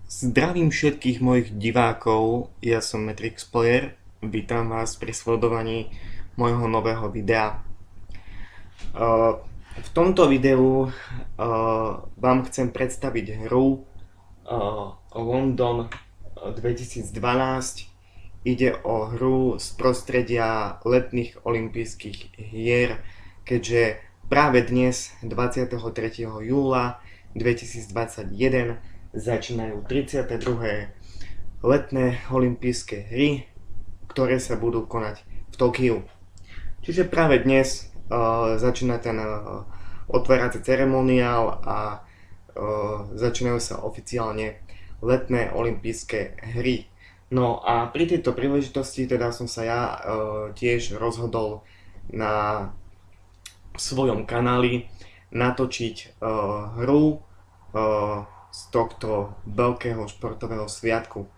Zdravím všetkých mojich divákov, ja som Matrix Player, vítam vás pri sledovaní môjho nového videa. V tomto videu vám chcem predstaviť hru London 2012. Ide o hru z prostredia letných olympijských hier, keďže práve dnes, 23. júla 2021, začínajú 32. letné olympijské hry, ktoré sa budú konať v Tokiu. Čiže práve dnes začína ten otvárací ceremoniál a začínajú sa oficiálne letné olympijské hry. No a pri tejto príležitosti teda som sa ja tiež rozhodol na svojom kanáli natočiť hru z tohto veľkého športového sviatku.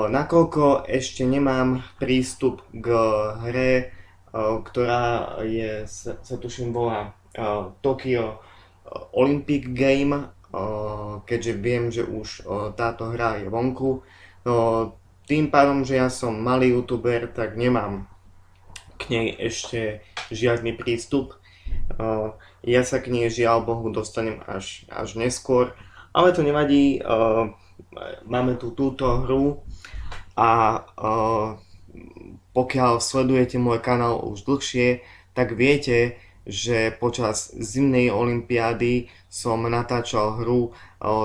Nakoľko ešte nemám prístup k hre, ktorá sa tuším volá Tokyo Olympic Game, keďže viem, že už táto hra je vonku. Tým pádom, že ja som malý youtuber, tak nemám k nej ešte žiadny prístup. Ja sa k nej, žiaľ Bohu, dostanem až neskôr, ale to nevadí, máme tu túto hru a pokiaľ sledujete môj kanál už dlhšie, tak viete, že počas zimnej olympiády som natáčal hru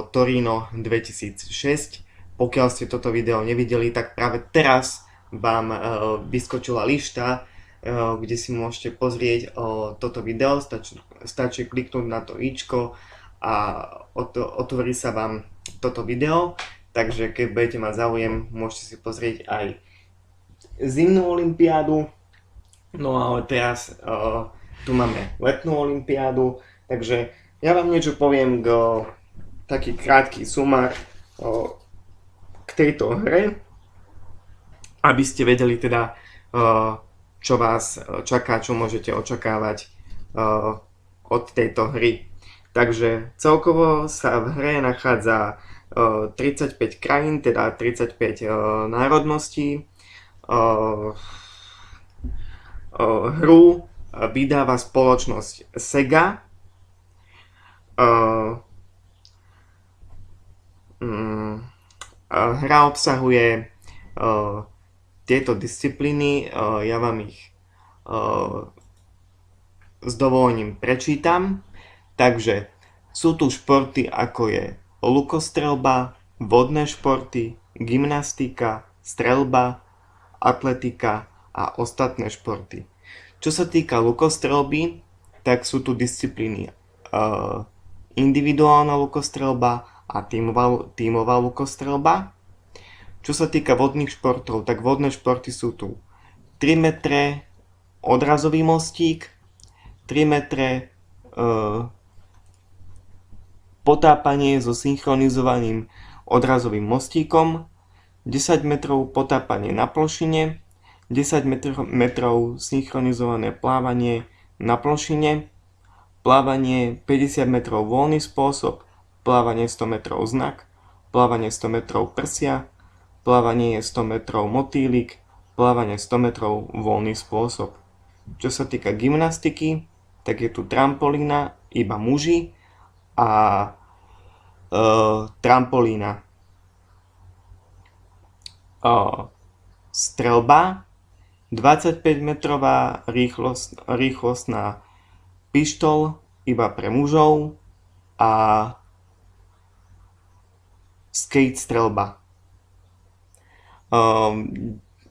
Torino 2006. Pokiaľ ste toto video nevideli, tak práve teraz vám vyskočila lišta, kde si môžete pozrieť toto video. Stačí kliknúť na to ičko a otvorí sa vám toto video, takže keď budete mať záujem, môžete si pozrieť aj zimnú olympiádu. No ale teraz tu máme letnú olympiádu, takže ja vám niečo poviem taký krátky sumár k tejto hre, aby ste vedeli teda čo vás čaká, čo môžete očakávať od tejto hry. Takže celkovo sa v hre nachádza 35 krajín, teda 35 národností. Hru vydáva spoločnosť Sega. Hra obsahuje tieto disciplíny, ja vám ich s dovolením prečítam. Takže sú tu športy ako je lukostreľba, vodné športy, gymnastika, streľba, atletika a ostatné športy. Čo sa týka lukostreľby, tak sú tu disciplíny individuálna lukostreľba a tímová lukostreľba. Čo sa týka vodných športov, tak vodné športy sú tu 3 metre odrazový mostík, 3 metre potápanie so synchronizovaným odrazovým mostíkom, 10 metrov potápanie na plošine, 10 metrov synchronizované plávanie na plošine, plávanie 50 metrov voľný spôsob, plávanie 100 metrov znak, plávanie 100 metrov prsia, plávanie 100 metrov motýlik, plávanie 100 metrov voľný spôsob. Čo sa týka gymnastiky, tak je tu trampolína iba muži a trampolína. Streľba, 25-metrová rýchlostná pištol iba pre mužov a skate streľba.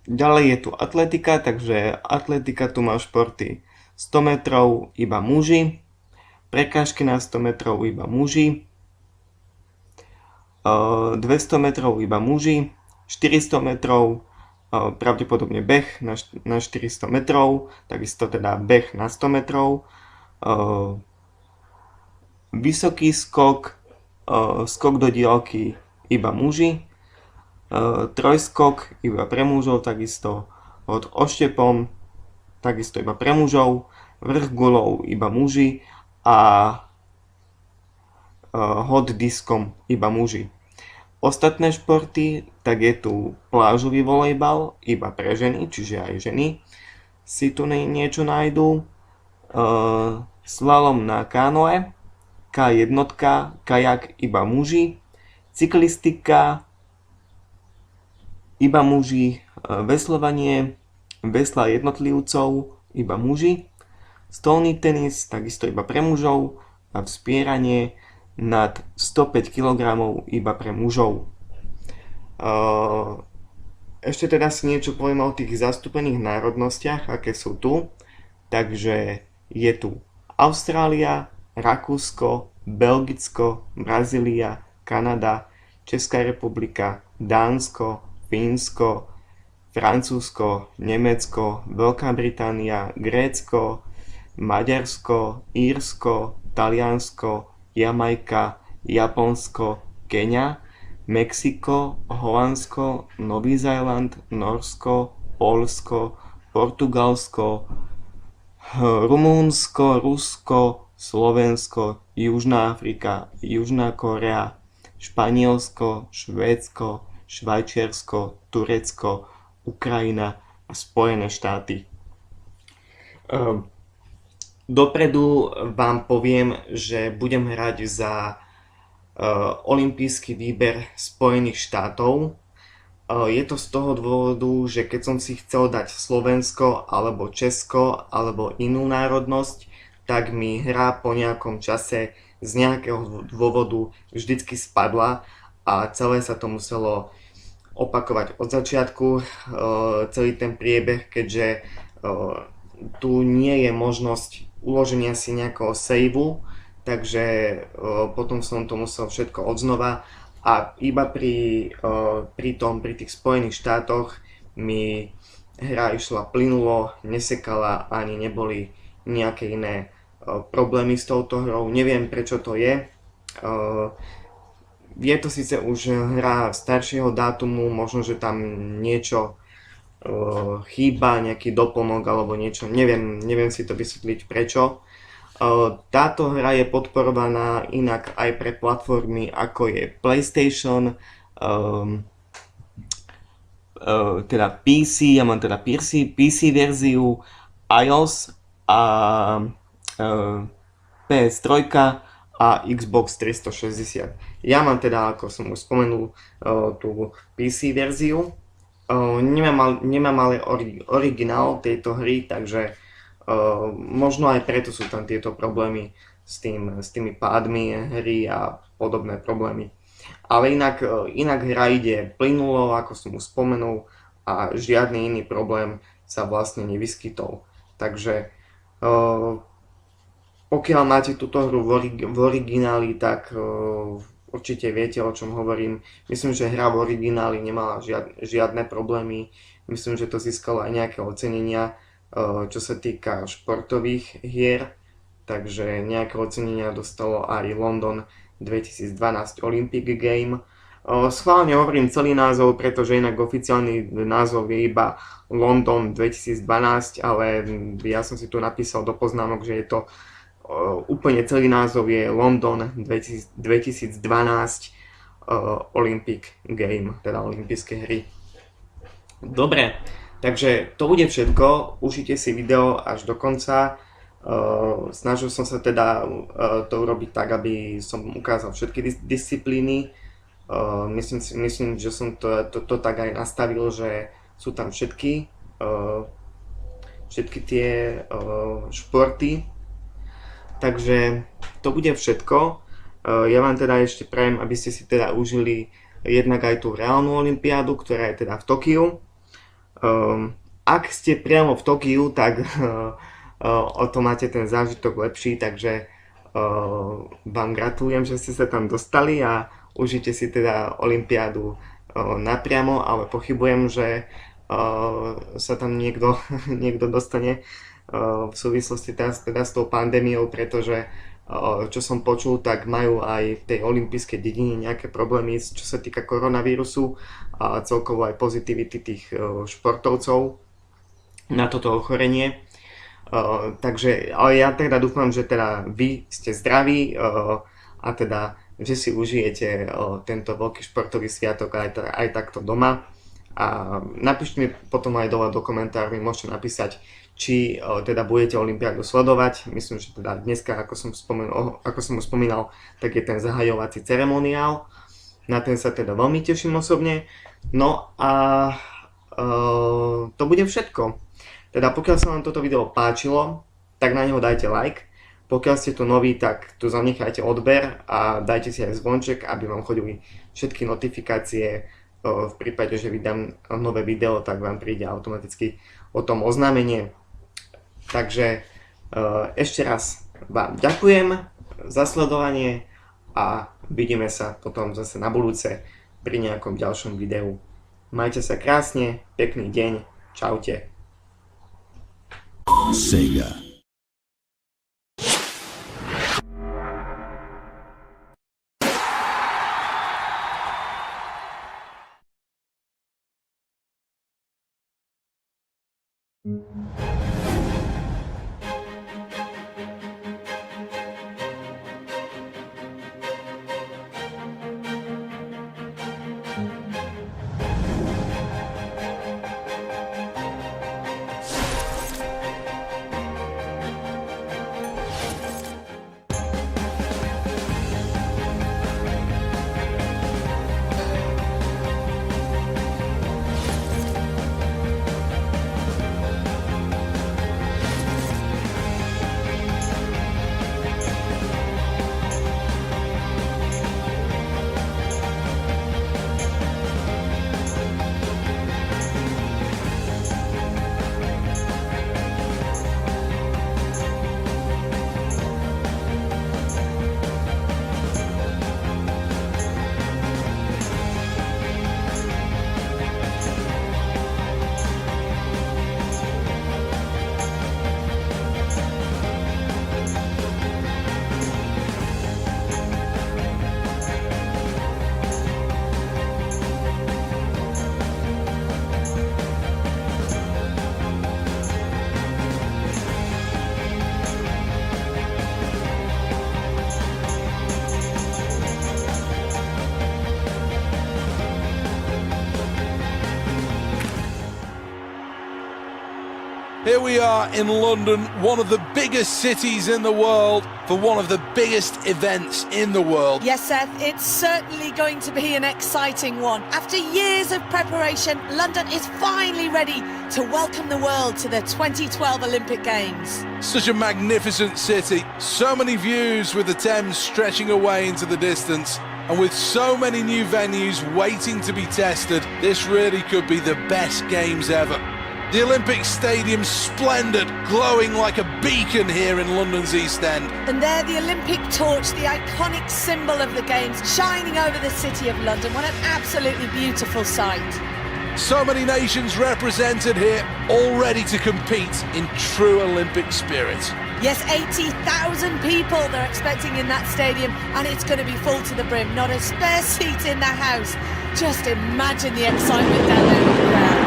Ďalej je tu atletika, takže atletika tu má športy 100 metrov iba muži, prekážky na 100 metrov iba muži, 200 metrov iba muži, 400 metrov pravdepodobne beh na 400 metrov, takisto teda beh na 100 metrov, vysoký skok, skok do diaľky iba muži, trojskok iba pre mužov, takisto od oštepom, takisto iba pre mužov, vrch guľou iba muži a hot diskom iba muži. ostatné športy, tak je tu plážový volejbal, iba pre ženy, čiže aj ženy si tu niečo nájdú. Slalom na kánoe, K1, kajak iba muži, cyklistika iba muži, veslovanie, vesla jednotlivcov iba muži, stolný tenis takisto iba pre mužov a vzpieranie nad 105 kg iba pre mužov. Ešte teda si niečo poviem o tých zastúpených národnostiach, aké sú tu. Takže je tu Austrália, Rakúsko, Belgicko, Brazília, Kanada, Česká republika, Dánsko, Fínsko, Francúzsko, Nemecko, Veľká Británia, Grécko, Maďarsko, Írsko, Taliansko, Jamajka, Japonsko, Keňa, Mexiko, Holandsko, Nový Zéland, Norsko, Poľsko, Portugalsko, Rumunsko, Rusko, Slovensko, Južná Afrika, Južná Korea, Španielsko, Švédsko, Švajčiarsko, Turecko, Ukrajina a Spojené štáty. Dopredu vám poviem, že budem hrať za olympijský výber Spojených štátov. Je to z toho dôvodu, že keď som si chcel dať Slovensko alebo Česko alebo inú národnosť, tak mi hra po nejakom čase z nejakého dôvodu vždycky spadla a celé sa to muselo opakovať od začiatku, celý ten priebeh, keďže tu nie je možnosť uloženia si nejakého saveu, takže potom som to musel všetko odznova. A iba pri tých Spojených štátoch mi hra išla plynulo, nesekala, ani neboli nejaké iné problémy s touto hrou. Neviem, prečo to je. Je to síce už hra staršieho dátumu, možno, že tam niečo chýba, nejaký doplnok alebo niečo. Neviem si to vysvetliť prečo. Táto hra je podporovaná inak aj pre platformy ako je PlayStation, teda PC, ja mám teda PC verziu, iOS a PS3 a Xbox 360. Ja mám teda, ako som už spomenul, tú PC verziu. Nemám ale originál tejto hry, takže možno aj preto sú tam tieto problémy s tými pádmi hry a podobné problémy. Ale inak hra ide plynulo, ako som už spomenul, a žiadny iný problém sa vlastne nevyskytol. Takže pokiaľ máte túto hru v origináli, tak určite viete, o čom hovorím. Myslím, že hra v origináli nemala žiadne problémy. Myslím, že to získalo aj nejaké ocenenia, čo sa týka športových hier, takže nejaké ocenenia dostalo aj London 2012 Olympic Game. Schválne hovorím celý názov, pretože inak oficiálny názov je iba London 2012, ale ja som si tu napísal do poznámok, že je to úplne celý názov je London 2012 Olympic Game, teda olympijské hry. Dobre. Takže to bude všetko, užite si video až do konca. Snažil som sa teda to urobiť tak, aby som ukázal všetky disciplíny. Myslím, že som to tak aj nastavil, že sú tam všetky tie športy. Takže to bude všetko. Ja vám teda ešte prajem, aby ste si teda užili jednak aj tú reálnu olympiádu, ktorá je teda v Tokiu. Ak ste priamo v Tokiu, tak o to máte ten zážitok lepší, takže vám gratulujem, že ste sa tam dostali a užite si teda olympiádu napriamo, ale pochybujem, že sa tam niekto dostane v súvislosti teda s tou pandémiou, pretože čo som počul, tak majú aj v tej olympijskej dedine nejaké problémy, čo sa týka koronavírusu a celkovo aj pozitivity tých športovcov na toto ochorenie. Takže, ale ja teda dúfam, že teda vy ste zdraví a teda že si užijete tento veľký športový sviatok aj takto doma. A napíšte mi potom aj dole do komentárov, môžete napísať, či teda budete olympiádu sledovať. Myslím, že teda dneska, ako som už spomínal, tak je ten zahajovací ceremoniál. Na ten sa teda veľmi teším osobne. No a to bude všetko. Teda pokiaľ sa vám toto video páčilo, tak na neho dajte like. Pokiaľ ste tu noví, tak tu zanechajte odber a dajte si aj zvonček, aby vám chodili všetky notifikácie. V prípade, že vydám nové video, tak vám príde automaticky o tom oznámenie. Takže ešte raz vám ďakujem za sledovanie a vidíme sa potom zase na budúce pri nejakom ďalšom videu. Majte sa krásne, pekný deň, čaute. Sega. Here we are in London, one of the biggest cities in the world, for one of the biggest events in the world. Yes, Seth, it's certainly going to be an exciting one. After years of preparation, London is finally ready to welcome the world to the 2012 Olympic Games. Such a magnificent city, so many views with the Thames stretching away into the distance. And with so many new venues waiting to be tested, this really could be the best games ever. The Olympic Stadium splendid, glowing like a beacon here in London's East End. And there the Olympic torch, the iconic symbol of the Games, shining over the city of London. What an absolutely beautiful sight. So many nations represented here, all ready to compete in true Olympic spirit. Yes, 80,000 people they're expecting in that stadium, and it's going to be full to the brim. Not a spare seat in the house. Just imagine the excitement down there in the crowd.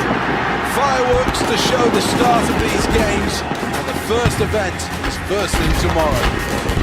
Fireworks to show the start of these games, and the first event is first thing tomorrow.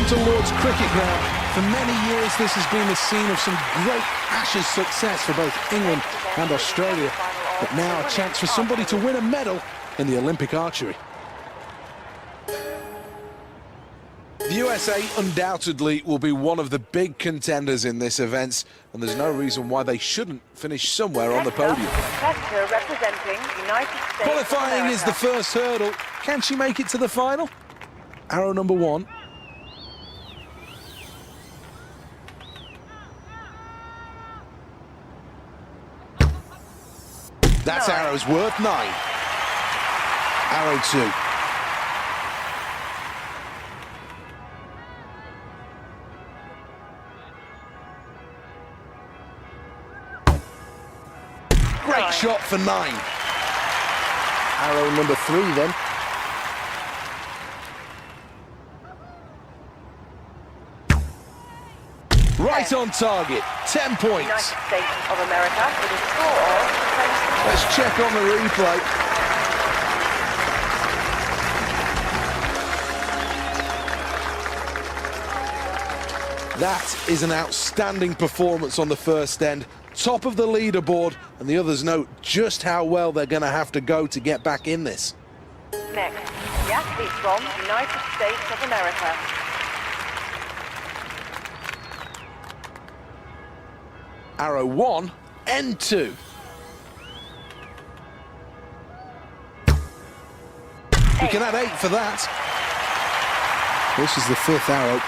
To Lord's Cricket Ground. For many years this has been the scene of some great Ashes success for both England and Australia, but now a chance for somebody to win a medal in the Olympic archery. The USA undoubtedly will be one of the big contenders in this event, and there's no reason why they shouldn't finish somewhere on the podium. Representing United States Qualifying is the first hurdle. Can she make it to the final? Arrow number 1. That's arrow's worth 9. Arrow 2. Great shot for 9. Arrow number 3 then. Right on target, 10 points. United States of America with a score of 20. Let's check on the replay. That is an outstanding performance on the first end. Top of the leaderboard, and the others know just how well they're going to have to go to get back in this. Next, the athlete from United States of America. Arrow 1, end 2. We can add 8 for that. This is the 5th arrow.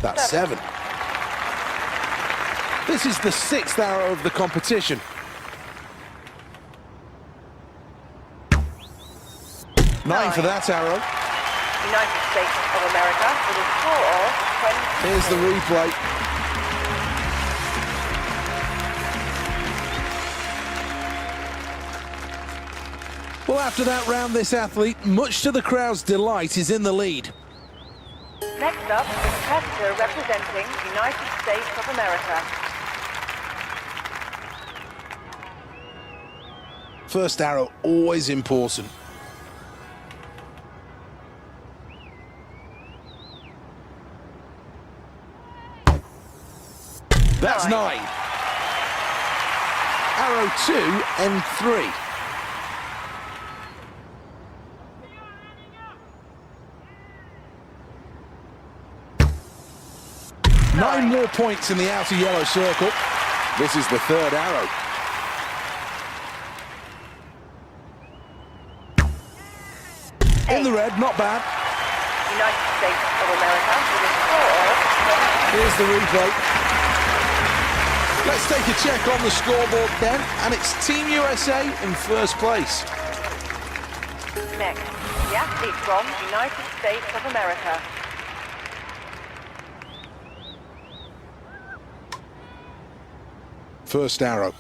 That's 7. This is the 6th arrow of the competition. 9 for that arrow. United States of America with a score of 20. Here's the replay. Well, after that round, this athlete, much to the crowd's delight, is in the lead. Next up, the competitor representing United States of America. First arrow, always important. That's 9. Arrow 2 and 3. Nine more points in the outer yellow circle. This is the 3rd arrow. In the red, not bad. United States of America with a score of 20. Here's the replay. Let's take a check on the scoreboard then, and it's Team USA in first place. Next, the athlete from United States of America. First arrow.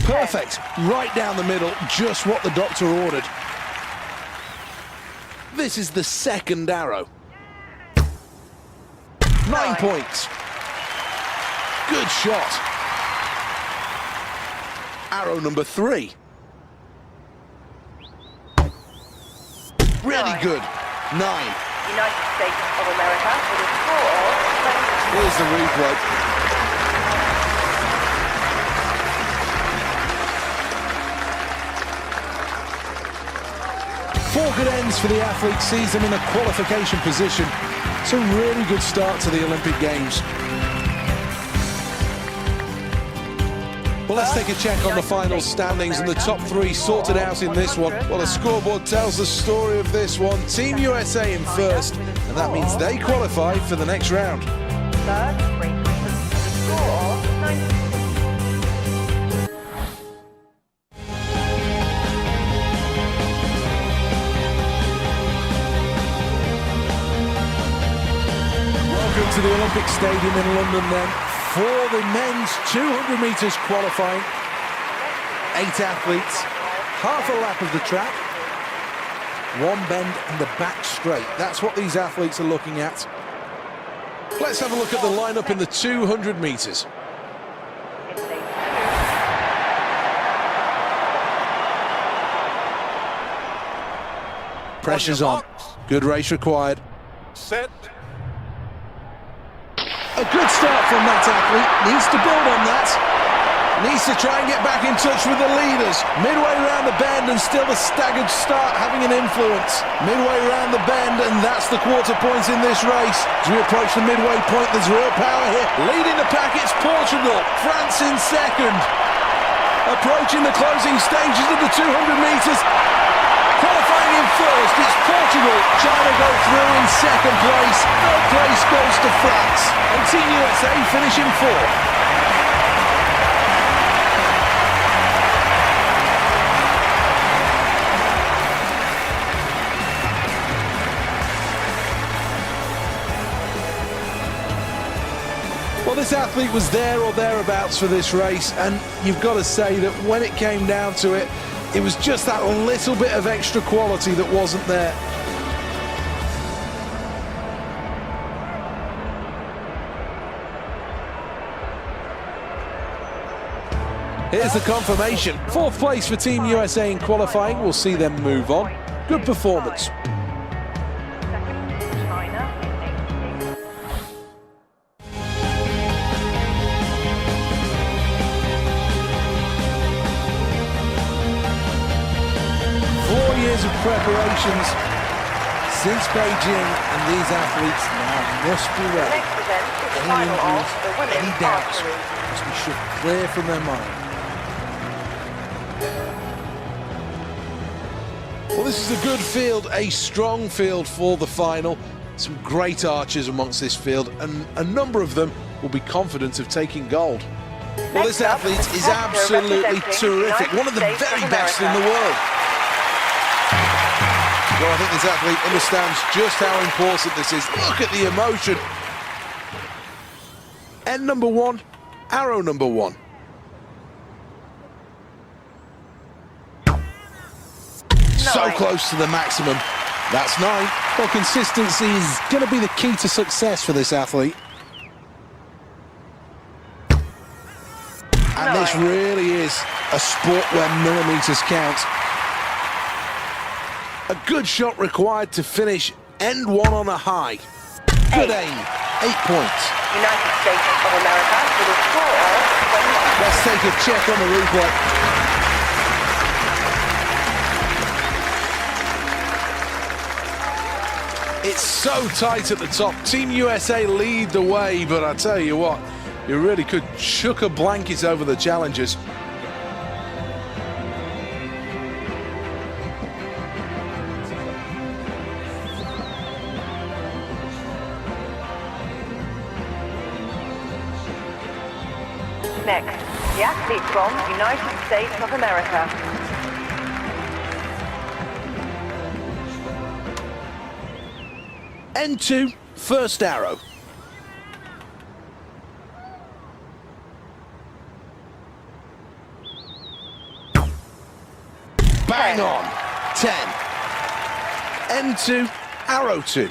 Perfect, right down the middle, just what the doctor ordered. This is the 2nd arrow. 9 points. Good shot. Arrow number 3. Really good. 9. United States of America with a score of 20. Here's the replay. Four good ends for the athlete, sees them in a qualification position. It's a really good start to the Olympic Games. Well, let's take a check on the final standings, and the top 3 sorted out in this one. Well, the scoreboard tells the story of this one. Team USA in first, and that means they qualify for the next round. Third, Great Britain with a score of 90. Welcome to the Olympic Stadium in London then, for the men's 200 metres qualifying. 8 athletes, half a lap of the track, 1 bend and the back straight. That's what these athletes are looking at. Let's have a look at the lineup in the 200 metres. Pressure's on. Good race required. Set. A good start from that athlete. Needs to build on that. Needs to try and get back in touch with the leaders. Midway around the bend and still the staggered start having an influence. Midway around the bend, and that's the quarter point in this race. As we approach the midway point, there's real power here. Leading the pack, it's Portugal. France in second. Approaching the closing stages of the 200 metres. Qualifying in first, it's Portugal trying to go through in second place. Third place goes to France, and Team USA finishing 4th. this athlete was there or thereabouts for this race, and you've got to say that when it came down to it, it was just that little bit of extra quality that wasn't there. Here's the confirmation. 4th place for Team USA in qualifying. We'll see them move on. Good performance. Of preparations since Beijing, and these athletes now must be ready. Next event is the Any final of injuries, the any women's doubts archery. must be shoved clear from their mind. Well, this is a good field, a strong field for the final. Some great archers amongst this field, and a number of them will be confident of taking gold. Well, this athlete is absolutely terrific, one of the very best in the world. Well, I think this athlete understands just how important this is. Look at the emotion. End number 1, arrow number 1. So close to the maximum. That's 9. Well, consistency is going to be the key to success for this athlete. And this really is a sport where millimeters count. A good shot required to finish end 1 on a high. Good aim, 8 points. United States of America with a score of 20. Let's take a check on the replay. It's so tight at the top. Team USA lead the way, but I tell you what, you really could chuck a blanket over the challengers. Next, the athlete from United States of America. N2, first arrow. Bang on, 10. N2, arrow 2.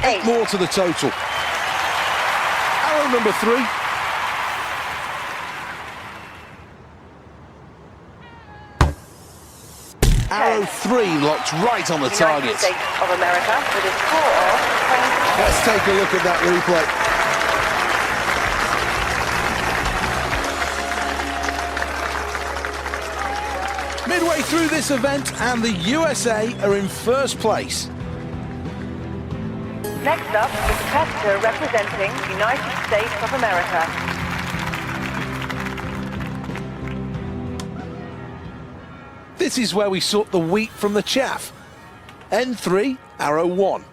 8 more to the total. Arrow number 3. Arrow 3 locked right on the target. United States of America with a score of 20. Let's take a look at that replay. Midway through this event, and the USA are in first place. Next up, the competitor representing the United States of America. This is where we sort the wheat from the chaff. N3, arrow 1.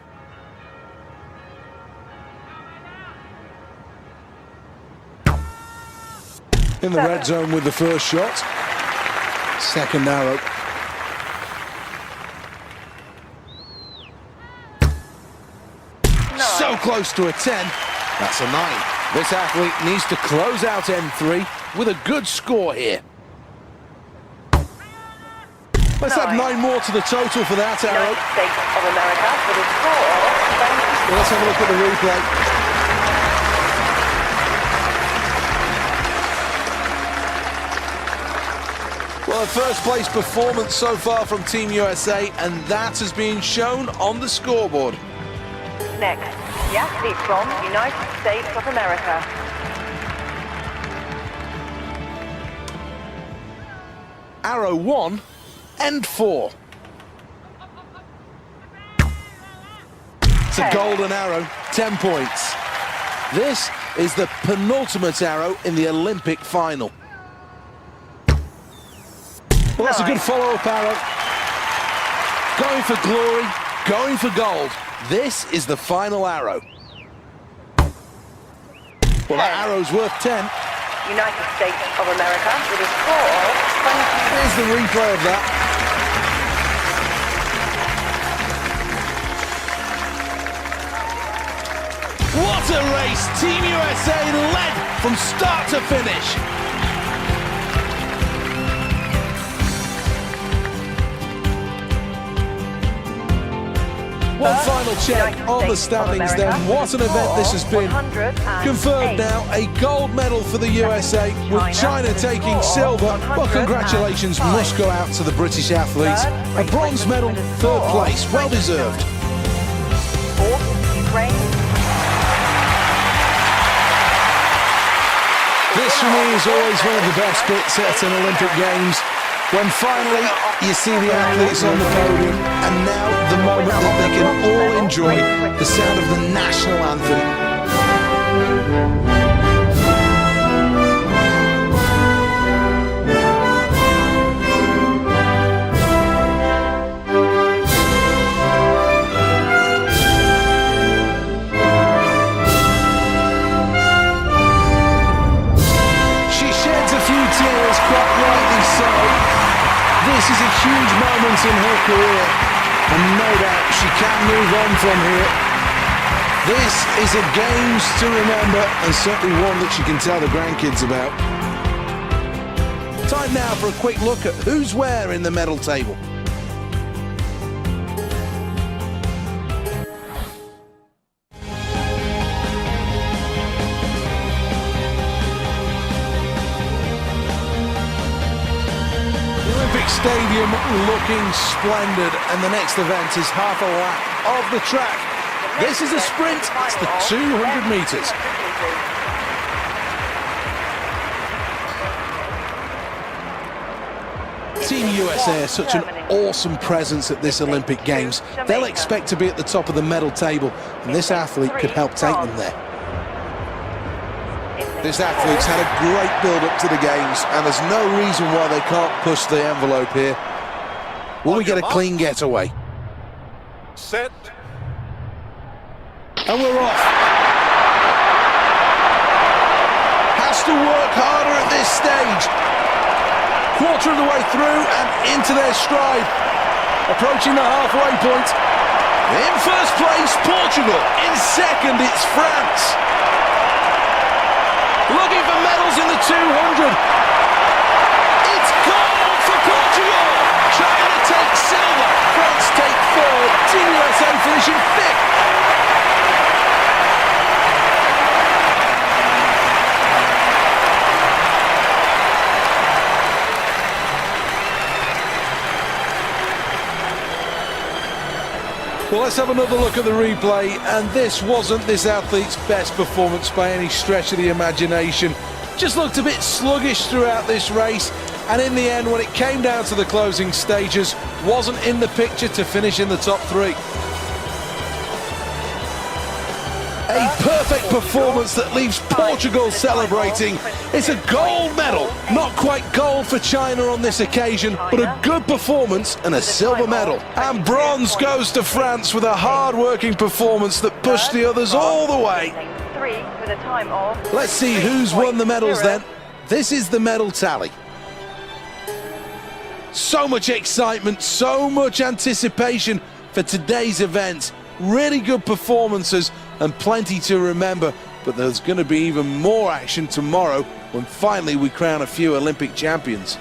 In the red zone with the first shot. Second arrow. So close to a 10. That's a 9. This athlete needs to close out N3 with a good score here. Let's add 9 more to the total for that arrow. United States of America with a score of 20. Well, let's have a look at the replay. Well, a first place performance so far from Team USA, and that has been shown on the scoreboard. Next, the athlete from the United States of America. Arrow 1, end 4. It's a golden arrow, 10 points. This is the penultimate arrow in the Olympic final. Well, that's a good follow-up arrow. Going for glory, going for gold. This is the final arrow. Well, that arrow's worth 10. United States of America with a score of 20. Here's the replay of that. the race. Team USA led from start to finish. One final check on the standings then. What an event this has been. Confirmed now, a gold medal for the USA, with China taking silver. Well, congratulations must go out to the British athletes. A bronze medal, third place, well deserved. This for me is always one of the best bits at an Olympic Games, when finally you see the athletes on the podium, and now the moment that they can all enjoy the sound of the national anthem. She sheds a few tears, quite rightly so. This is a huge moment in her career, and no doubt she can move on from here. This is a Games to remember, and certainly one that she can tell the grandkids about. Time now for a quick look at who's where in the medal table. Stadium looking splendid, and the next event is half a lap of the track. This is a sprint, it's the 200 metres. Team USA are such an awesome presence at this Olympic Games. They'll expect to be at the top of the medal table, and this athlete could help take them there. This athlete's had a great build-up to the Games, and there's no reason why they can't push the envelope here. Will we get a clean getaway? Set. And we're off. Has to work harder at this stage. Quarter of the way through and into their stride. Approaching the halfway point. In first place, Portugal. In second, it's France. Looking for medals in the 200. It's gold for Portugal. China takes silver. France take third. Team USA finishing fifth. Well, let's have another look at the replay, and this wasn't this athlete's best performance by any stretch of the imagination. Just looked a bit sluggish throughout this race, and in the end, when it came down to the closing stages, wasn't in the picture to finish in the top three. A perfect performance that leaves Portugal celebrating. It's a gold medal. Not quite gold for China on this occasion, but a good performance and a silver medal. And bronze goes to France with a hard-working performance that pushed the others all the way. Let's see who's won the medals then. This is the medal tally. So much excitement, so much anticipation for today's event. Really good performances and plenty to remember, but there's going to be even more action tomorrow when finally we crown a few Olympic champions.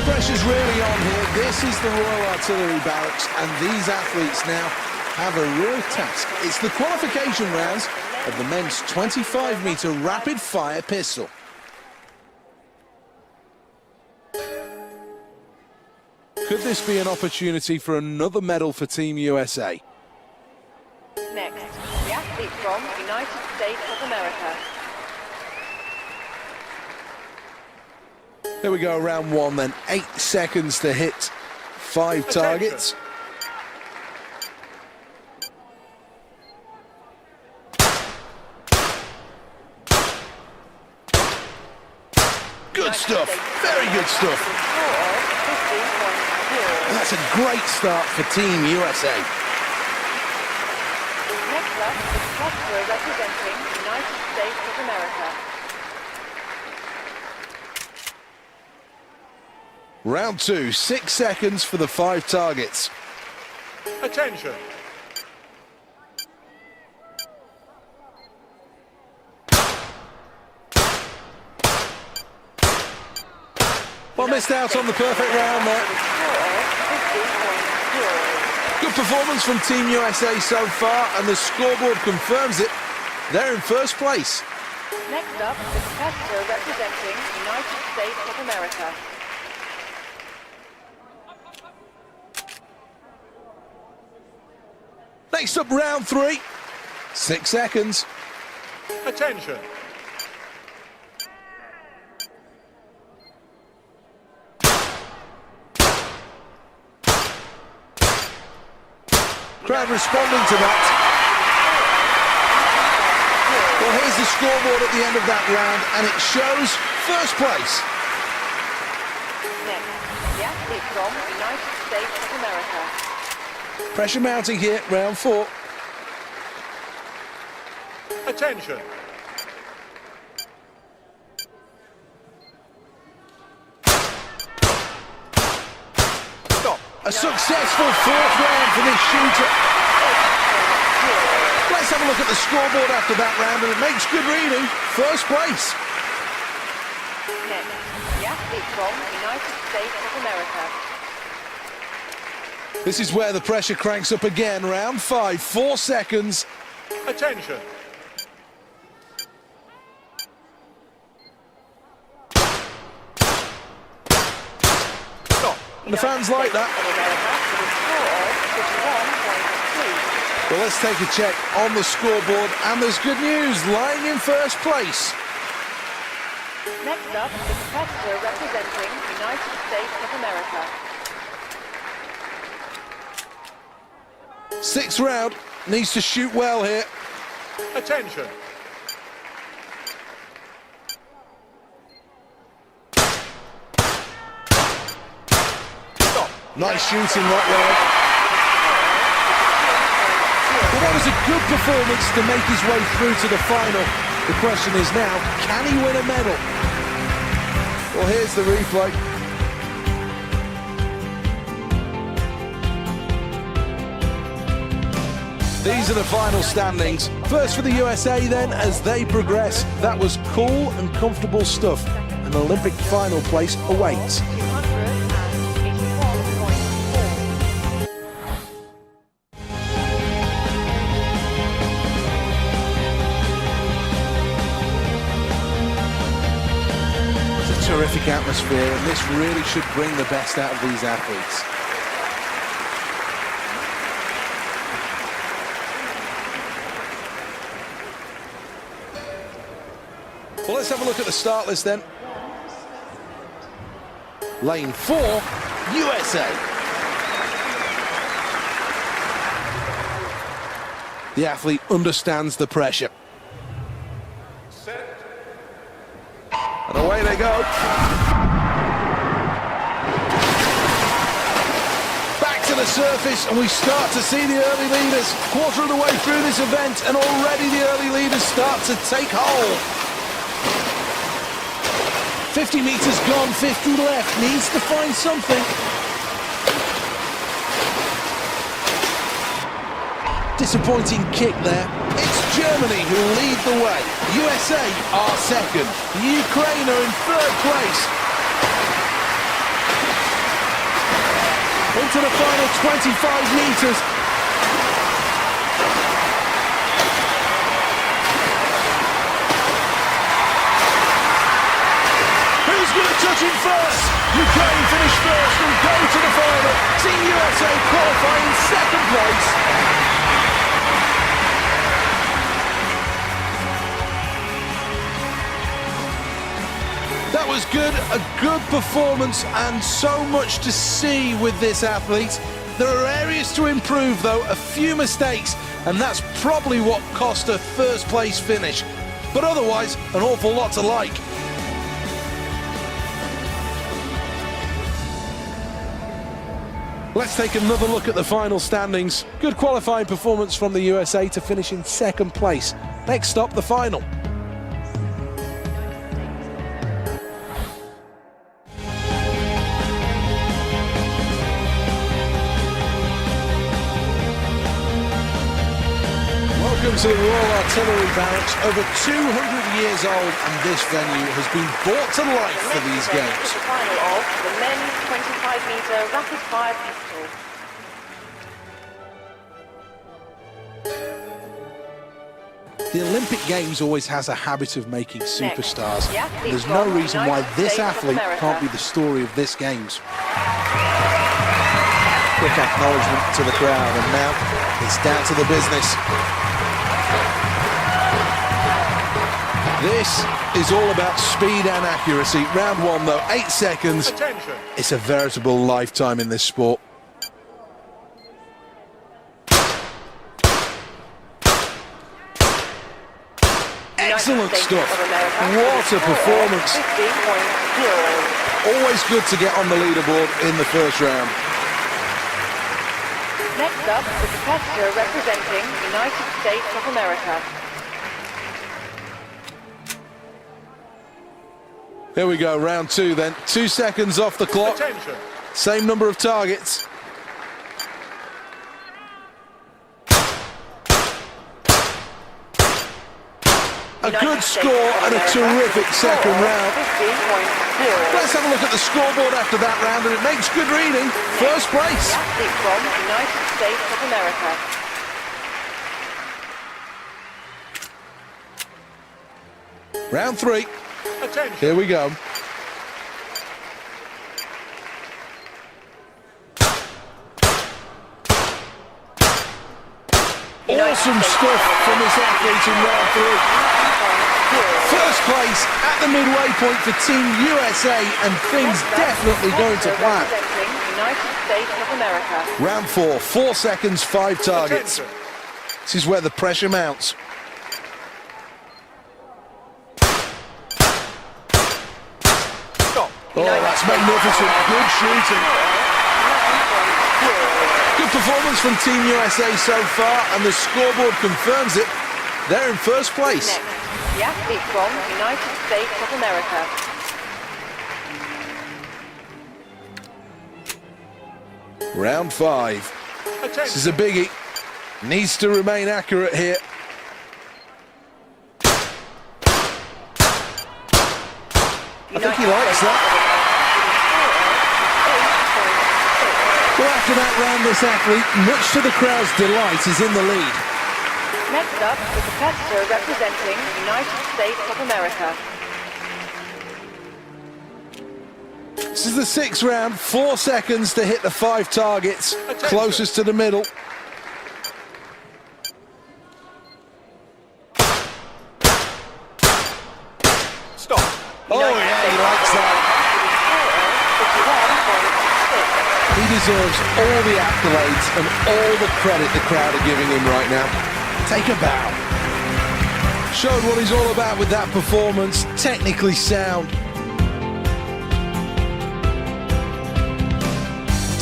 Pressure's really on here. This is the Royal Artillery Barracks, and these athletes now have a real task. It's the qualification rounds of the men's 25-metre rapid-fire pistol. Could this be an opportunity for another medal for Team USA? Next, the athlete from United States of America. There we go, round one then. 8 seconds to hit 5 targets. Good stuff, very good stuff. That's a great start for Team USA. Next up is Tvoria representing United States of America. Round 2, 6 seconds for the 5 targets. Attention. Well, missed out on the perfect round there. Good performance from Team USA so far, and the scoreboard confirms it. They're in first place. Next up, the competitor representing United States of America. Next up, round 3. 6 seconds. Attention. Crowd responding to that. Well, here's the scoreboard at the end of that round, and it shows first place. Next, the athlete from United States of America. Pressure mounting here, round 4. Attention. Stop. A successful 4th round for this shooter. Let's have a look at the scoreboard after that round, and it makes good reading. First place. Next, the athlete from United States of America. This is where the pressure cranks up again. Round 5, 4 seconds. Attention. Stop. And the fans like that. Well, let's take a check on the scoreboard, and there's good news, lying in first place. Next up, the competitor representing United States of America. 6th round, needs to shoot well here. Attention. Stop. Nice shooting right there. Well, that was a good performance to make his way through to the final. The question is now, can he win a medal? Well, here's the replay. These are the final standings. First for the USA then, as they progress. That was cool and comfortable stuff. An Olympic final place awaits. 281.4. It's a terrific atmosphere, and this really should bring the best out of these athletes. Well, let's have a look at the start list then. Lane 4, USA. The athlete understands the pressure. Set. And away they go. Back to the surface, and we start to see the early leaders. Quarter of the way through this event, and already the early leaders start to take hold. 50 metres gone, 50 left, needs to find something. Disappointing kick there. It's Germany who lead the way. USA are second. Ukraine are in 3rd place. Into the final 25 metres. Touching first, Ukraine finish first and go to the final. Team USA qualifying in 2nd place. was good, a good performance, and so much to see with this athlete. There are areas to improve though, a few mistakes, and that's probably what cost her first place finish. But otherwise, an awful lot to like. Let's take another look at the final standings. Good qualifying performance from the USA to finish in second place. Next stop, the final. Welcome to the Royal Artillery Barracks, over 200 years old, and this venue has been brought to life for these games. The final of the men's 25-metre rapid-fire pistol. The Olympic Games always has a habit of making superstars. Next, There's no reason why this athlete can't be the story of this Games. Quick acknowledgement to the crowd, and now it's down to the business. This is all about speed and accuracy. Round one though, 8 seconds. Attention. It's a veritable lifetime in this sport. Excellent stuff. What a performance. 15.0. Always good to get on the leaderboard in the first round. Next up, the competitor representing the United States of America. Here we go, round two then. 2 seconds off the clock. Attention. Same number of targets. A good score and a terrific second round. 15.0. Let's have a look at the scoreboard after that round, and it makes good reading. First place. The athlete from the United States of America. Round three. Attention. Here we go. Awesome stuff from this athlete in round three. First place at the midway point for Team USA, and things definitely going to plan. Representing the United States of America. Round four, 4 seconds, 5 targets. Attention. This is where the pressure mounts. Stop. Oh, that's magnificent. Good shooting. Good performance from Team USA so far, and the scoreboard confirms it. They're in first place. Next, the athlete from the United States of America. Round 5. This is a biggie. Needs to remain accurate here. I think he likes that. Well, after that round, this athlete, much to the crowd's delight, is in the lead. Next up, the competitor representing the United States of America. This is the 6th round, 4 seconds to hit the 5 targets, closest to the middle. Stop. Oh yeah, he likes that. He deserves all the accolades and all the credit the crowd are giving him right now. Take a bow. Showed what he's all about with that performance, technically sound.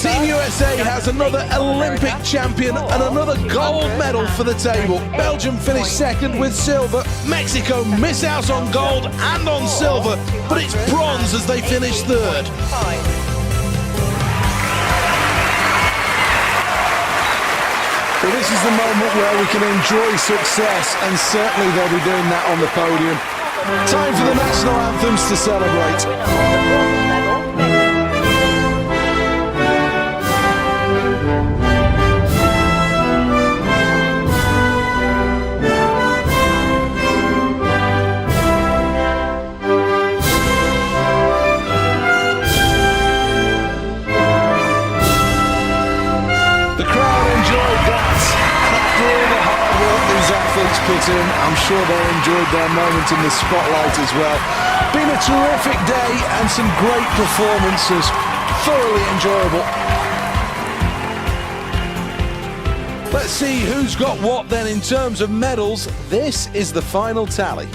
Team USA has another Olympic champion and another gold medal for the table. Belgium finished second with silver. Mexico miss out on gold and on silver, but it's bronze as they finish third. Well, this is the moment where we can enjoy success, and certainly they'll be doing that on the podium. Time for the national anthems to celebrate. athletes put in. I'm sure they enjoyed their moment in the spotlight as well. Been a terrific day and some great performances. Thoroughly enjoyable. Let's see who's got what then in terms of medals. This is the final tally.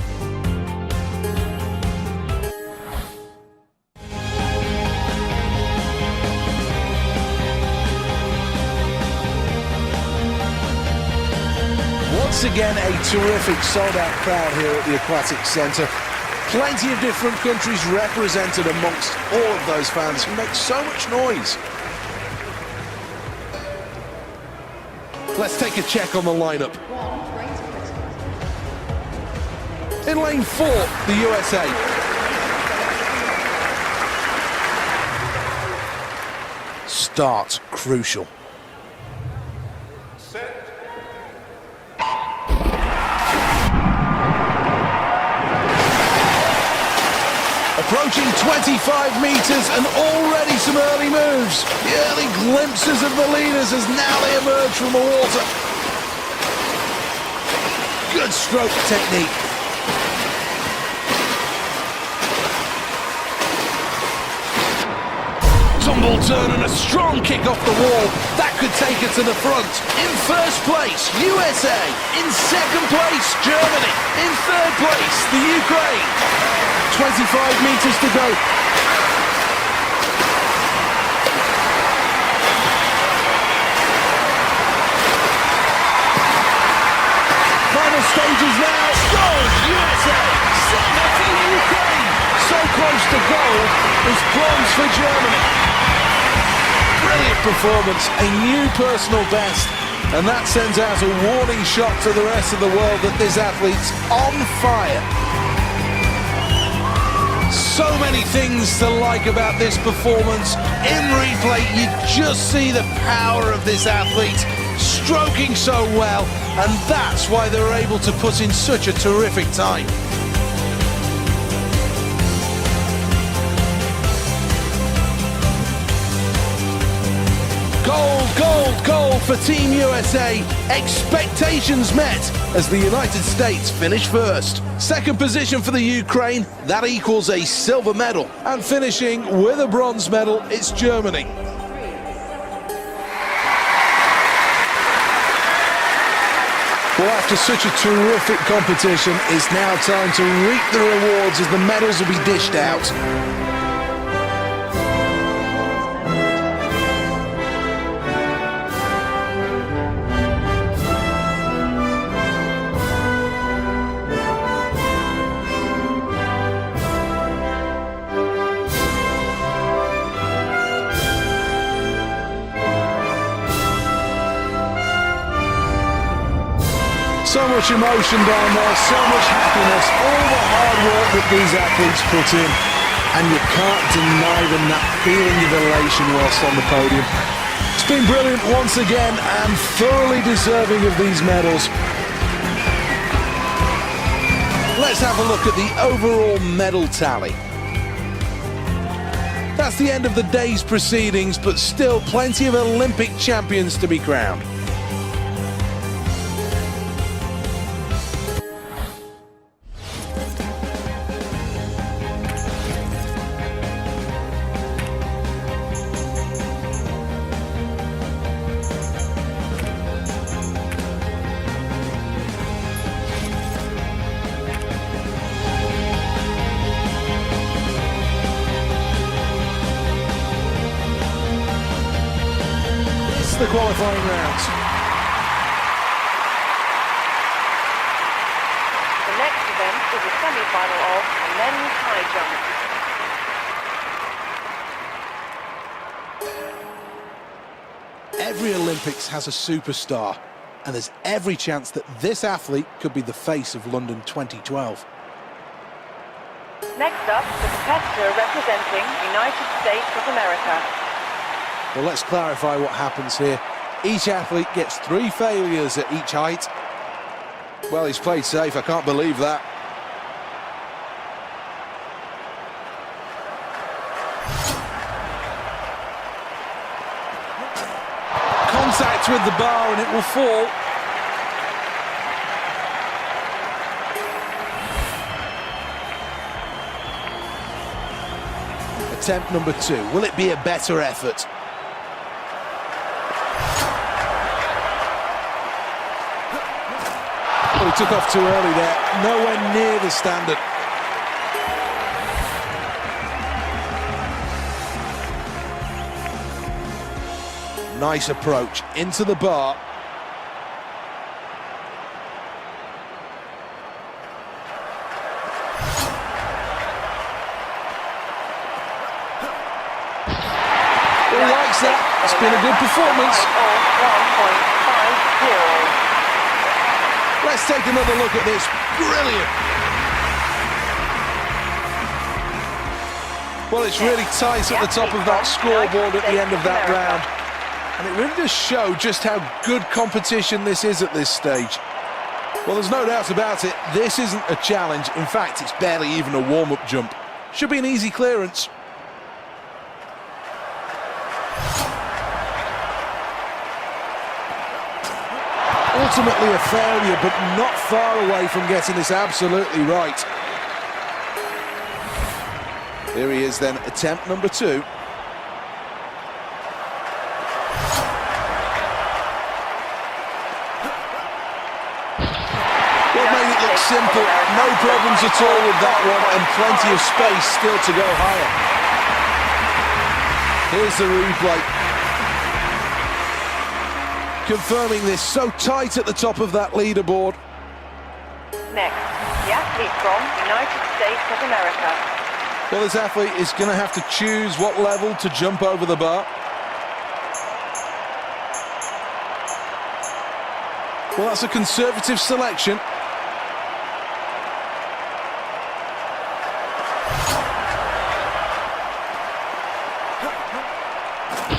Once again, a terrific sold-out crowd here at the Aquatic Centre. Plenty of different countries represented amongst all of those fans who make so much noise. Let's take a check on the lineup. In lane 4, the USA. Start crucial. Approaching 25 metres and already some early moves. The early glimpses of the leaders as now they emerge from the water. Good stroke technique. Tumble turn and a strong kick off the wall. That could take her to the front. In first place, USA. In second place, Germany. In third place, the Ukraine. 25 metres to go. Final stages now. Gold, USA. Silver for Ukraine. So close to gold is bronze for Germany. Brilliant performance, a new personal best. And that sends out a warning shot to the rest of the world that this athlete's on fire. So many things to like about this performance. In replay, you just see the power of this athlete, stroking so well, and that's why they're able to put in such a terrific time. Gold, gold, gold for Team USA. Expectations met as the United States finish first. Second position for the Ukraine, that equals a silver medal. And finishing with a bronze medal, it's Germany. Well, after such a terrific competition, it's now time to reap the rewards as the medals will be dished out. So much emotion down there, so much happiness, all the hard work that these athletes put in, and you can't deny them that feeling of elation whilst on the podium. It's been brilliant once again and thoroughly deserving of these medals. Let's have a look at the overall medal tally. That's the end of the day's proceedings, but still plenty of Olympic champions to be crowned. The qualifying rounds. The next event is a semi-final of men's high jump. Every Olympics has a superstar, and there's every chance that this athlete could be the face of London 2012. Next up, the competitor representing the United States of America. Well, let's clarify what happens here. Each athlete gets 3 failures at each height. Well, he's played safe, I can't believe that. Contact with the bar and it will fall. attempt number 2. Will it be a better effort? Oh, he took off too early there. Nowhere near the standard. Nice approach into the bar. He likes that. It's been a good performance. Let's take another look at this. Brilliant. Well, it's really tight at the top of that scoreboard at the end of that round. And it really does show just how good competition this is at this stage. Well, there's no doubt about it, this isn't a challenge. In fact, it's barely even a warm-up jump. Should be an easy clearance. Ultimately a failure, but not far away from getting this absolutely right. Here he is then, attempt number 2. Simple, no problems at all with that one, and plenty of space still to go higher. Here's the replay. Confirming this, so tight at the top of that leaderboard. Next, the athlete from United States of America. Well, this athlete is going to have to choose what level to jump over the bar. Well, that's a conservative selection.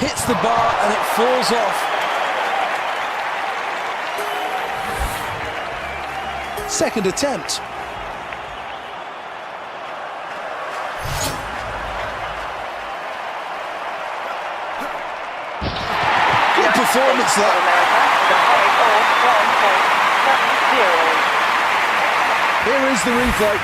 Hits the bar and it falls off. Second attempt. Good performance there. Here is the replay.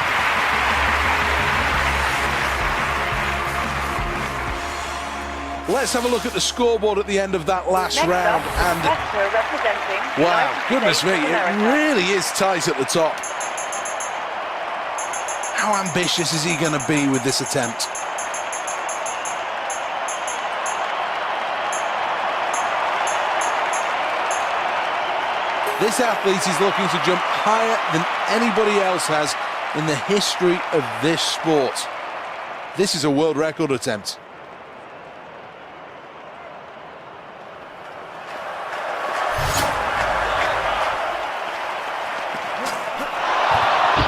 Let's have a look at the scoreboard at the end of that last round. And wow, goodness me, it really is tight at the top. How ambitious is he going to be with this attempt? This athlete is looking to jump higher than anybody else has in the history of this sport. This is a world record attempt.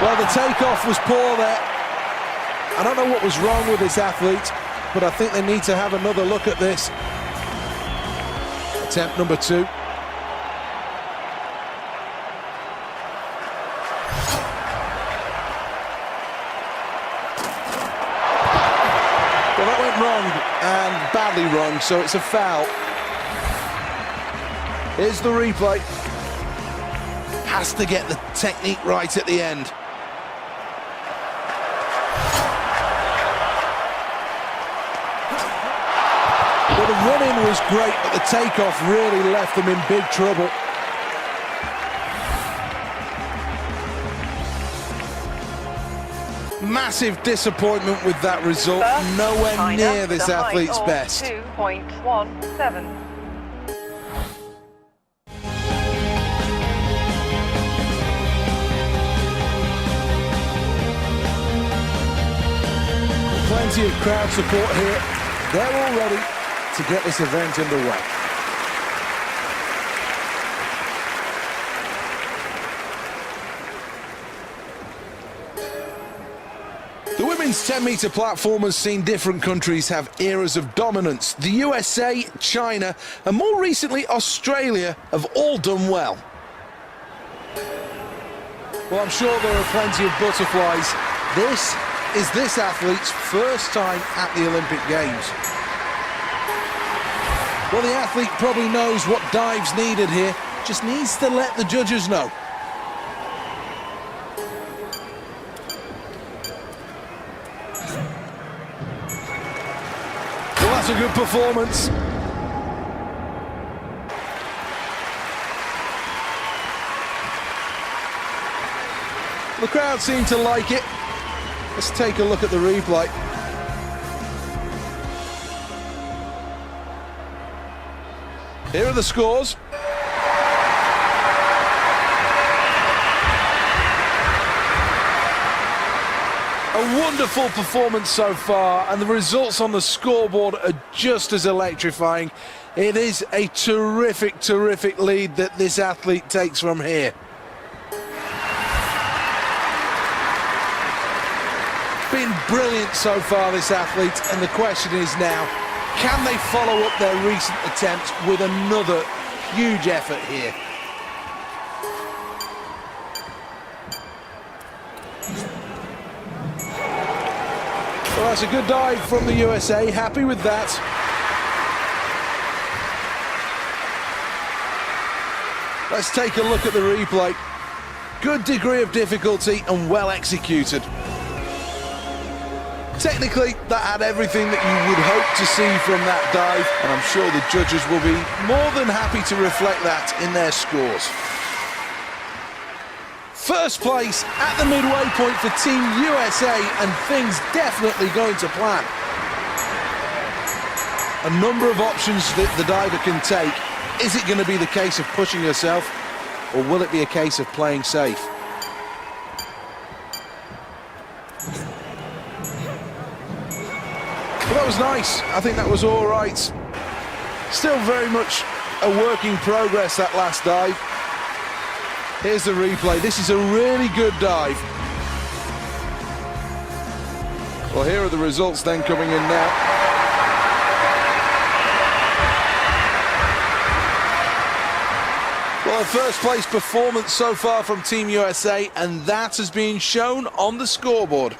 Well, the takeoff was poor there. I don't know what was wrong with this athlete, but I think they need to have another look at this. Attempt number 2. Well, that went wrong, and badly wrong, so it's a foul. Here's the replay. Has to get the technique right at the end. Well, the run-in was great, but the takeoff really left them in big trouble. Massive disappointment with that result. Nowhere near this athlete's best. 2.17. Plenty of crowd support here. They're all ready to get this event underway. The women's 10-metre platform has seen different countries have eras of dominance. The USA, China, and more recently Australia have all done well. Well, I'm sure there are plenty of butterflies. This is this athlete's first time at the Olympic Games. Well, the athlete probably knows what dive's needed here, just needs to let the judges know. a good performance. The crowd seem to like it. Let's take a look at the replay. Here are the scores. A wonderful performance so far, and the results on the scoreboard are just as electrifying. It is a terrific, terrific lead that this athlete takes from here. Been brilliant so far, this athlete, and the question is now, can they follow up their recent attempt with another huge effort here? Well, that's a good dive from the USA, happy with that. Let's take a look at the replay. Good degree of difficulty and well executed. Technically, that had everything that you would hope to see from that dive, and I'm sure the judges will be more than happy to reflect that in their scores. First place at the midway point for Team USA, and things definitely going to plan. A number of options that the diver can take. Is it going to be the case of pushing herself, or will it be a case of playing safe? Well, that was nice. I think that was all right. Still very much a work in progress, that last dive. Here's the replay. This is a really good dive. Well, here are the results then coming in now. Well, a first place performance so far from Team USA, and that has been shown on the scoreboard.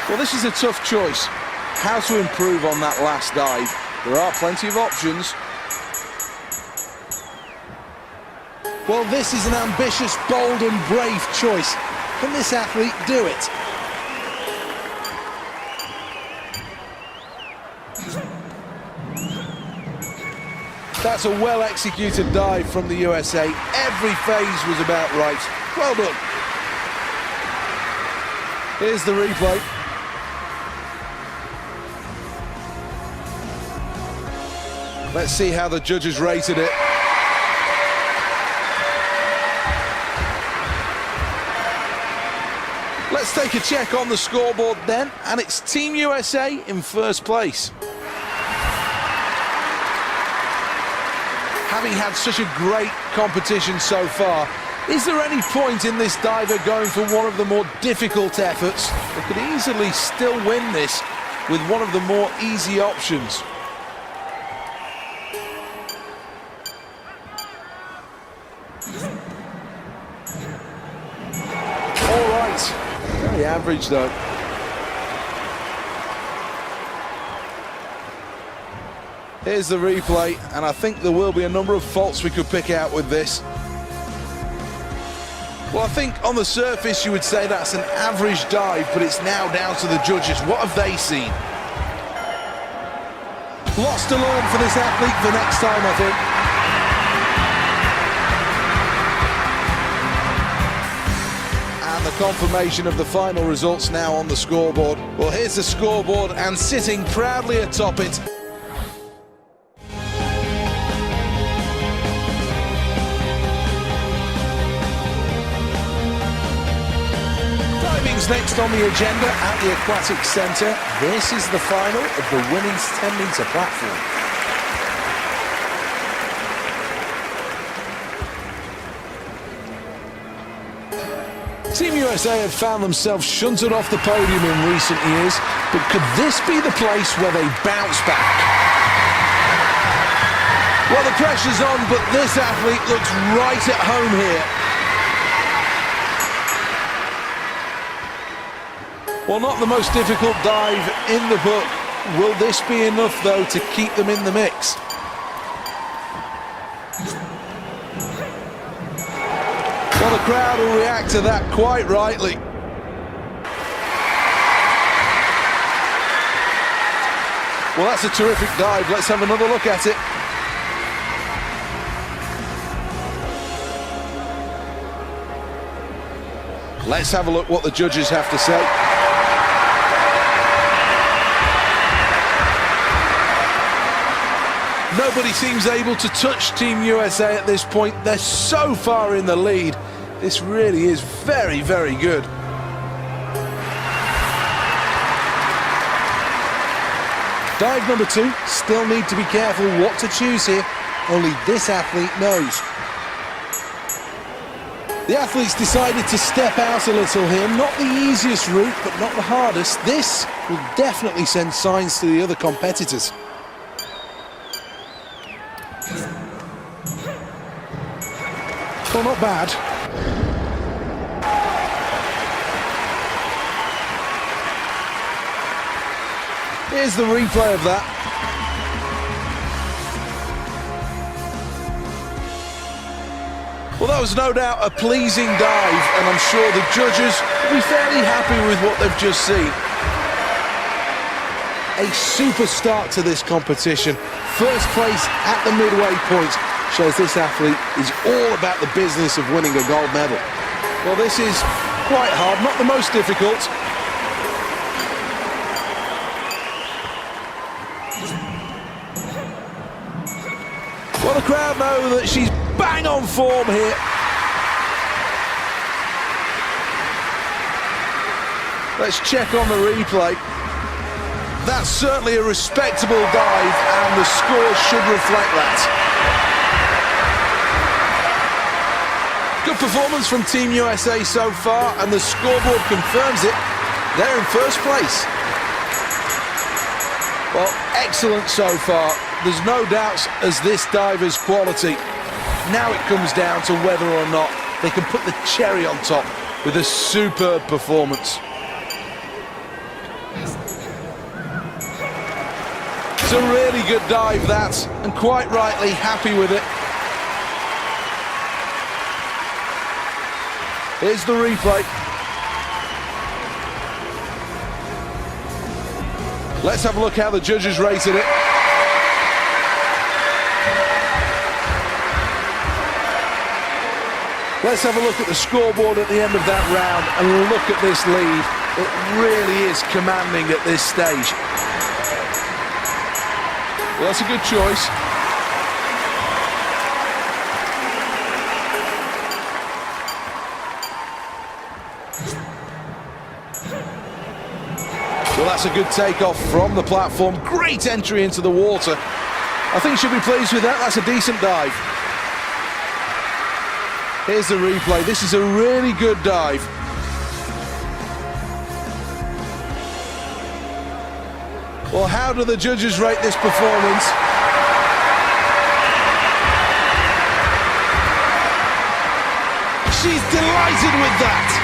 Well, this is a tough choice. How to improve on that last dive. There are plenty of options. Well, this is an ambitious, bold and brave choice. Can this athlete do it? That's a well-executed dive from the USA. Every phase was about right. Well done. Here's the replay. Let's see how the judges rated it. Let's take a check on the scoreboard then, and it's Team USA in first place. Having had such a great competition so far, is there any point in this diver going for one of the more difficult efforts that could easily still win this with one of the more easy options? All right, very average though. Here's the replay, and I think there will be a number of faults we could pick out with this. Well, I think on the surface you would say that's an average dive, but it's now down to the judges. What have they seen? Lots to learn for this athlete for next time, I think. And the confirmation of the final results now on the scoreboard. Well, here's the scoreboard, and sitting proudly atop it, next on the agenda at the Aquatic Centre. This is the final of the women's 10-metre platform. Team USA have found themselves shunted off the podium in recent years, but could this be the place where they bounce back? Well, the pressure's on, but this athlete looks right at home here. Well, not the most difficult dive in the book. Will this be enough, though, to keep them in the mix? Well, the crowd will react to that quite rightly. Well, that's a terrific dive. Let's have another look at it. Let's have a look what the judges have to say. Nobody seems able to touch Team USA at this point. They're so far in the lead. This really is very, very good. Dive number 2, still need to be careful what to choose here. Only this athlete knows. The athletes decided to step out a little here. Not the easiest route, but not the hardest. This will definitely send signs to the other competitors. Well, not bad. Here's the replay of that. Well, that was no doubt a pleasing dive, and I'm sure the judges will be fairly happy with what they've just seen. A super start to this competition. First place at the midway point shows this athlete is all about the business of winning a gold medal. Well, this is quite hard, not the most difficult. Well, the crowd know that she's bang on form here. Let's check on the replay. That's certainly a respectable dive, and the score should reflect that. Good performance from Team USA so far, and the scoreboard confirms it. They're in first place. Well, excellent so far. There's no doubts as this diver's quality. Now it comes down to whether or not they can put the cherry on top with a superb performance. It's a really good dive, that, and quite rightly happy with it. Here's the replay. Let's have a look how the judges rated it. Let's have a look at the scoreboard at the end of that round and look at this lead. It really is commanding at this stage. Well, that's a good choice. Well, that's a good takeoff from the platform. Great entry into the water. I think she'll be pleased with that. That's a decent dive. Here's the replay. This is a really good dive. Well, how do the judges rate this performance? She's delighted with that.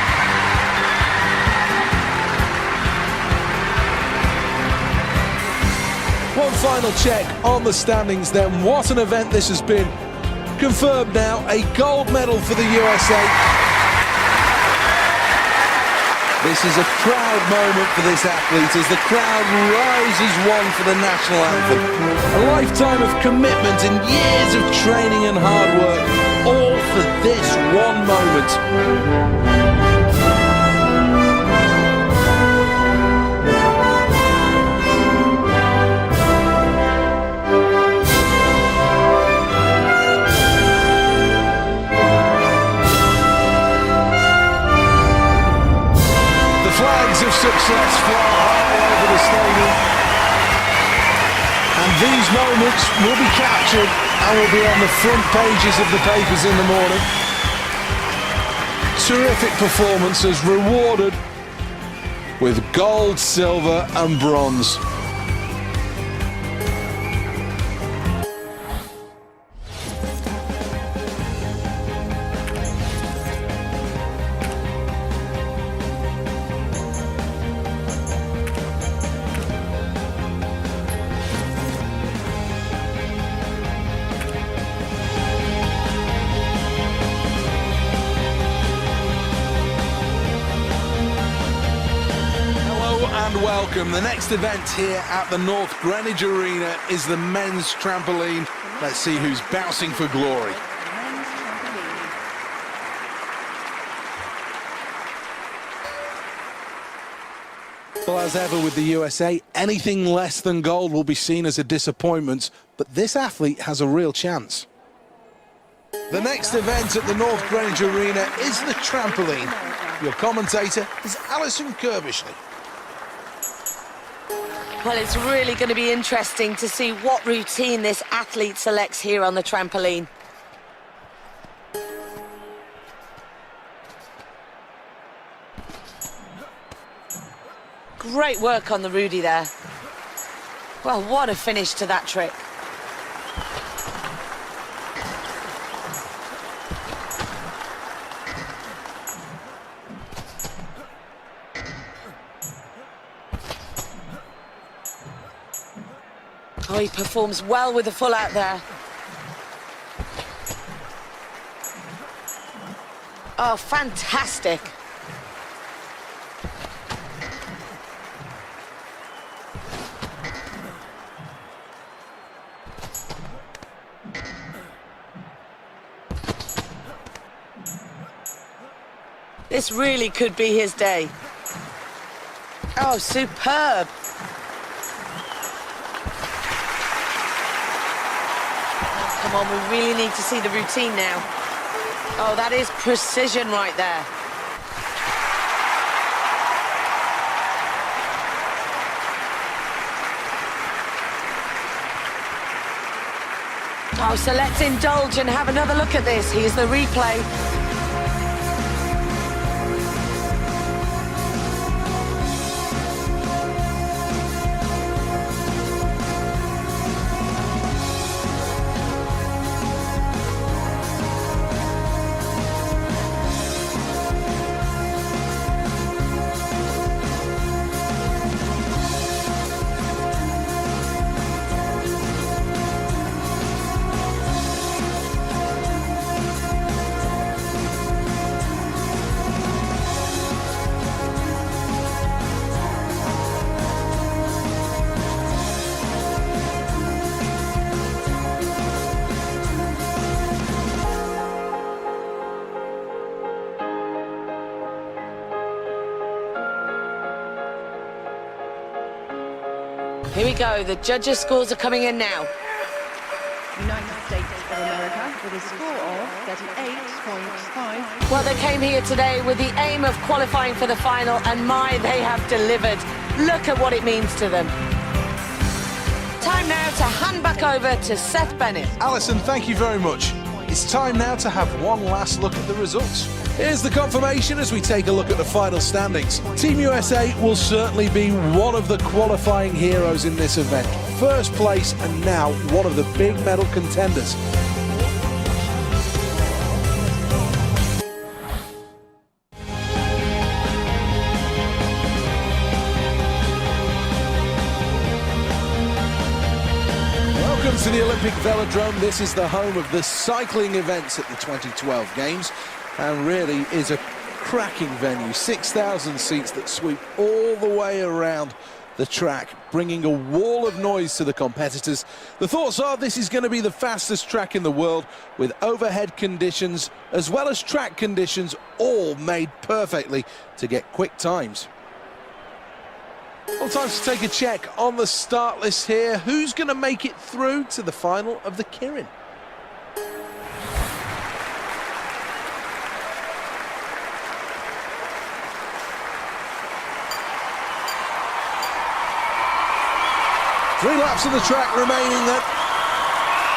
One final check on the standings then. What an event this has been. Confirmed now, a gold medal for the USA. This is a proud moment for this athlete as the crowd rises one for the national anthem. A lifetime of commitment and years of training and hard work, all for this one moment. Of success fly high over the stadium, and these moments will be captured and will be on the front pages of the papers in the morning. Terrific performances rewarded with gold, silver and bronze. and welcome. The next event here at the North Greenwich Arena is the men's trampoline. Let's see who's bouncing for glory. Well, as ever with the USA, anything less than gold will be seen as a disappointment, but this athlete has a real chance. The next event at the North Greenwich Arena is the trampoline. Your commentator is Alison Kirbishley. Well, it's really going to be interesting to see what routine this athlete selects here on the trampoline. Great work on the Rudy there. Well, what a finish to that trick. Oh, he performs well with the full out there. Oh, fantastic. This really could be his day. Oh, superb. Oh, come on, we really need to see the routine now. Oh, that is precision right there. Oh, so let's indulge and have another look at this. Here's the replay. Here we go, the judges' scores are coming in now. United States of America with a score of 38.5. Well, they came here today with the aim of qualifying for the final, and my, they have delivered. Look at what it means to them. Time now to hand back over to Seth Bennett. Alison, thank you very much. It's time now to have one last look at the results. Here's the confirmation as we take a look at the final standings. Team USA will certainly be one of the qualifying heroes in this event. First place and now one of the big medal contenders. Welcome to the Olympic Velodrome. This is the home of the cycling events at the 2012 Games, and really is a cracking venue. 6,000 seats that sweep all the way around the track, bringing a wall of noise to the competitors. The thoughts are this is going to be the fastest track in the world, with overhead conditions as well as track conditions all made perfectly to get quick times. Well, time to take a check on the start list here. Who's going to make it through to the final of the Kirin? Three laps of the track remaining then.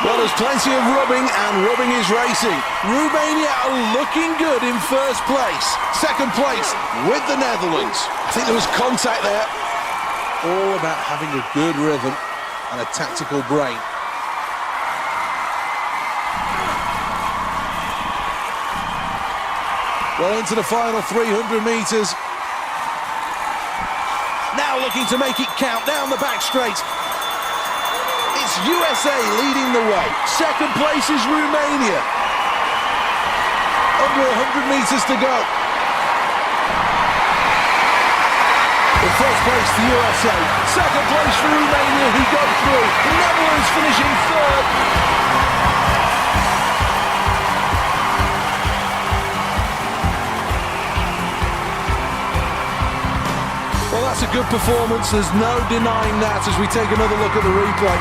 Well, there's plenty of rubbing, and rubbing is racing. Romania are looking good in first place. Second place with the Netherlands. I think there was contact there. All about having a good rhythm and a tactical brain. Well, into the final 300 metres. Now looking to make it count down the back straight. It's USA leading the way. Second place is Romania. Under 100 metres to go. The first place to USA. Second place for Romania, who got through. The Netherlands finishing third. Well, that's a good performance. There's no denying that as we take another look at the replay.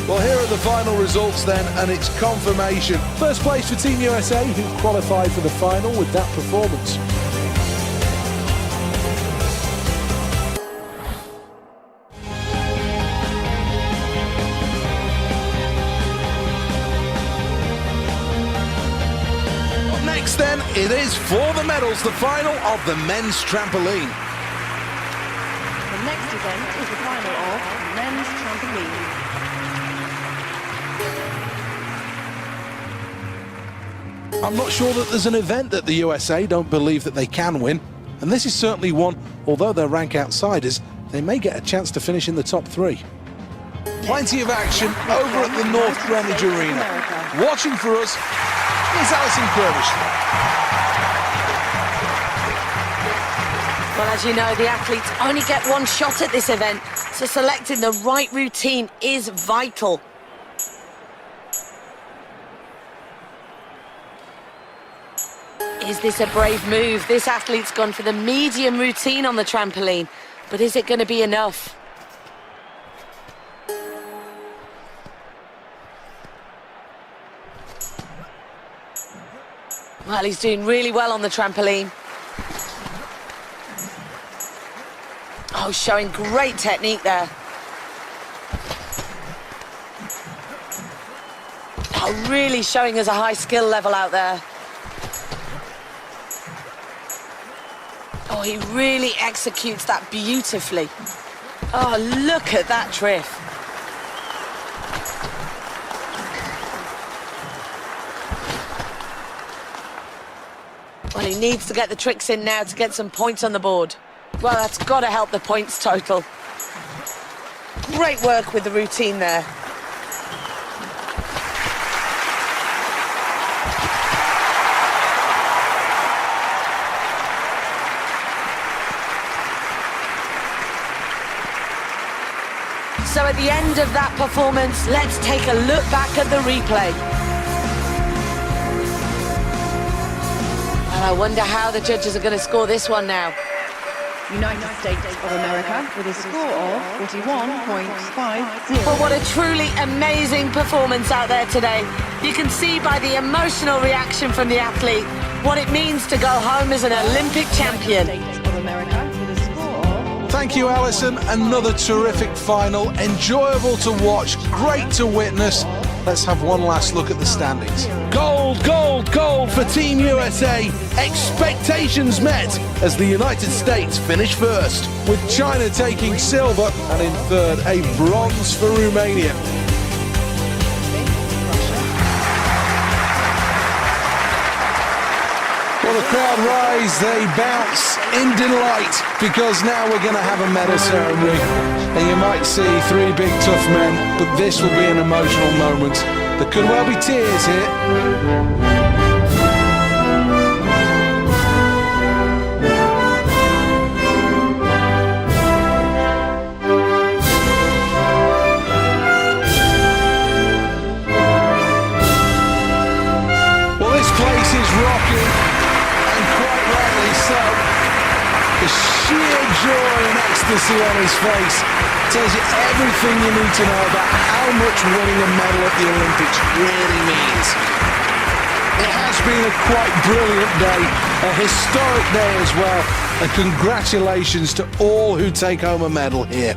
Well, here are the final results then, and it's confirmation. First place for Team USA, who qualified for the final with that performance. Up next then, it is for the medals, the final of the men's trampoline. The next event is the final of men's trampoline. I'm not sure that there's an event that the USA don't believe that they can win, and this is certainly one. Although they're rank outsiders, they may get a chance to finish in the top three. Plenty of action over at the North Greenwich Arena. Watching for us is Alison Curtis. Well, as you know, the athletes only get one shot at this event, so selecting the right routine is vital. Is this a brave move? This athlete's gone for the medium routine on the trampoline, but is it going to be enough? Well, he's doing really well on the trampoline. Oh, showing great technique there. Oh, really showing us a high skill level out there. Oh, he really executes that beautifully. Oh, look at that drift. Well, he needs to get the tricks in now to get some points on the board. Well, that's got to help the points total. Great work with the routine there. So at the end of that performance, let's take a look back at the replay. And I wonder how the judges are going to score this one now. United States of America with a score of 41.50. Well, what a truly amazing performance out there today. You can see by the emotional reaction from the athlete what it means to go home as an Olympic champion. States of America with a score of... Thank you, Alison. Another terrific final. Enjoyable to watch, great to witness. Let's have one last look at the standings. Gold, gold, gold for Team USA. Expectations met as the United States finish first, with China taking silver and in third a bronze for Romania. Well, the crowd rise, they bounce in delight, because now we're going to have a medal ceremony. And you might see three big tough men, but this will be an emotional moment. There could well be tears here. Joy and ecstasy on his face tells you everything you need to know about how much winning a medal at the Olympics really means. It has been a quite brilliant day, a historic day as well, and congratulations to all who take home a medal here.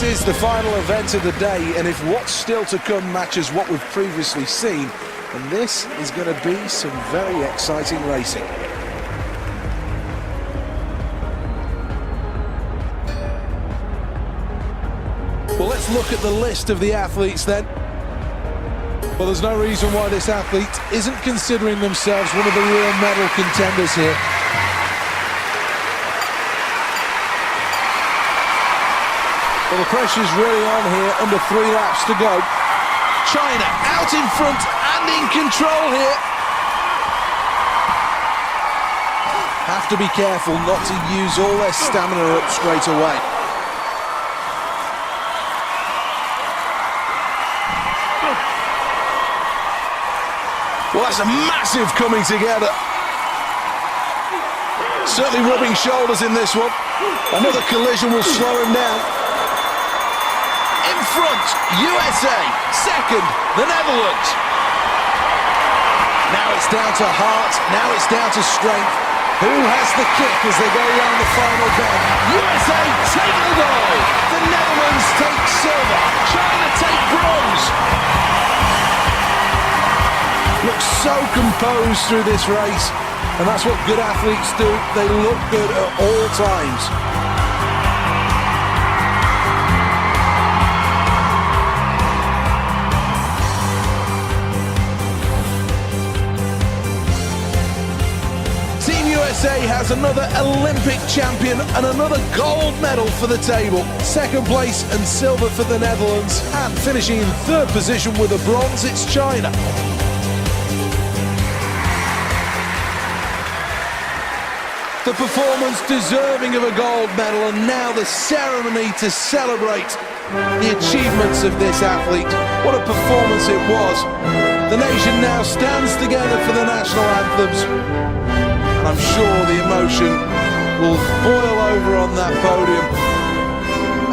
This is the final event of the day, and if what's still to come matches what we've previously seen, then this is going to be some very exciting racing. Well, let's look at the list of the athletes then. Well, there's no reason why this athlete isn't considering themselves one of the real medal contenders here. Well, the pressure's really on here, under 3 laps to go. China out in front and in control here. Have to be careful not to use all their stamina up straight away. Well, that's a massive coming together. Certainly rubbing shoulders in this one. Another collision will slow him down. In front, USA. Second, the Netherlands. Now it's down to heart. Now it's down to strength. Who has the kick as they go around the final bend? USA take the gold. The Netherlands take silver. China take bronze. Looks so composed through this race, and that's what good athletes do. They look good at all times. Team USA has another Olympic champion and another gold medal for the table. Second place and silver for the Netherlands, and finishing in third position with a bronze, it's China. The performance deserving of a gold medal, and now the ceremony to celebrate the achievements of this athlete. What a performance it was. The nation now stands together for the national anthems, and I'm sure the emotion will boil over on that podium,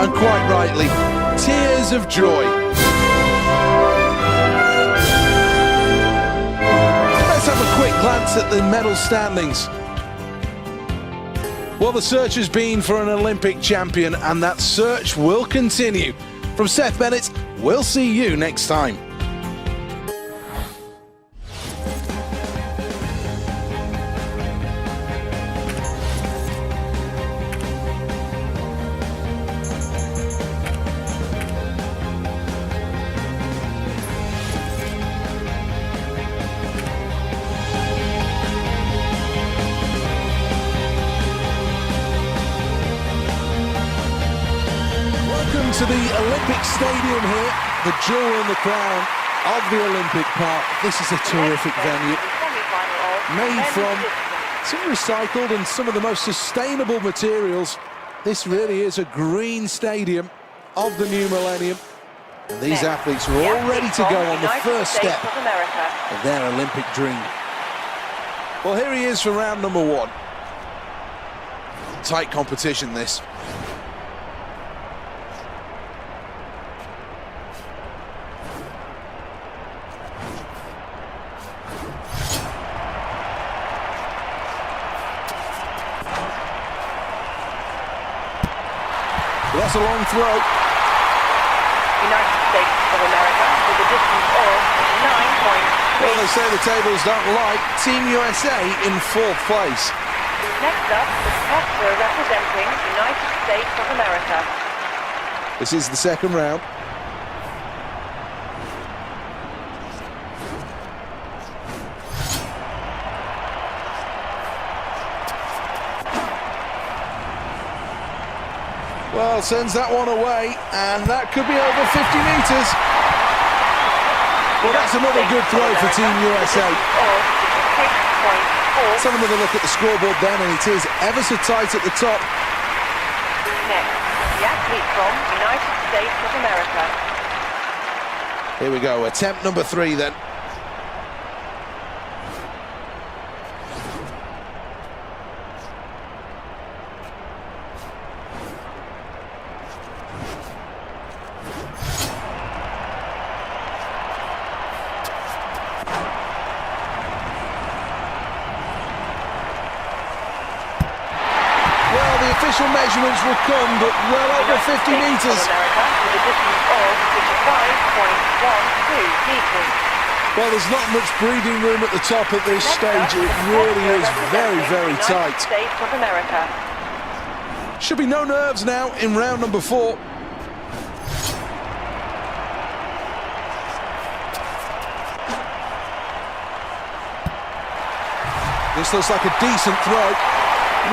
and quite rightly, tears of joy. Let's have a quick glance at the medal standings. Well, the search has been for an Olympic champion, and that search will continue. From Seth Bennett, we'll see you next time. To the Olympic Stadium here, the jewel in the crown of the Olympic Park. This is a terrific venue, made from some recycled and some of the most sustainable materials. This really is a green stadium of the new millennium. And these athletes are all ready to go on the first step of their Olympic dream. Well, here he is for round number 1. Tight competition, this. That's a long throw. United States of America with a distance of 9.3. Well, they say the tables don't lie. Team USA in 4th place. Next up, the competitor representing United States of America. This is the second round. Well, sends that one away, and that could be over 50 metres. Well, that's another good throw for Team USA. Let's have another look at the scoreboard then, and it is ever so tight at the top. Next, the athlete from United States of America. Here we go, attempt number 3 then. Official measurements will come, but well over 50 metres. Well, there's not much breathing room at the top at this stage. It really is very, very tight. Should be no nerves now in round number 4. This looks like a decent throw.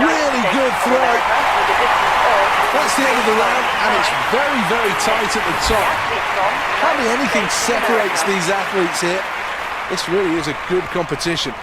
Really good throw. That's the end of the round, and it's very, very tight at the top. Hardly anything separates these athletes here. This really is a good competition.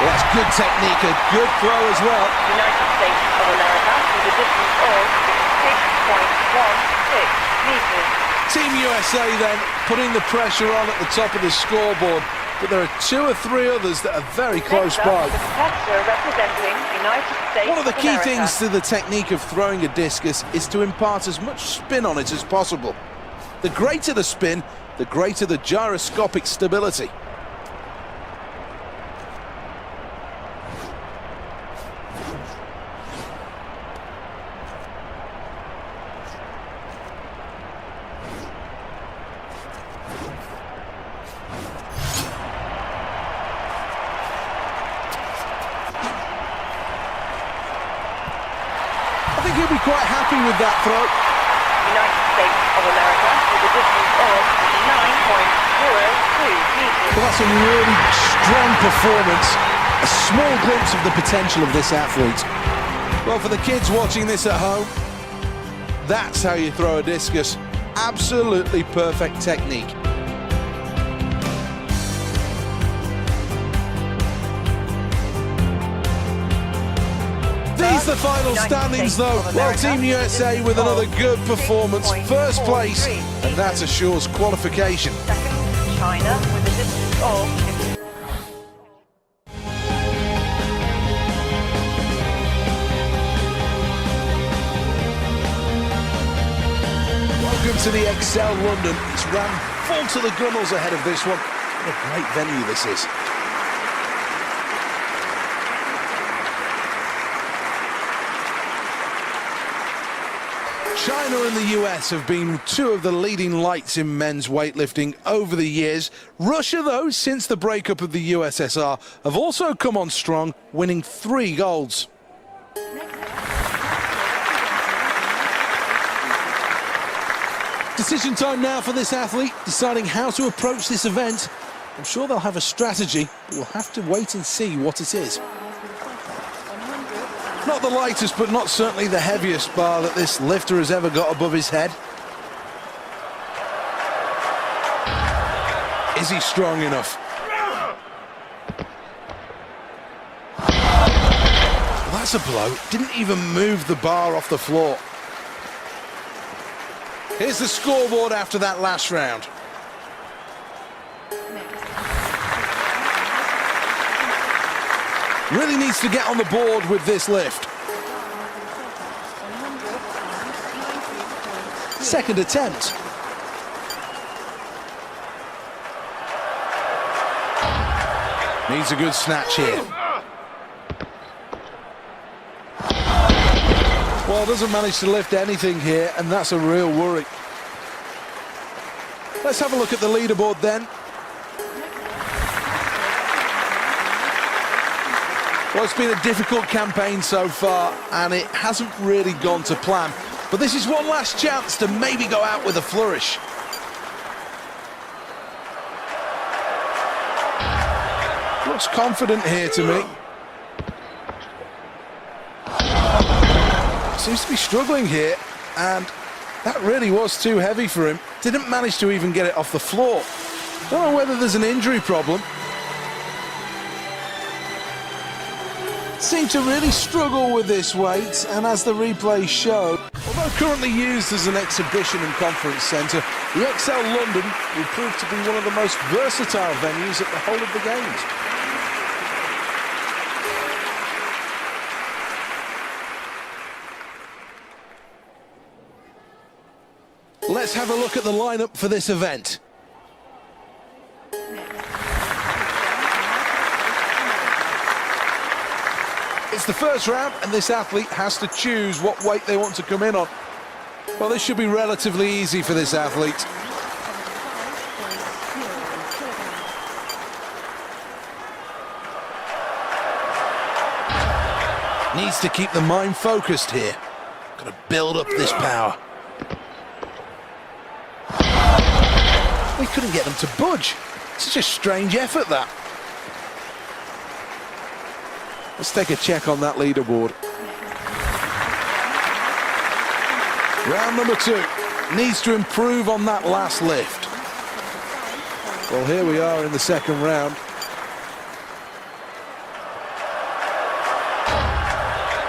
Well, that's good technique, a good throw as well. United States of America with a distance of 6.16 meters. Team USA then putting the pressure on at the top of the scoreboard, but there are 2 or 3 others that are very close Next up, by. the competitor representing United States One of the key America. things to the technique of throwing a discus is to impart as much spin on it as possible. The greater the spin, the greater the gyroscopic stability. I think he'll be quite happy with that throw. United States of America with a distance of 9.02 meters. Well, that's a really strong performance. A small glimpse of the potential of this athlete. Well, for the kids watching this at home, that's how you throw a discus. Absolutely perfect technique. These are the final standings though. Well, Team USA with another good performance. First place, and that assures qualification. Second, China with a distance of Welcome to the Excel London. It's ran full to the gunnels ahead of this one. What a great venue this is. China and the US have been 2 of the leading lights in men's weightlifting over the years. Russia, though, since the breakup of the USSR, have also come on strong, winning 3 golds. Decision time now for this athlete, deciding how to approach this event. I'm sure they'll have a strategy, but we'll have to wait and see what it is. Not the lightest, but not certainly the heaviest bar that this lifter has ever got above his head. Is he strong enough? Well, that's a blow. Didn't even move the bar off the floor. Here's the scoreboard after that last round. Really needs to get on the board with this lift. Second attempt. Needs a good snatch here. Well, doesn't manage to lift anything here, and that's a real worry. Let's have a look at the leaderboard then. Well, it's been a difficult campaign so far, and it hasn't really gone to plan. But this is one last chance to maybe go out with a flourish. Looks confident here to me. Seems to be struggling here, and that really was too heavy for him. Didn't manage to even get it off the floor. Don't know whether there's an injury problem. Seemed to really struggle with this weight, and as the replays show, although currently used as an exhibition and conference centre, the Excel London will prove to be one of the most versatile venues at the whole of the Games. Let's have a look at the lineup for this event. It's the first round, and this athlete has to choose what weight they want to come in on. Well, this should be relatively easy for this athlete. Needs to keep the mind focused here. Got to build up this power. We couldn't get them to budge. Such a strange effort, that. Let's take a check on that leaderboard. Round number 2. Needs to improve on that last lift. Well, here we are in the second round.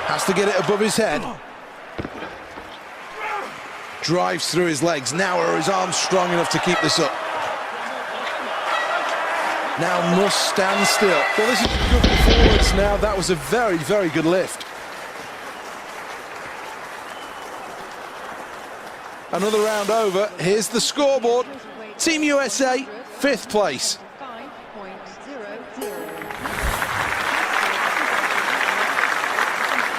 Has to get it above his head. Drives through his legs. Now are his arms strong enough to keep this up? Now must stand still. Well, this is a good performance now. That was a very, very good lift. Another round over. Here's the scoreboard. Team USA, 5th place.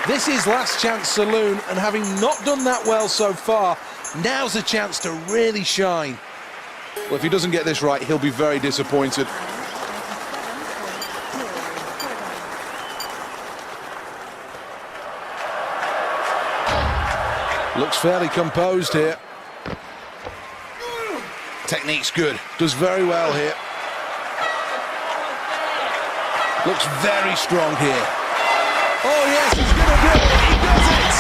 This is last chance saloon, and having not done that well so far, now's a chance to really shine. Well, if he doesn't get this right, he'll be very disappointed. Looks fairly composed here. Technique's good. Does very well here. Looks very strong here. Oh yes, he's going to do it. He does it.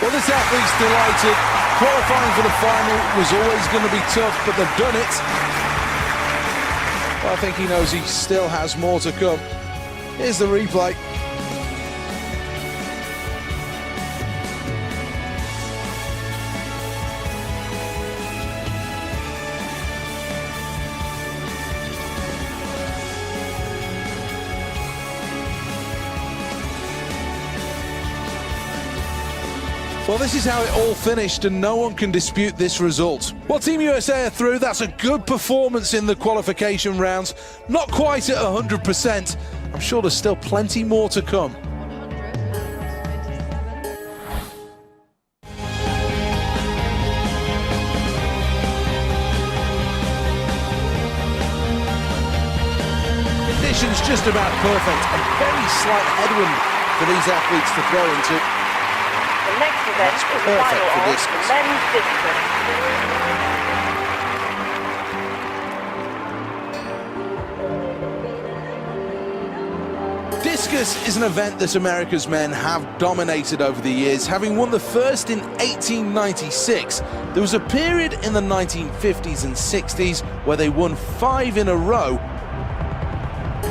Well, this athlete's delighted. Qualifying for the final was always going to be tough, but they've done it. Well, I think he knows he still has more to come. Here's the replay. Well, this is how it all finished, and no one can dispute this result. Well, Team USA are through. That's a good performance in the qualification rounds. Not quite at 100%. I'm sure there's still plenty more to come. Conditions just about perfect. A very slight headwind for these athletes to throw into. The next event is the final of men's discus. Discus is an event that America's men have dominated over the years, having won the first in 1896. There was a period in the 1950s and 60s where they won 5 in a row.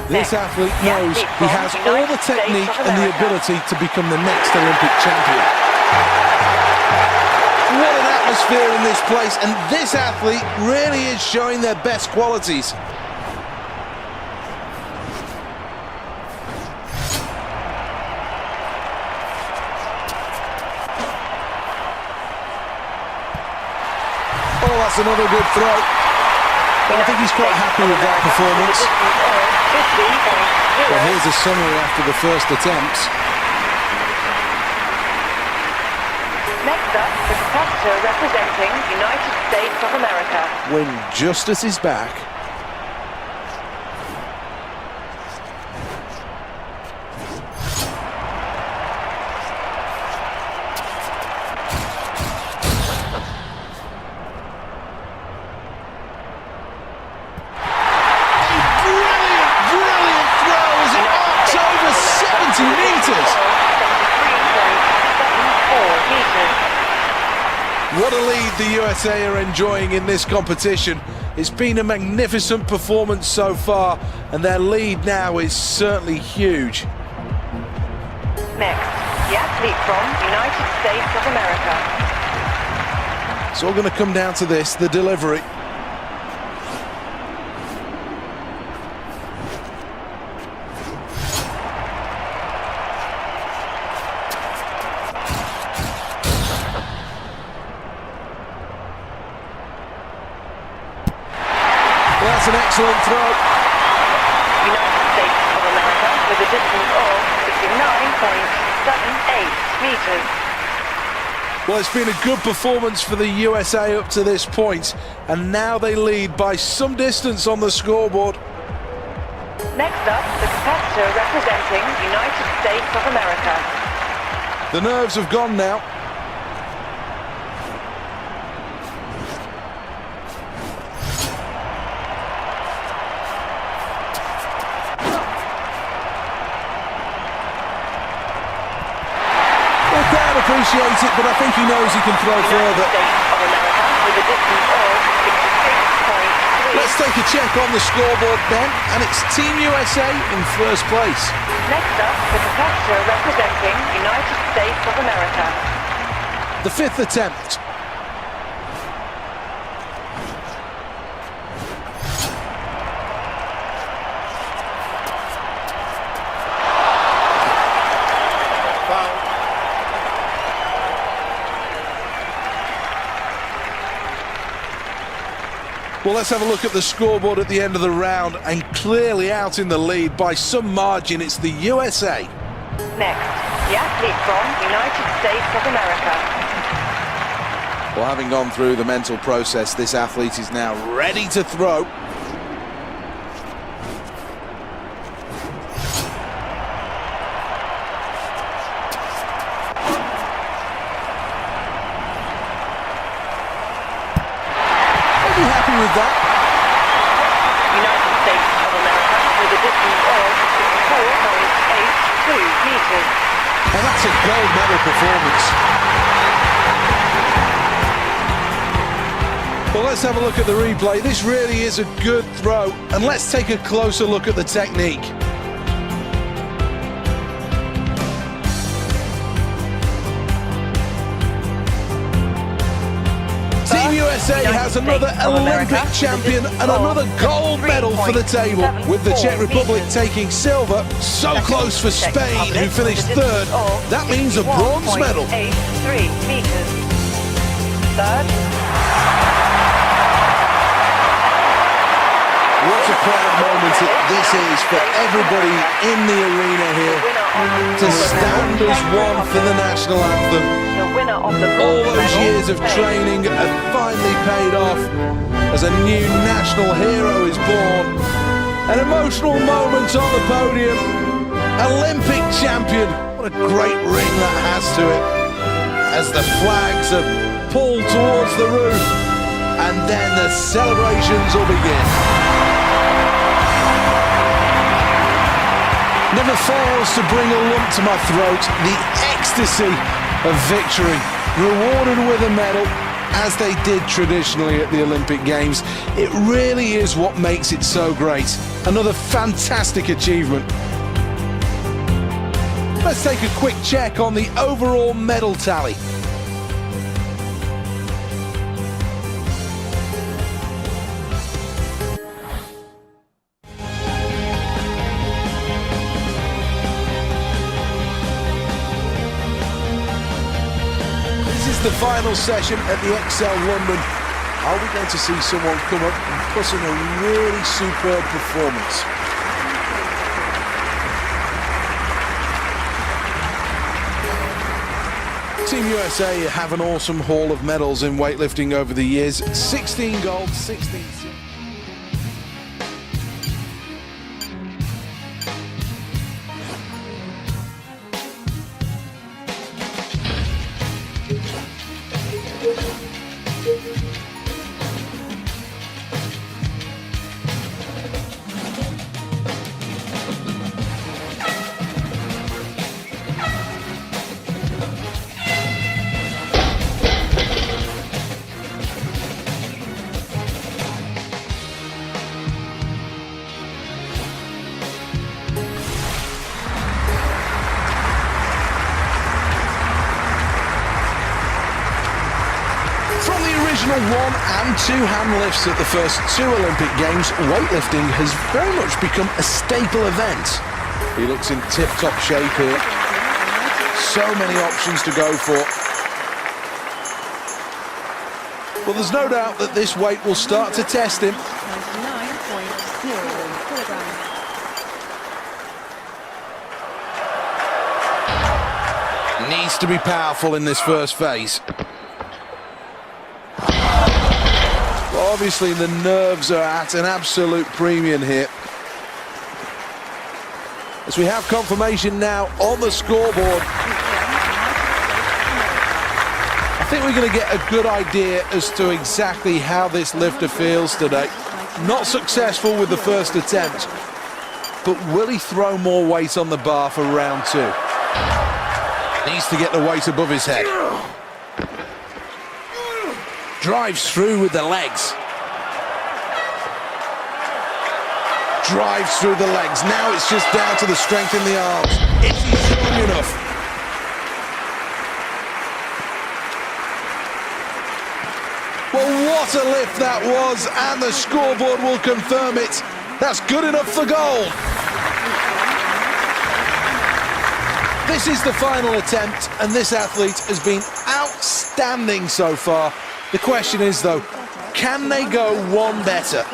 This athlete knows he has all the technique and the ability to become the next Olympic champion. What an atmosphere in this place, and this athlete really is showing their best qualities. Oh, that's another good throw. Well, I think he's quite happy with that performance. Well, here's a summary after the first attempts. Next up, the competitor representing United States of America. When justice is back. What a lead the USA are enjoying in this competition. It's been a magnificent performance so far, and their lead now is certainly huge. Next, the athlete from the United States of America. It's all going to come down to this, the delivery. That's an excellent throw. United States of America with a distance of 69.78 meters. Well, it's been a good performance for the USA up to this point, and now they lead by some distance on the scoreboard. Next up, the competitor representing the United States of America. The nerves have gone now. Well, can't appreciate it, but I think he knows he can throw further. United States of America with a distance of 66.3. Let's take a check on the scoreboard then, and it's Team USA in first place. Next up, the competitor representing the United States of America. The fifth attempt. Well, let's have a look at the scoreboard at the end of the round, and clearly out in the lead by some margin, it's the USA. Next, the athlete from the United States of America. Well, having gone through the mental process, this athlete is now ready to throw. Happy with that. United States of America with a distance of 64.82 meters. And that's a gold medal performance. Well, let's have a look at the replay. This really is a good throw, and let's take a closer look at the technique. Team USA has another Olympic champion and another gold medal for the table, with the Czech Republic taking silver. So close for Spain, who finished third. That means a bronze medal. 83 meters. Third. What a proud moment this is for everybody in the arena here to stand as one for the national anthem. The winner of the All bronze those medal years of training have finally paid off as a new national hero is born. An emotional moment on the podium. Olympic champion. What a great ring that has to it. As the flags are pulled towards the roof, and then the celebrations will begin. Never fails to bring a lump to my throat, the ecstasy of victory, rewarded with a medal, as they did traditionally at the Olympic Games. It really is what makes it so great. Another fantastic achievement. Let's take a quick check on the overall medal tally. The final session at the XL London. Are we going to see someone come up and put in a really superb performance? Team USA have an awesome haul of medals in weightlifting over the years. 16 gold, 16 silver. One and two hand lifts at the first two Olympic Games, weightlifting has very much become a staple event. He looks in tip-top shape here. So many options to go for. Well, there's no doubt that this weight will start to test him. 99.0 kilograms. Needs to be powerful in this first phase. Obviously, the nerves are at an absolute premium here. as we have confirmation now on the scoreboard. I think we're going to get a good idea as to exactly how this lifter feels today. Not successful with the first attempt, but will he throw more weight on the bar for round two? Needs to get the weight above his head. Drives through with the legs. Drives through the legs. Now it's just down to the strength in the arms. Is he strong enough? Well, what a lift that was, and the scoreboard will confirm it. That's good enough for gold. This is the final attempt, and this athlete has been outstanding so far. The question is, though, can they go one better?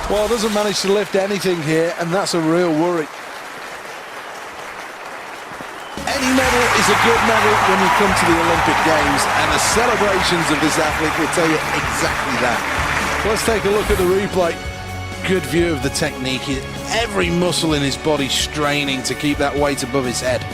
Well, doesn't manage to lift anything here, and that's a real worry. Any medal is a good medal when you come to the Olympic Games, and the celebrations of this athlete will tell you exactly that. Let's take a look at the replay. Good view of the technique. Every muscle in his body straining to keep that weight above his head.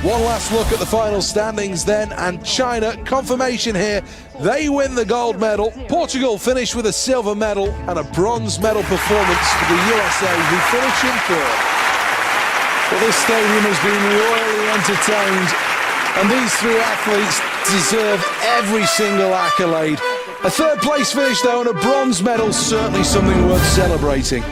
One last look at the final standings then, and China, confirmation here, they win the gold medal. Portugal finished with a silver medal and a bronze medal performance for the USA, who finish in third. Well, this stadium has been royally entertained, and these three athletes deserve every single accolade. A third place finish though and a bronze medal, certainly something worth celebrating.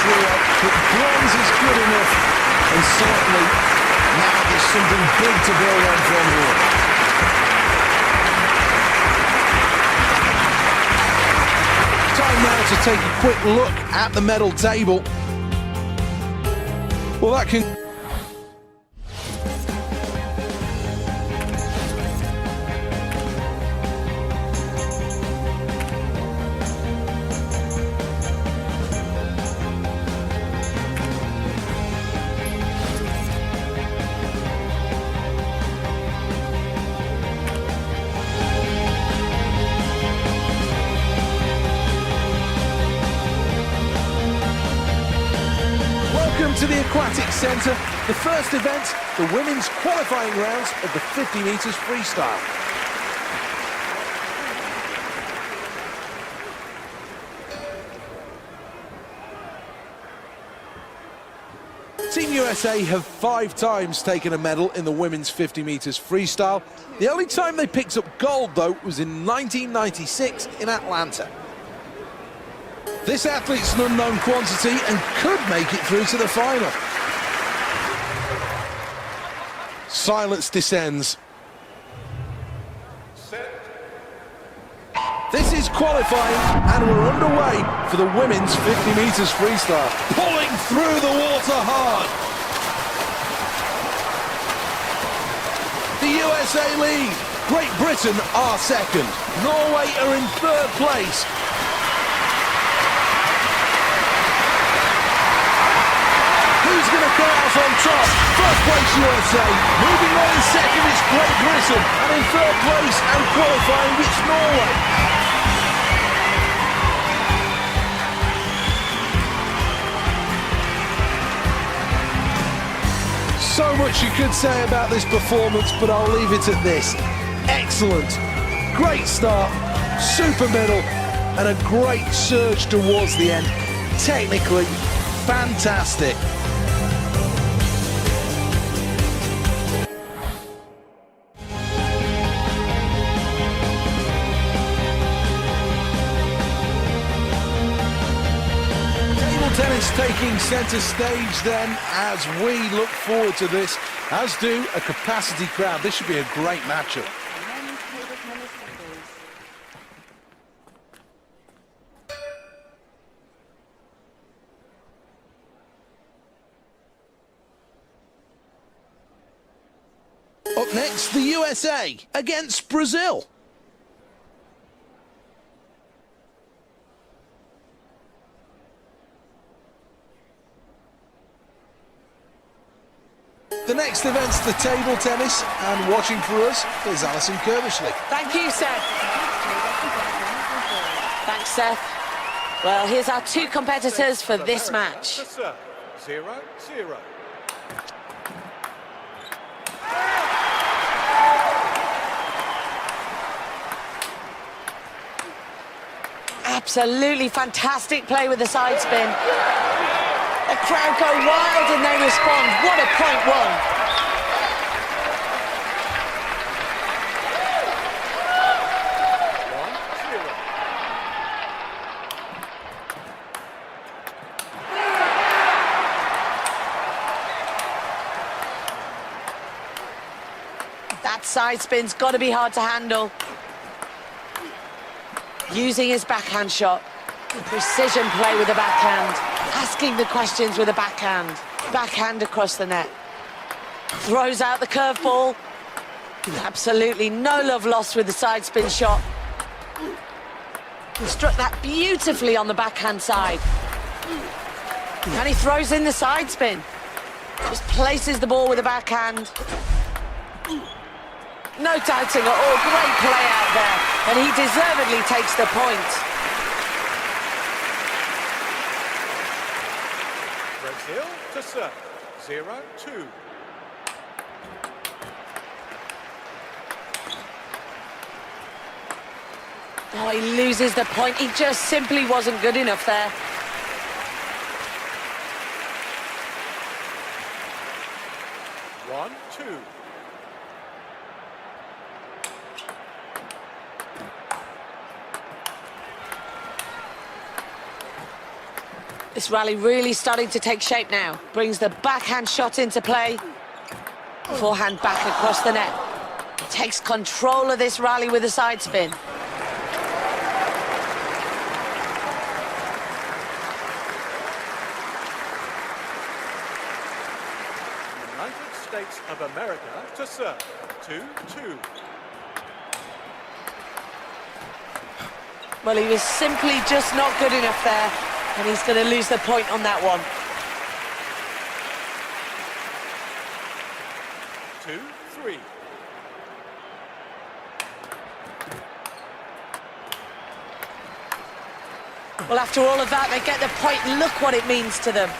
Bronze is good enough, and certainly now there's something big to build on from here. Time now to take a quick look at the medal table. Well, that can... to the Aquatic Centre, the first event, the women's qualifying rounds of the 50 metres freestyle. Team USA have 5 times taken a medal in the women's 50 metres freestyle. The only time they picked up gold, though, was in 1996 in Atlanta. This athlete's an unknown quantity and could make it through to the final. Silence descends. This is qualifying, and we're underway for the women's 50 metres freestyle. Pulling through the water hard. The USA lead. Great Britain are second. Norway are in third place. Who's going to come out on top? First place USA, moving on in second is Great Britain, and in third place and qualifying it's Norway. So much you could say about this performance, but I'll leave it at this. Excellent, great start, super middle, and a great surge towards the end. Technically, fantastic. taking centre stage then as we look forward to this, as do a capacity crowd. This should be a great matchup. Men's table tennis singles. Up next, the USA against Brazil. The next event's the table tennis, and watching for us is Alison Kirbishley. Thank you, Seth. Thanks, Seth. Well, here's our two competitors for this match. To serve. 0-0. Absolutely fantastic play with the side spin. The crowd go wild and they respond. What a point one. That side spin's got to be hard to handle. Using his backhand shot. Precision play with the backhand. Asking the questions with the backhand. Backhand across the net. Throws out the curveball. Absolutely no love lost with the side spin shot. Struck that beautifully on the backhand side. And he throws in the side spin. Just places the ball with the backhand. No doubting at all, great play out there, and he deservedly takes the point. Brazil to serve. 0-2. Oh, he loses the point. He just simply wasn't good enough there. One, two. This rally really starting to take shape now. Brings the backhand shot into play. Forehand back across the net. Takes control of this rally with a side spin. United States of America to serve. 2-2. Well, he was simply just not good enough there, and he's going to lose the point on that one. 2-3. Well, after all of that, they get the point. Look what it means to them.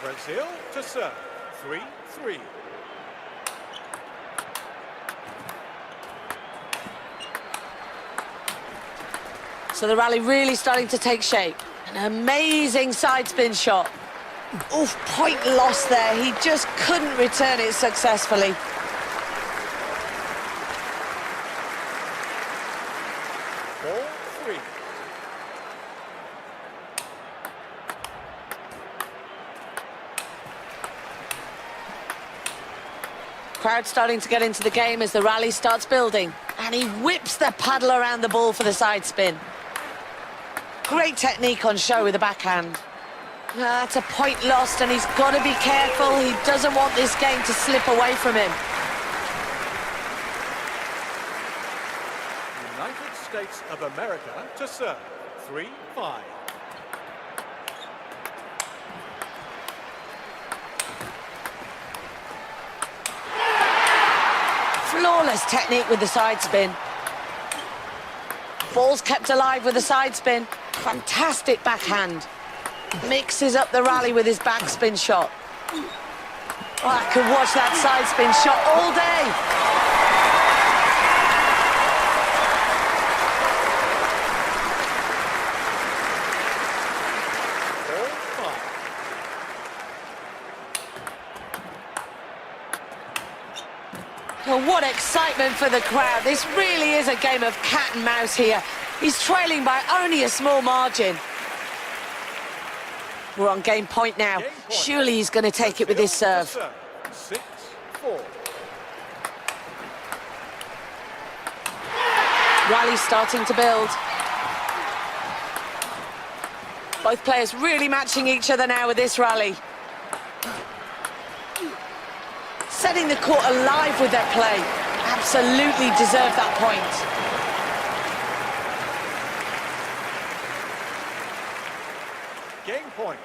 Brazil to serve. 3-3. So the rally really starting to take shape. An amazing side spin shot. Oof, point lost there. He just couldn't return it successfully. Crowd starting to get into the game as the rally starts building. And he whips the paddle around the ball for the side spin. Great technique on show with the backhand. That's a point lost, and he's got to be careful. He doesn't want this game to slip away from him. United States of America to serve. 3-5. Flawless technique with the side spin. Ball's kept alive with the side spin. Fantastic backhand. Mixes up the rally with his backspin shot. Oh, I could watch that side spin shot all day. Well, what excitement for the crowd. This really is a game of cat and mouse here. He's trailing by only a small margin. We're on game point now. Game point. Surely he's going to take it with his serve. 6-4. Rally starting to build. Both players really matching each other now with this rally. Setting the court alive with their play. Absolutely deserve that point. Game point.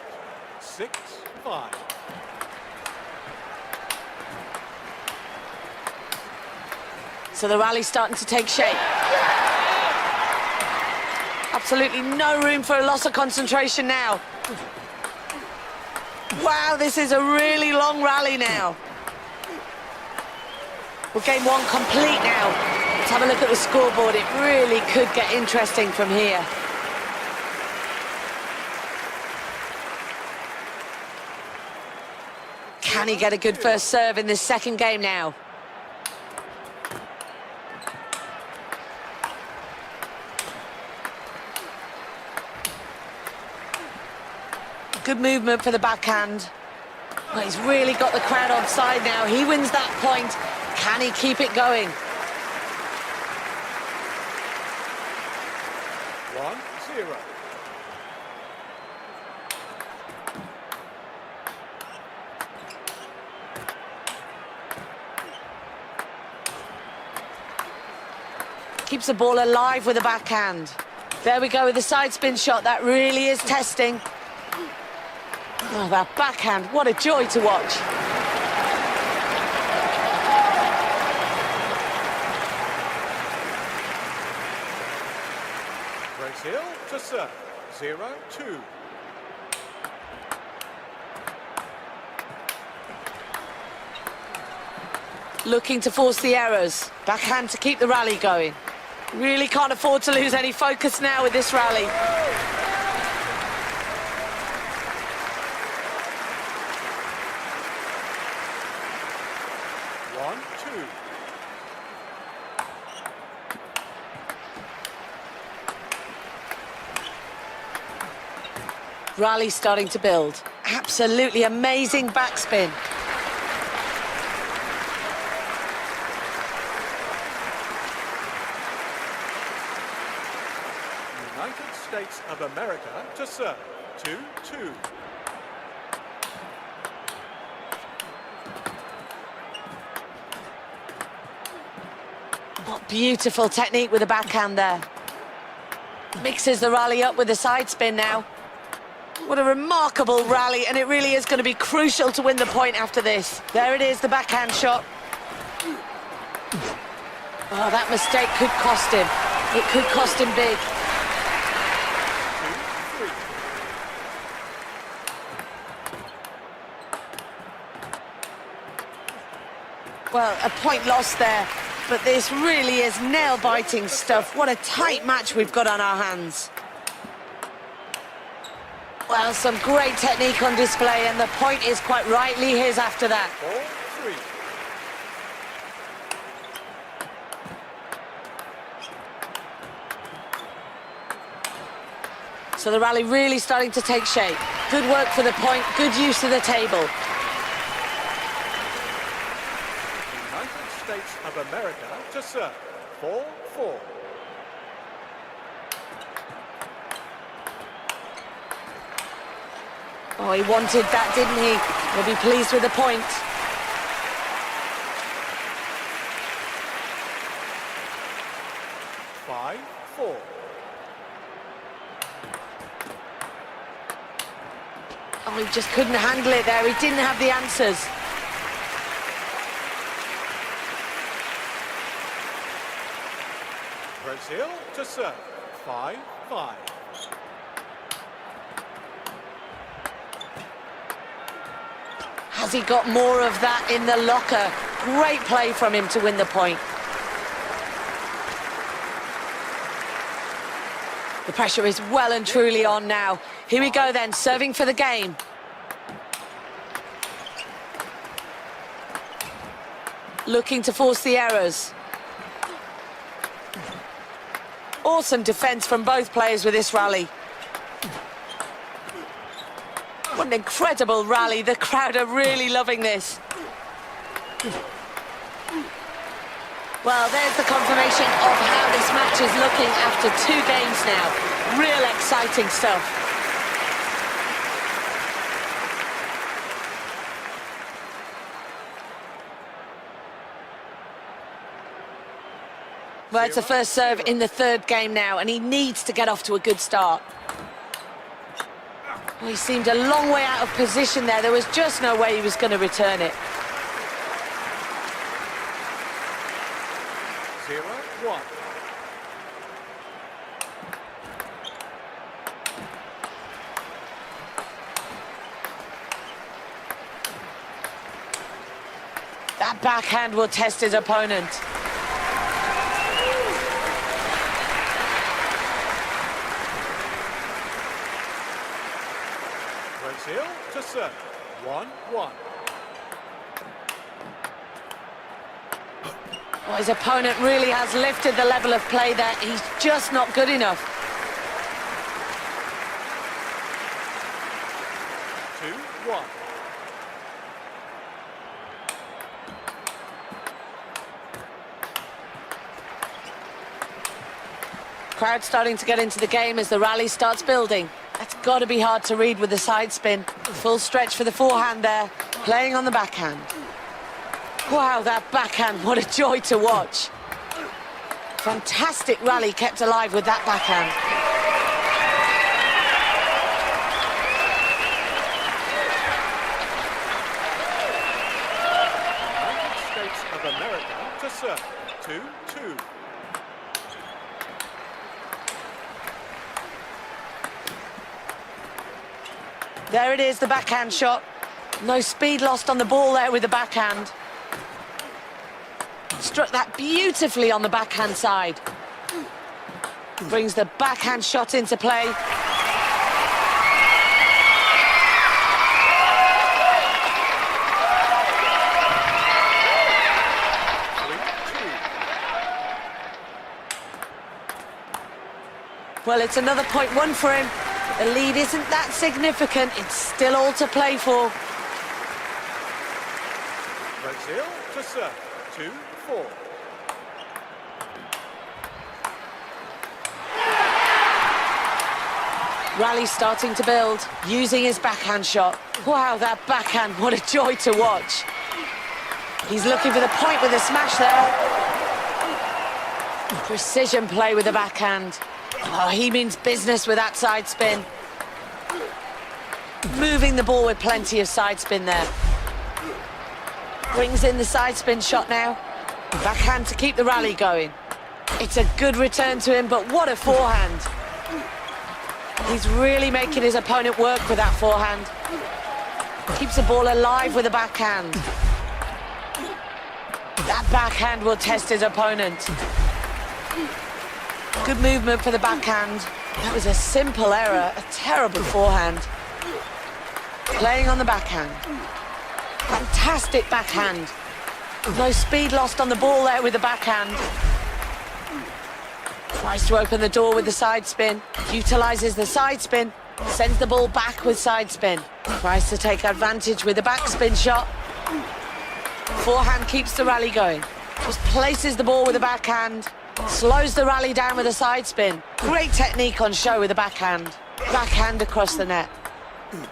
6-5. So the rally's starting to take shape. Absolutely no room for a loss of concentration now. Wow, this is a really long rally now. Well, game one complete now. Let's have a look at the scoreboard. It really could get interesting from here. Can he get a good first serve in this second game now? Good movement for the backhand. Well, he's really got the crowd on side now. He wins that point. Can he keep it going? 1-0. Keeps the ball alive with the backhand. There we go with the side spin shot. That really is testing. Oh, that backhand, what a joy to watch. Brazil to serve. 0-2. Looking to force the errors. Backhand to keep the rally going. Really can't afford to lose any focus now with this rally. Rally starting to build. Absolutely amazing backspin. United States of America to serve. 2-2. What beautiful technique with the backhand there. Mixes the rally up with the side spin now. What a remarkable rally, and it really is going to be crucial to win the point after this. There it is, the backhand shot. Oh, that mistake could cost him. It could cost him big. 2-3. Well, a point lost there, but this really is nail-biting stuff. What a tight match we've got on our hands. Well, some great technique on display, and the point is quite rightly his after that. 4-3. So the rally really starting to take shape. Good work for the point, good use of the table. United States of America to serve. 4-4. Oh, he wanted that, didn't he? He'll be pleased with the point. Five, 4. Oh, he just couldn't handle it there. He didn't have the answers. Brazil to serve. 5-5. Has he got more of that in the locker? Great play from him to win the point. The pressure is well and truly on now. Here we go then, serving for the game. Looking to force the errors. Awesome defence from both players with this rally. What an incredible rally. The crowd are really loving this. Well, there's the confirmation of how this match is looking after 2 games now. Real exciting stuff. Well, it's a first serve in the 3rd game now, and he needs to get off to a good start. Well, he seemed a long way out of position there. There was just no way he was going to return it. 0-1. That backhand will test his opponent. Brazil to serve. 1-1. Well, his opponent really has lifted the level of play there. He's just not good enough. 2-1. Crowd starting to get into the game as the rally starts building. That's got to be hard to read with the side spin. Full stretch for the forehand there, playing on the backhand. Wow, that backhand, what a joy to watch. Fantastic rally kept alive with that backhand. United States of America to serve. 2-2. There it is, the backhand shot. No speed lost on the ball there with the backhand. Struck that beautifully on the backhand side. Brings the backhand shot into play. Well, it's another 0.1 for him. The lead isn't that significant. It's still all to play for. Brazil to serve. 2-4. Rally starting to build, using his backhand shot. Wow, that backhand, what a joy to watch. He's looking for the point with a smash there. Precision play with the backhand. Oh, he means business with that side spin. Moving the ball with plenty of side spin there. Brings in the side spin shot now. Backhand to keep the rally going. It's a good return to him, but what a forehand. He's really making his opponent work with that forehand. Keeps the ball alive with the backhand. That backhand will test his opponent. Good movement for the backhand. That was a simple error, a terrible forehand. Playing on the backhand. Fantastic backhand. No speed lost on the ball there with the backhand. Tries to open the door with the side spin. Utilises the side spin. Sends the ball back with side spin. Tries to take advantage with the backspin shot. Forehand keeps the rally going. Just places the ball with the backhand. Slows the rally down with a side spin. Great technique on show with the backhand. Backhand across the net.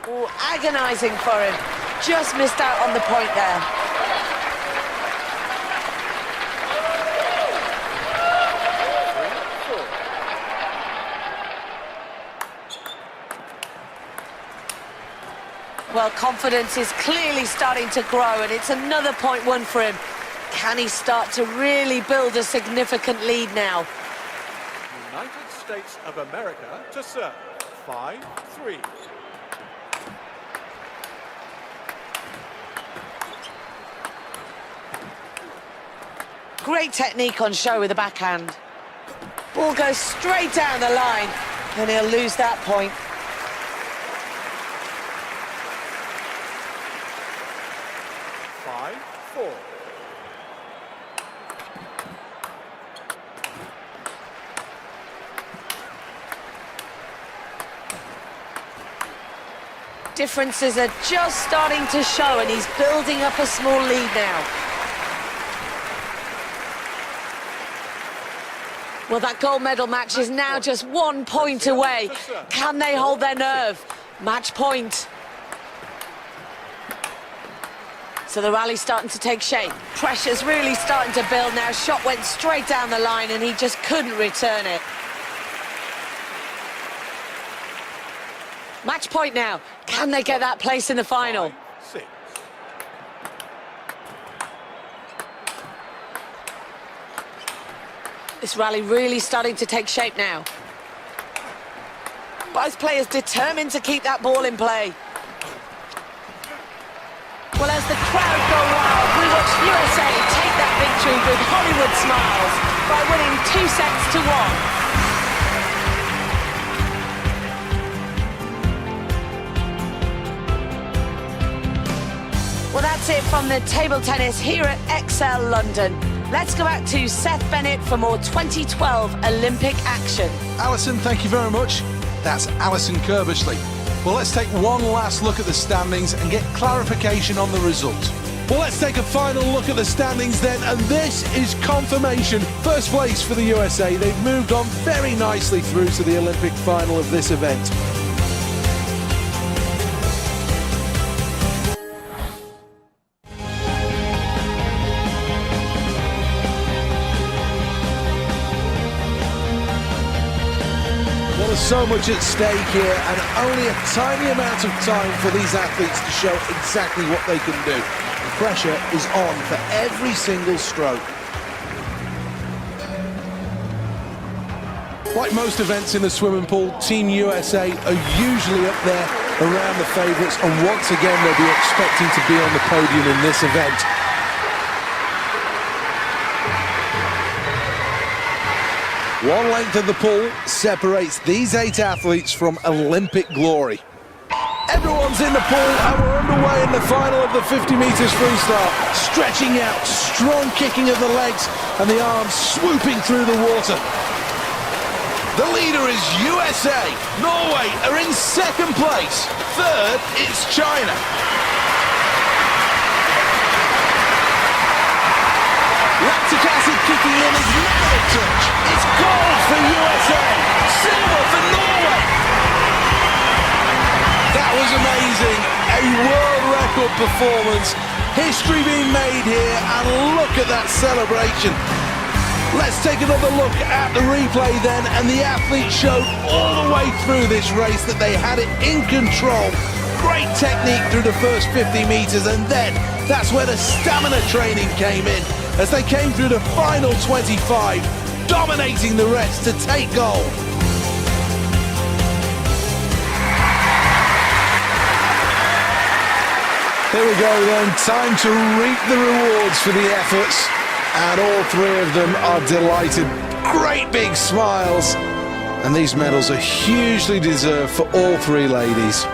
Ooh, agonising for him. Just missed out on the point there. Well, confidence is clearly starting to grow, and it's another 0.1 for him. Can he start to really build a significant lead now? United States of America to serve. 5-3. Great technique on show with the backhand. Ball goes straight down the line, and he'll lose that point. Differences are just starting to show, and he's building up a small lead now. Well, that gold medal match is now just 1 point away. Can they hold their nerve? Match point. So the rally's starting to take shape. Pressure's really starting to build now. Shot went straight down the line and he just couldn't return it. Match point now. Can they get that place in the final? 6. This rally really starting to take shape now. Both players determined to keep that ball in play. Well, as the crowd go wild, we watch USA take that victory with Hollywood smiles by winning 2 sets to 1. Well, that's it from the table tennis here at XL London. Let's go back to Seth Bennett for more 2012 Olympic action. Alison, thank you very much. That's Alison Kirbishley. Well, let's take one last look at the standings and get clarification on the result. Well, let's take a final look at the standings then, and this is confirmation. First place for the USA. They've moved on very nicely through to the Olympic final of this event. There's so much at stake here and only a tiny amount of time for these athletes to show exactly what they can do. The pressure is on for every single stroke. Like most events in the swimming pool, Team USA are usually up there around the favourites, and once again they'll be expecting to be on the podium in this event. One length of the pool separates these 8 athletes from Olympic glory. Everyone's in the pool and we're underway in the final of the 50 metres freestyle. Stretching out, strong kicking of the legs and the arms swooping through the water. The leader is USA. Norway are in second place. Third, it's China. Lactic acid kicking in is now a touch. It's gold for USA. Silver for Norway. That was amazing. A world record performance. History being made here, and look at that celebration. Let's take another look at the replay then, and the athletes showed all the way through this race that they had it in control. Great technique through the first 50 metres, and then that's where the stamina training came in as they came through the final 25, dominating the rest to take gold. Here we go then, time to reap the rewards for the efforts, and all 3 of them are delighted. Great big smiles, and these medals are hugely deserved for all 3 ladies.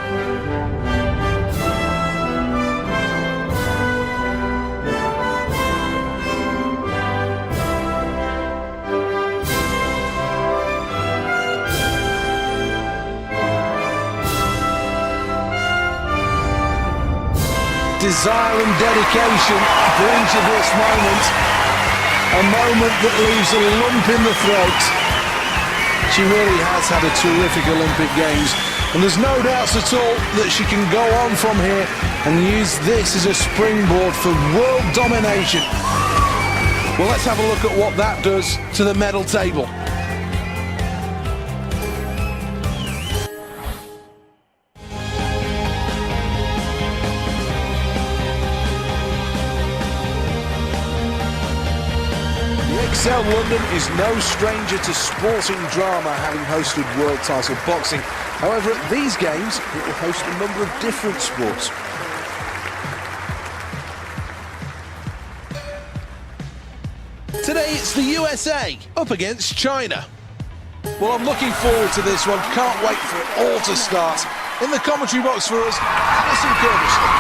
Desire and dedication brings you this moment, a moment that leaves a lump in the throat. She really has had a terrific Olympic Games, and there's no doubts at all that she can go on from here and use this as a springboard for world domination. Well, let's have a look at what that does to the medal table. XL London is no stranger to sporting drama, having hosted world title boxing. However, at these games, it will host a number of different sports. Today it's the USA up against China. Well, I'm looking forward to this one. Can't wait for it all to start. In the commentary box for us, Alison Kirbishley.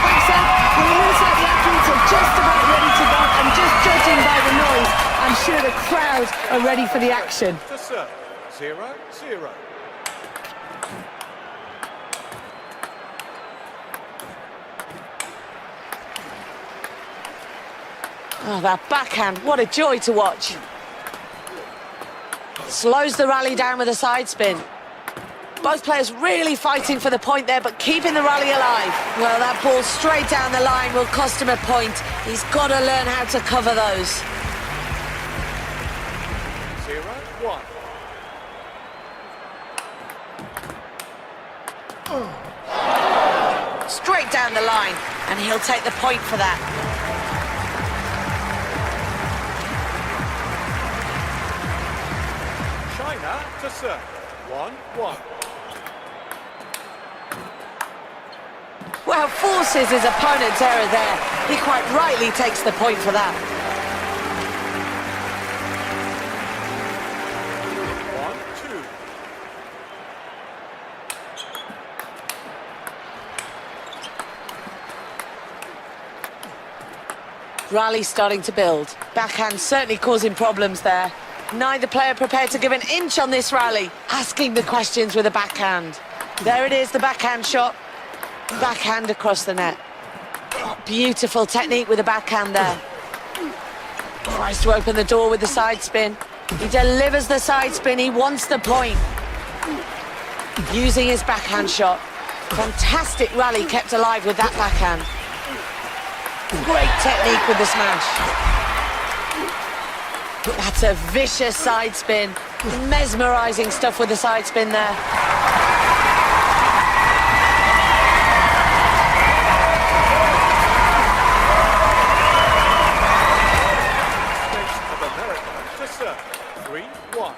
Thanks, Seth. Well, it looks like the athletes are just about ready to go, and just judging by the noise, I'm sure the crowd are ready for the action. To serve. 0-0. Oh, that backhand, what a joy to watch. Slows the rally down with a side spin. Both players really fighting for the point there, but keeping the rally alive. Well, that ball straight down the line will cost him a point. He's got to learn how to cover those. 0-1. Straight down the line, and he'll take the point for that. China to serve. 1-1. Well, forces his opponent's error there. He quite rightly takes the point for that. 1-2. Rally starting to build. Backhand certainly causing problems there. Neither player prepared to give an inch on this rally. Asking the questions with a backhand. There it is, the backhand shot. Backhand across the net. Oh, beautiful technique with the backhand there. Tries to open the door with the side spin. He delivers the side spin, he wants the point. Using his backhand shot. Fantastic rally kept alive with that backhand. Great technique with the smash. That's a vicious side spin. Mesmerizing stuff with the side spin there. States of America to serve. 3-1.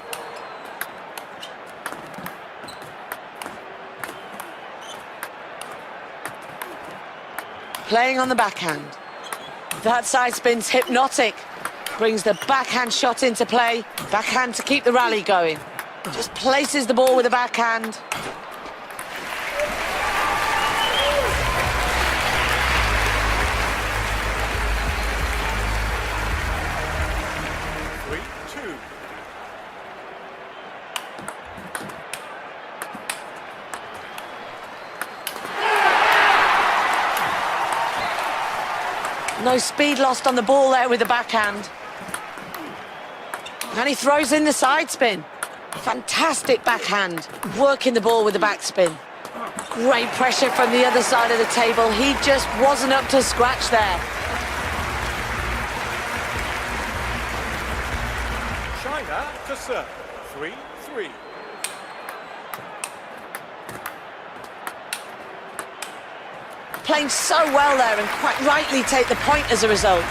Playing on the backhand. That side spin's hypnotic. Brings the backhand shot into play. Backhand to keep the rally going. Just places the ball with the backhand. No speed lost on the ball there with the backhand. And he throws in the side spin. Fantastic backhand. Working the ball with the backspin. Great pressure from the other side of the table. He just wasn't up to scratch there. China to serve. 3-3. Playing so well there and quite rightly take the point as a result.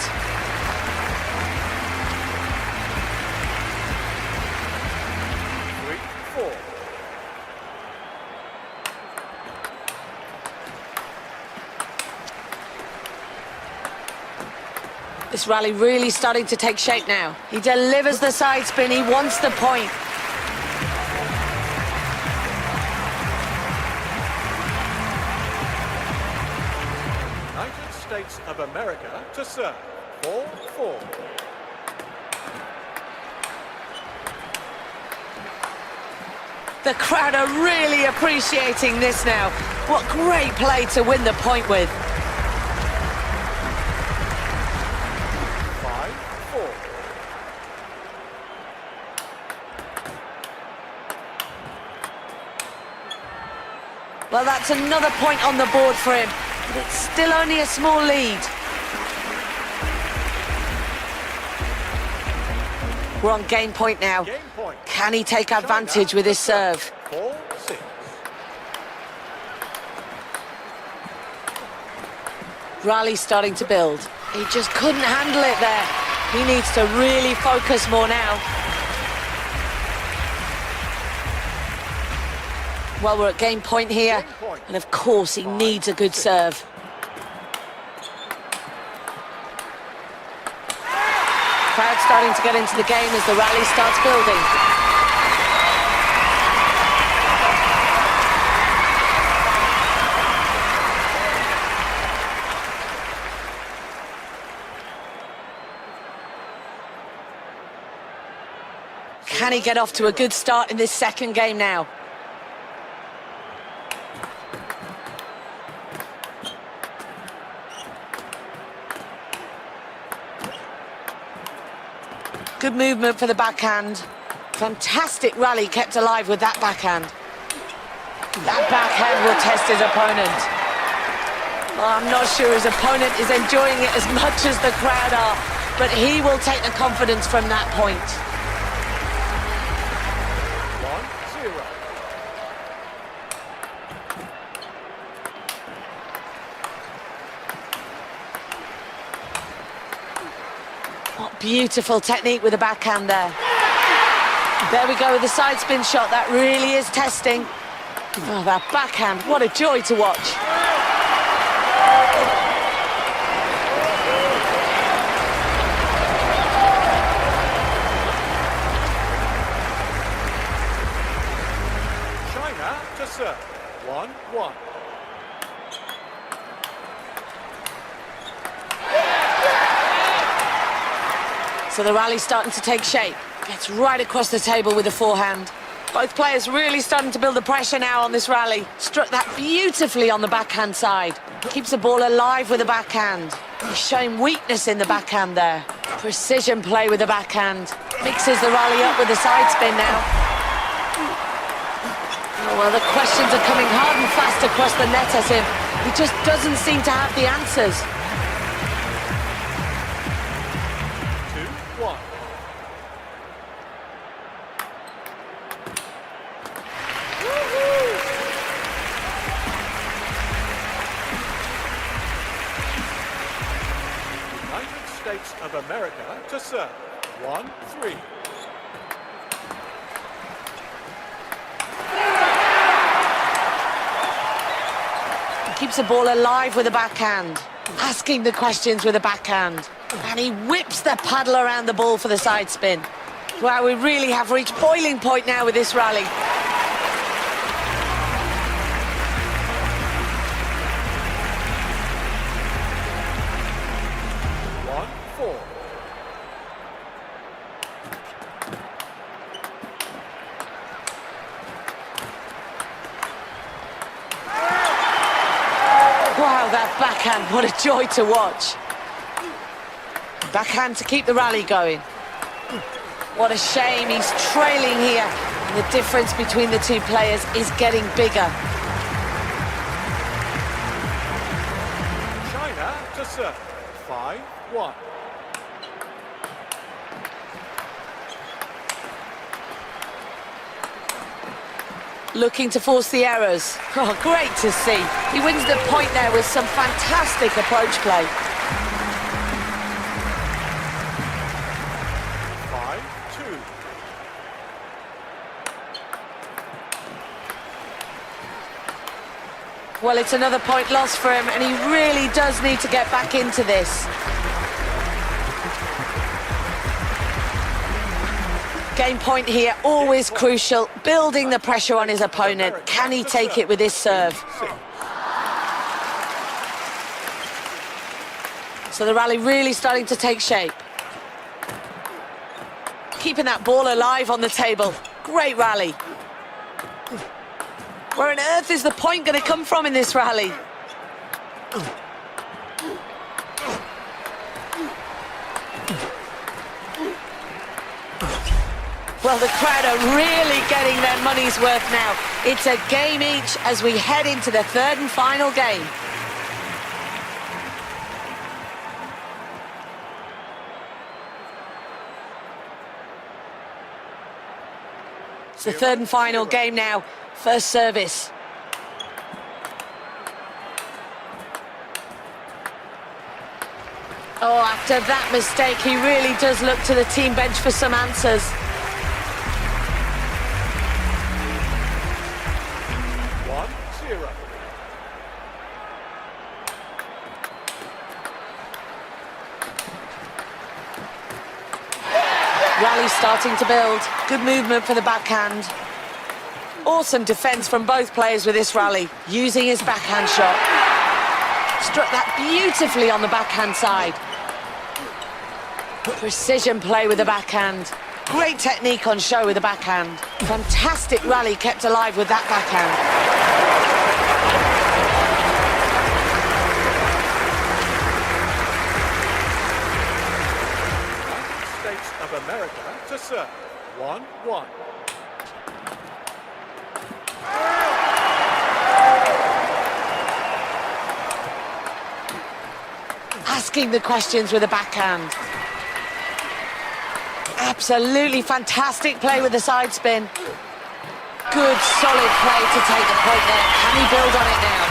This rally really starting to take shape now. He delivers the side spin, he wants the point. United States of America to serve. 4-4. The crowd are really appreciating this now. What great play to win the point with. 5-4. Well, that's another point on the board for him. But it's still only a small lead. We're on game point now. Game point. Can he take advantage with his serve? 4-6. Rally starting to build. He just couldn't handle it there. He needs to really focus more now. Well, we're at game point here. And of course, he needs a good serve. Crowd starting to get into the game as the rally starts building. Can he get off to a good start in this second game now? Good movement for the backhand. Fantastic rally kept alive with that backhand. That backhand will test his opponent. Well, I'm not sure his opponent is enjoying it as much as the crowd are, but he will take the confidence from that point. 1-0. What beautiful technique with the backhand there. There we go with the side spin shot. That really is testing. Oh, that backhand, what a joy to watch. China to serve. 1-1. So the rally's starting to take shape. Gets right across the table with the forehand. Both players really starting to build the pressure now on this rally. Struck that beautifully on the backhand side. Keeps the ball alive with the backhand. He's showing weakness in the backhand there. Precision play with the backhand. Mixes the rally up with the side spin now. Oh, well, the questions are coming hard and fast across the net at him. He just doesn't seem to have the answers. 2-1. United States of America to serve. 1-3. Keeps the ball alive with the backhand. Asking the questions with the backhand. And he whips the paddle around the ball for the side spin. Wow, we really have reached boiling point now with this rally. Wow, that backhand, what a joy to watch. Backhand to keep the rally going. What a shame, he's trailing here. And the difference between the two players is getting bigger. China to serve. 5-1. Looking to force the errors. Oh, great to see. He wins the point there with some fantastic approach play. 5-2. Well, it's another point lost for him, and he really does need to get back into this. Game point here, always crucial, building the pressure on his opponent. Can he take it with his serve? So the rally really starting to take shape. Keeping that ball alive on the table. Great rally. Where on earth is the point going to come from in this rally? Well, the crowd are really getting their money's worth now. It's a game each as we head into the third and final game. It's the third and final game now. First service. Oh, after that mistake, he really does look to the team bench for some answers. Rally starting to build. Good movement for the backhand. Awesome defence from both players with this rally, using his backhand shot. Struck that beautifully on the backhand side. Precision play with the backhand. Great technique on show with the backhand. Fantastic rally kept alive with that backhand. of America to serve. 1-1. Asking the questions with a backhand. Absolutely fantastic play with the side spin. Good, solid play to take the point there. Can he build on it now?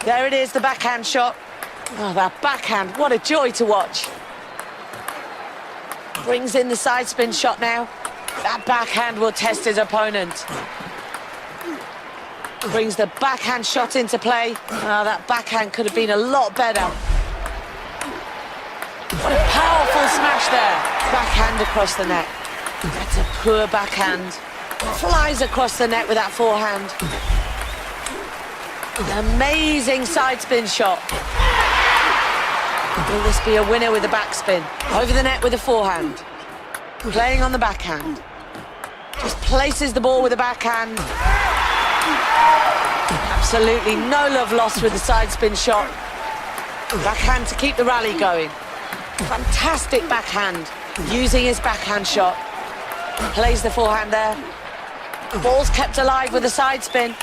There it is, the backhand shot. Oh, that backhand, what a joy to watch. Brings in the side spin shot now. That backhand will test his opponent. Brings the backhand shot into play. Oh, that backhand could have been a lot better. What a powerful smash there. Backhand across the net. That's a poor backhand. Flies across the net with that forehand. An amazing side spin shot. Will this be a winner with a backspin? Over the net with a forehand. Playing on the backhand. Just places the ball with a backhand. Absolutely no love lost with the side spin shot. Backhand to keep the rally going. Fantastic backhand. Using his backhand shot. Plays the forehand there. Ball's kept alive with a side spin.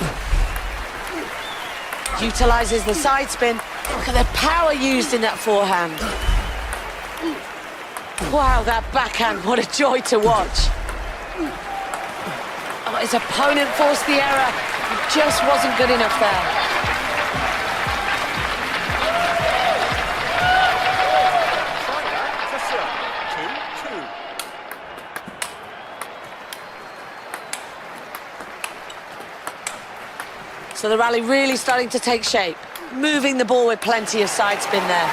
Utilises the side spin. Look at the power used in that forehand. Wow, that backhand, what a joy to watch. Oh, his opponent forced the error. It just wasn't good enough there. To serve. 2-2. So the rally really starting to take shape. Moving the ball with plenty of side spin there.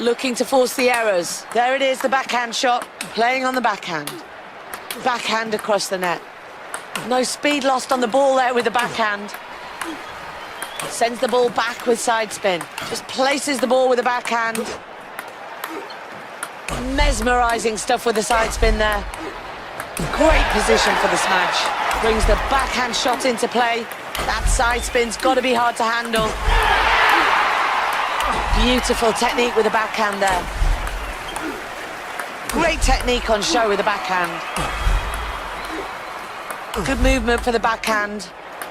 Looking to force the errors. There it is, the backhand shot. Playing on the backhand. Backhand across the net. No speed lost on the ball there with the backhand. Sends the ball back with side spin. Just places the ball with the backhand. Mesmerising stuff with the side spin there. Great position for the smash. Brings the backhand shot into play. That side spin's got to be hard to handle. Beautiful technique with the backhand there. Great technique on show with the backhand. Good movement for the backhand.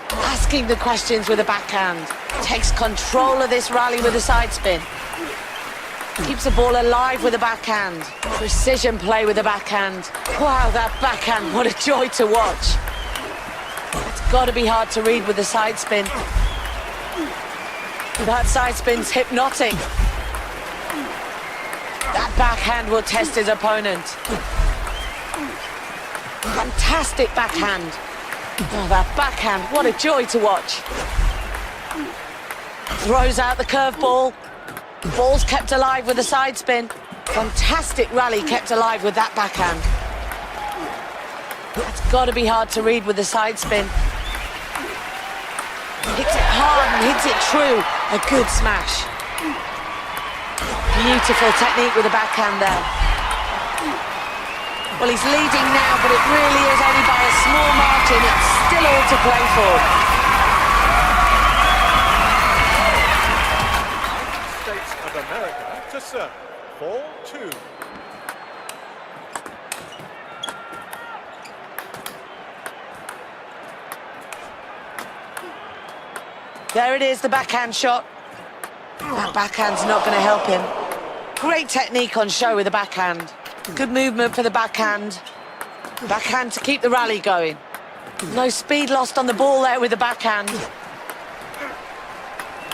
Asking the questions with the backhand. Takes control of this rally with the side spin. Keeps the ball alive with the backhand. Precision play with the backhand. Wow, that backhand, what a joy to watch. It's got to be hard to read with the side spin. That side spin's hypnotic. That backhand will test his opponent. Fantastic backhand. Oh, that backhand, what a joy to watch. Throws out the curveball. Ball's kept alive with the side spin. Fantastic rally kept alive with that backhand. That's got to be hard to read with the side spin. Hits it hard and hits it true. A good smash. Beautiful technique with the backhand there. Well, he's leading now, but it really is only by a small margin. It's still all to play for. United States of America to serve. 4-2. There it is, the backhand shot. That backhand's not going to help him. Great technique on show with the backhand. Good movement for the backhand. Backhand to keep the rally going. No speed lost on the ball there with the backhand.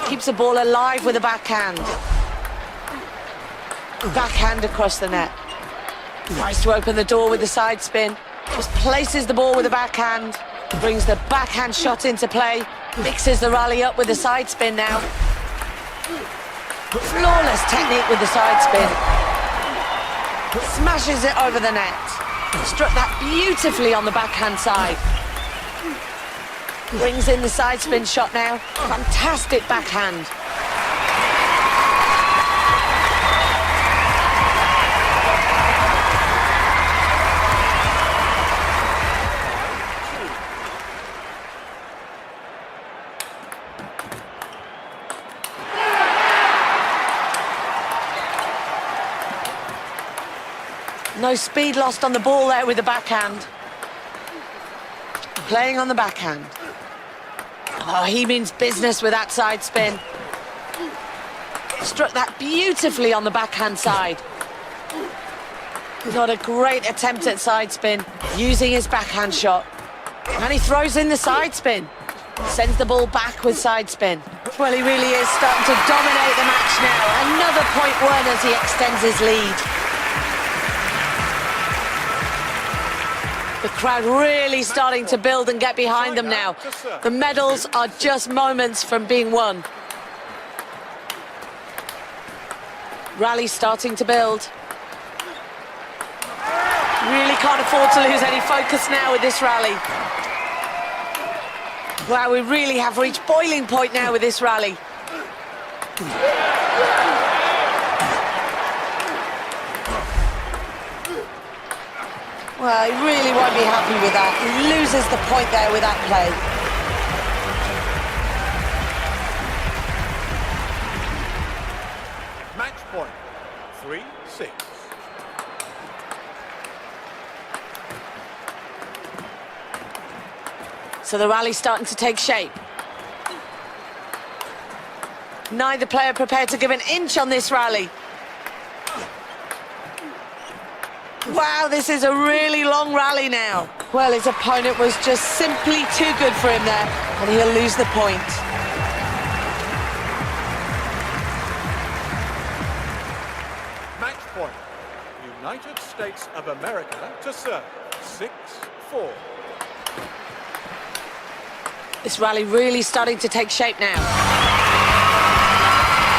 Keeps the ball alive with the backhand. Backhand across the net. Tries to open the door with the side spin. Just places the ball with the backhand. Brings the backhand shot into play. Mixes the rally up with the side spin now. Flawless technique with the side spin. Smashes it over the net. Struck that beautifully on the backhand side. Brings in the side spin shot now. Fantastic backhand. No speed lost on the ball there with the backhand. Playing on the backhand. Oh, he means business with that side spin. Struck that beautifully on the backhand side. Not a great attempt at side spin, using his backhand shot. And he throws in the side spin. Sends the ball back with side spin. Well, he really is starting to dominate the match now. Another point won as he extends his lead. The crowd really starting to build and get behind them now. The medals are just moments from being won. Rally starting to build. Really can't afford to lose any focus now with this rally. Wow, we really have reached boiling point now with this rally. Well, he really won't be happy with that. He loses the point there with that play. Match point, 3-6. So the rally's starting to take shape. Neither player prepared to give an inch on this rally. Wow, this is a really long rally now. Well, his opponent was just simply too good for him there, and he'll lose the point. Match point, United States of America to serve, 6-4. This rally really starting to take shape now.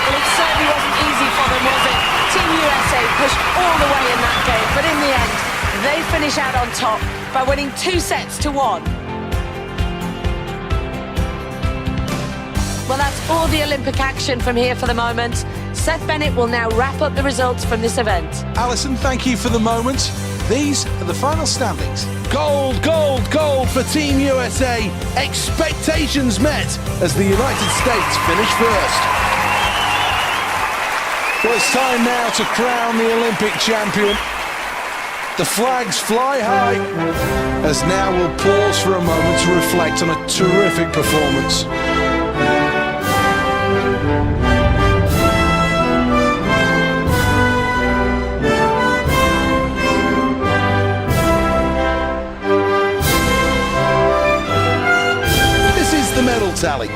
Well, it certainly wasn't easy for them, was it? Team USA pushed all the way in that game, but in the end, they finish out on top by winning 2-1. Well, that's all the Olympic action from here for the moment. Seth Bennett will now wrap up the results from this event. Alison, thank you for the moment. These are the final standings. Gold, gold, gold for Team USA. Expectations met as the United States finish first. Well, it's time now to crown the Olympic champion. The flags fly high as now we'll pause for a moment to reflect on a terrific performance. This is the medal tally.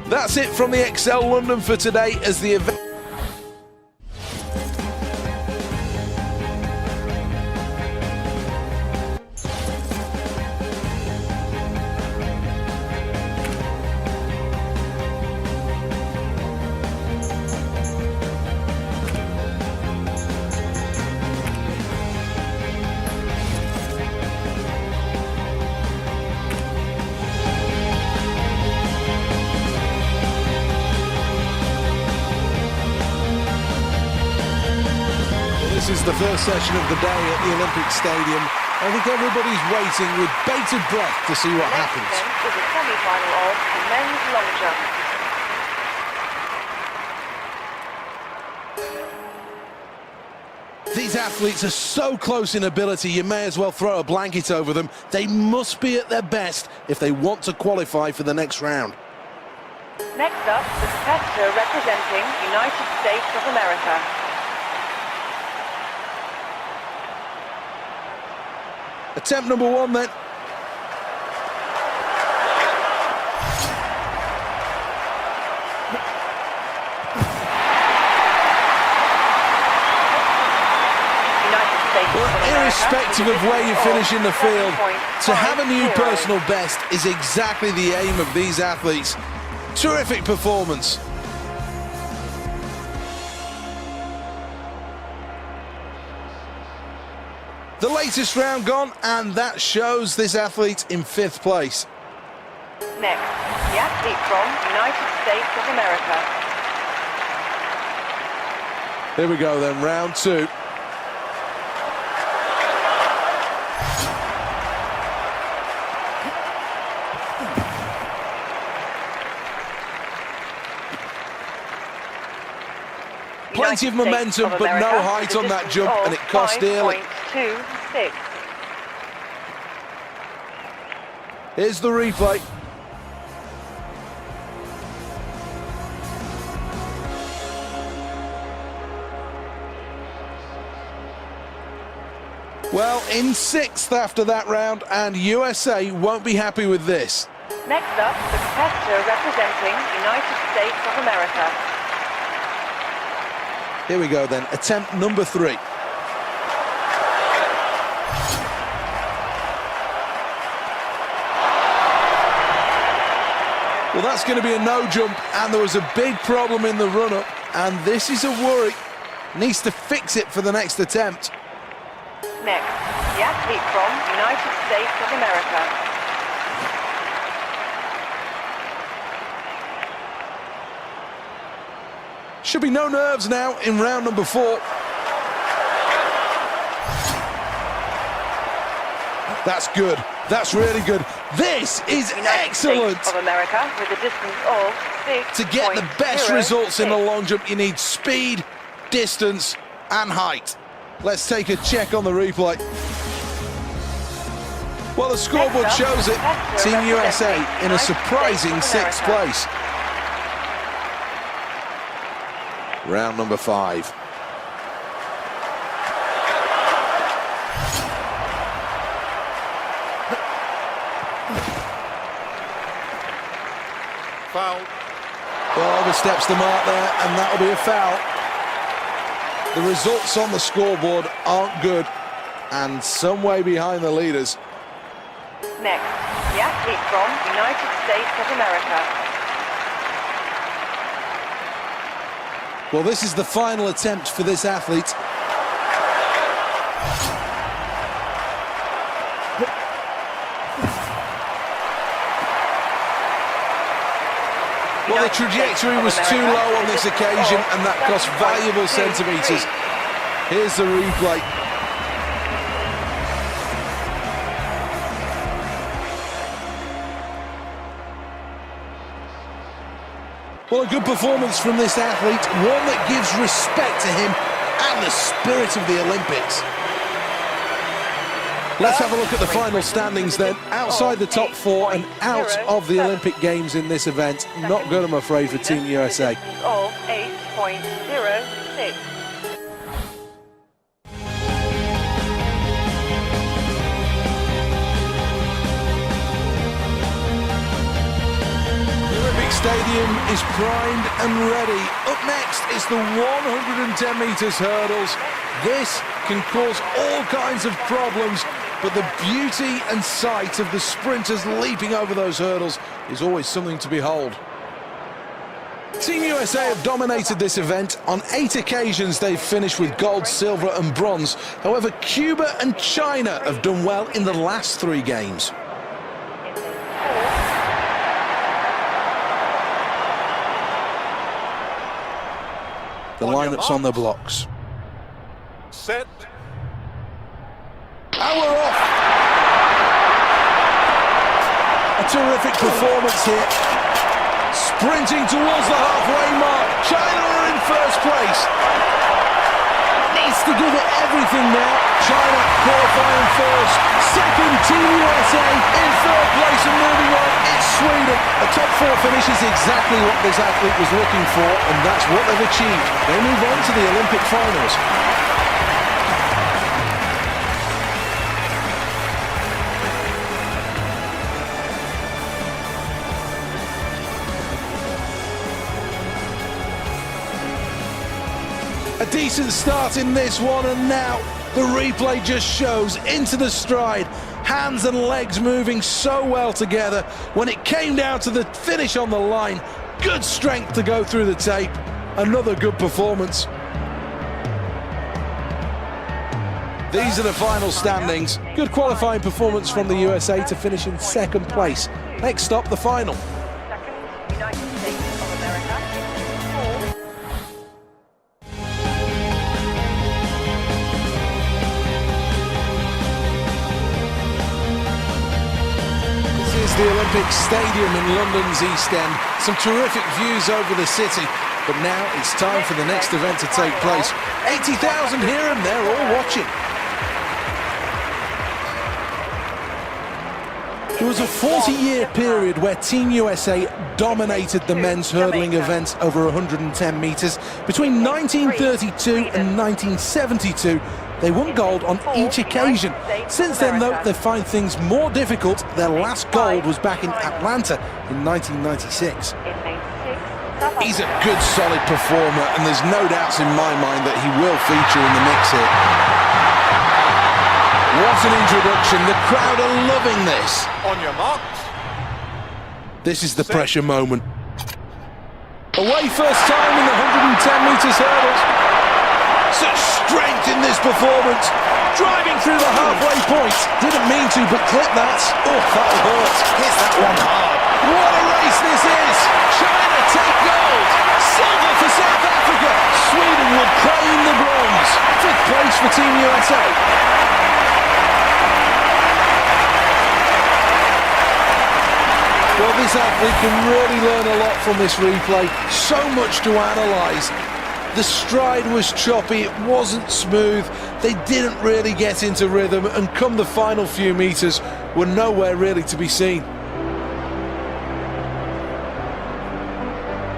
That's it from the XL London for today as the event... This is the first session of the day at the Olympic Stadium. I think everybody's waiting with bated breath to see what happens. Next is the semi-final of the men's long jump. These athletes are so close in ability, you may as well throw a blanket over them. They must be at their best if they want to qualify for the next round. Next up, the competitor representing United States of America. Attempt number one then. Well, irrespective of where you finish in the field, to have a new personal best is exactly the aim of these athletes. Terrific performance. The latest round gone, and that shows this athlete in 5th place. Next, the athlete from United States of America. Here we go then, round 2. Plenty of momentum, but no height on that jump, and it cost dearly. 5.26. Here's the replay. Well, in 6th after that round, and USA won't be happy with this. Next up, the competitor representing United States of America. Here we go then, attempt number 3. Well, that's going to be a no jump, and there was a big problem in the run-up, and this is a worry. Needs to fix it for the next attempt. Next, the athlete from United States of America. Should be no nerves now in round number 4. That's good. That's really good. This is excellent. States of America with a distance of 6. To get the best results in the long jump, you need speed, distance, and height. Let's take a check on the replay. Well, the scoreboard shows it. Team USA in a surprising 6th place. Round number 5. Foul. Well, oversteps the mark there, and that'll be a foul. The results on the scoreboard aren't good, and some way behind the leaders. Next, the athlete from United States of America. Well, this is the final attempt for this athlete. Well, the trajectory was too low on this occasion, and that cost valuable centimetres. Here's the replay. Well, a good performance from this athlete, one that gives respect to him and the spirit of the Olympics. Let's have a look at the final standings then. Outside the top 4 and out of the Olympic Games in this event. Not good, I'm afraid, for Team USA. Of 8.06. Stadium is primed and ready. Up next is the 110 metres hurdles. This can cause all kinds of problems, but the beauty and sight of the sprinters leaping over those hurdles is always something to behold. Team USA have dominated this event. On 8 occasions they've finished with gold, silver and bronze. However, Cuba and China have done well in the last 3 games. The lineup's on the blocks. Set. And we're off! A terrific performance here. Sprinting towards the halfway mark. China are in first place. Needs to give it everything now. China qualifying first. Second, Team USA in third place, and moving on, it's Sweden. A top 4 finish is exactly what this athlete was looking for, and that's what they've achieved. They move on to the Olympic finals. A decent start in this one, and now the replay just shows into the stride. Hands and legs moving so well together. When it came down to the finish on the line, good strength to go through the tape. Another good performance. These are the final standings. Good qualifying performance from the USA to finish in second place. Next stop, the final. Second, United States of America. Fourth, This is the Olympic Stadium in London's East End. Some terrific views over the city. But now it's time for the next event to take place. 80,000 here and they're all watching. There was a 40-year period where Team USA dominated the men's hurdling events over 110 metres. Between 1932 and 1972, they won gold on each occasion. Since then, though, they find things more difficult. Their last gold was back in Atlanta in 1996. He's a good, solid performer, and there's no doubts in my mind that he will feature in the mix here. What an introduction. The crowd are loving this. On your marks. This is the pressure moment. Away first time in the 110 metres hurdles. Such strength in this performance. Driving through the halfway point. Didn't mean to, but clip that. Oh, that'll hurt. Hits that one hard. What a race this is. China take gold. Silver for South Africa. Sweden will claim the bronze. Fifth place for Team USA. Well, this athlete can really learn a lot from this replay. So much to analyse. The stride was choppy, it wasn't smooth, they didn't really get into rhythm, and come the final few metres, were nowhere really to be seen.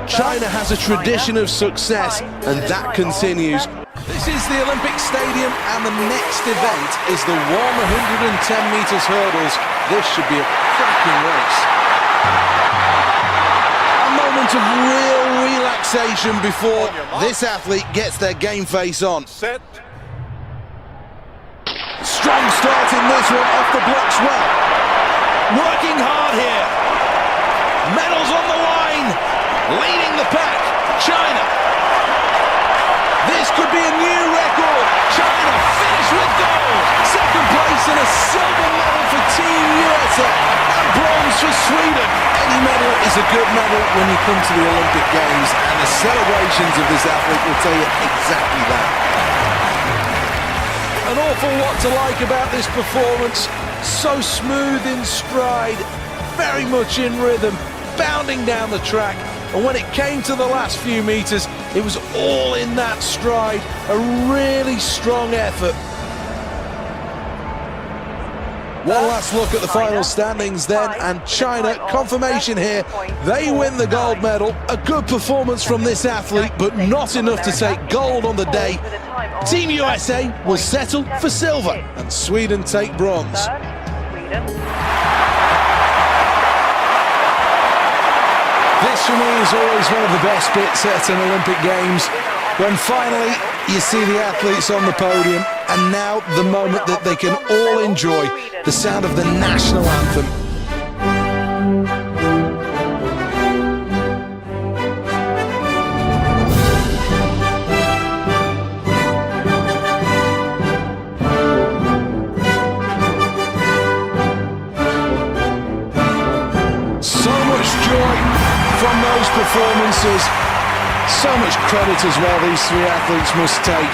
China has a tradition of success, and that continues. This is the Olympic Stadium, and the next event is the 110 metres hurdles. This should be a cracking race. A moment of real relaxation before this athlete gets their game face on. Set. Strong start in this one, off the blocks well. Working hard here. Medals on the line. Leading the pack, China. This could be a new record. China finished with gold. Second place and a silver medal for Team USA. And bronze for Sweden. Any medal is a good medal when you come to the Olympic Games, and the celebrations of this athlete will tell you exactly that. An awful lot to like about this performance. So smooth in stride, very much in rhythm, bounding down the track. And when it came to the last few metres, it was all in that stride. A really strong effort. One last look at the final standings then, and China, confirmation here, they win the gold medal. A good performance from this athlete, but not enough to take gold on the day. Team USA will settle for silver, and Sweden take bronze. This for me is always one of the best bits at an Olympic Games, when finally you see the athletes on the podium, and now the moment that they can all enjoy the sound of the national anthem. So much joy from those performances. So much credit as well these three athletes must take.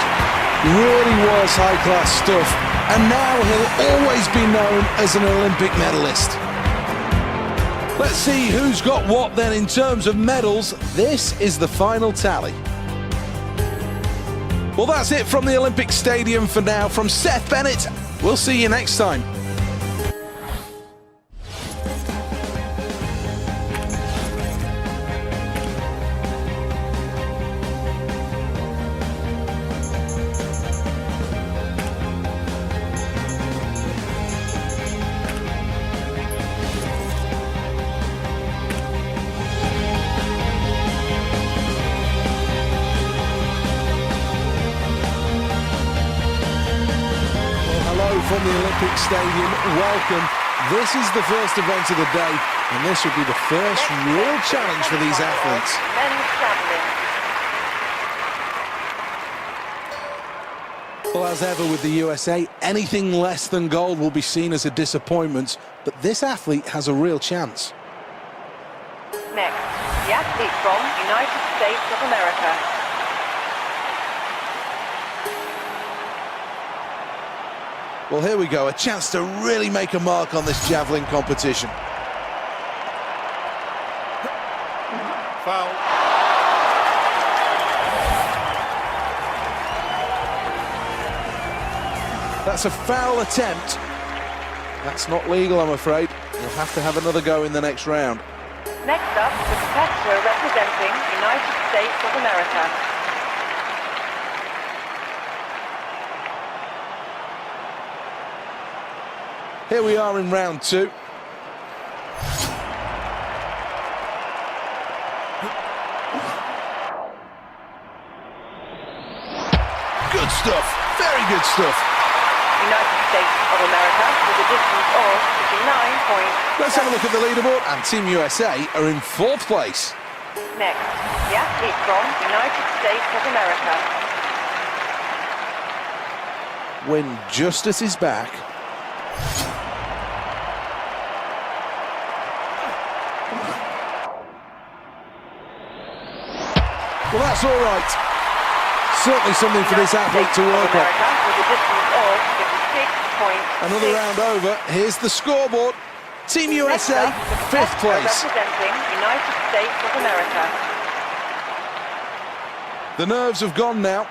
Really was high-class stuff, and now he'll always be known as an Olympic medalist. Let's see who's got what then in terms of medals. This is the final tally. Well, that's it from the Olympic Stadium for now. From Seth Bennett, we'll see you next time. From the Olympic Stadium, welcome. This is the first event of the day, and this will be the first real challenge for these athletes. Men's javelin. Well, as ever with the USA, anything less than gold will be seen as a disappointment, but this athlete has a real chance. Next, the athlete from United States of America. Well, here we go, a chance to really make a mark on this javelin competition. Foul. That's a foul attempt. That's not legal, I'm afraid. You'll have to have another go in the next round. Next up, the competitor representing United States of America. Here we are in round two. Good stuff, very good stuff. United States of America with a distance of 59 points. Let's have a look at the leaderboard, and Team USA are in fourth place. Next, the athlete from United States of America. When justice is back. Well, that's all right. Certainly something for this athlete to work on. With a distance of 56 points. Another round over. Here's the scoreboard. Team USA, fifth place. Representing United States of America. The nerves have gone now.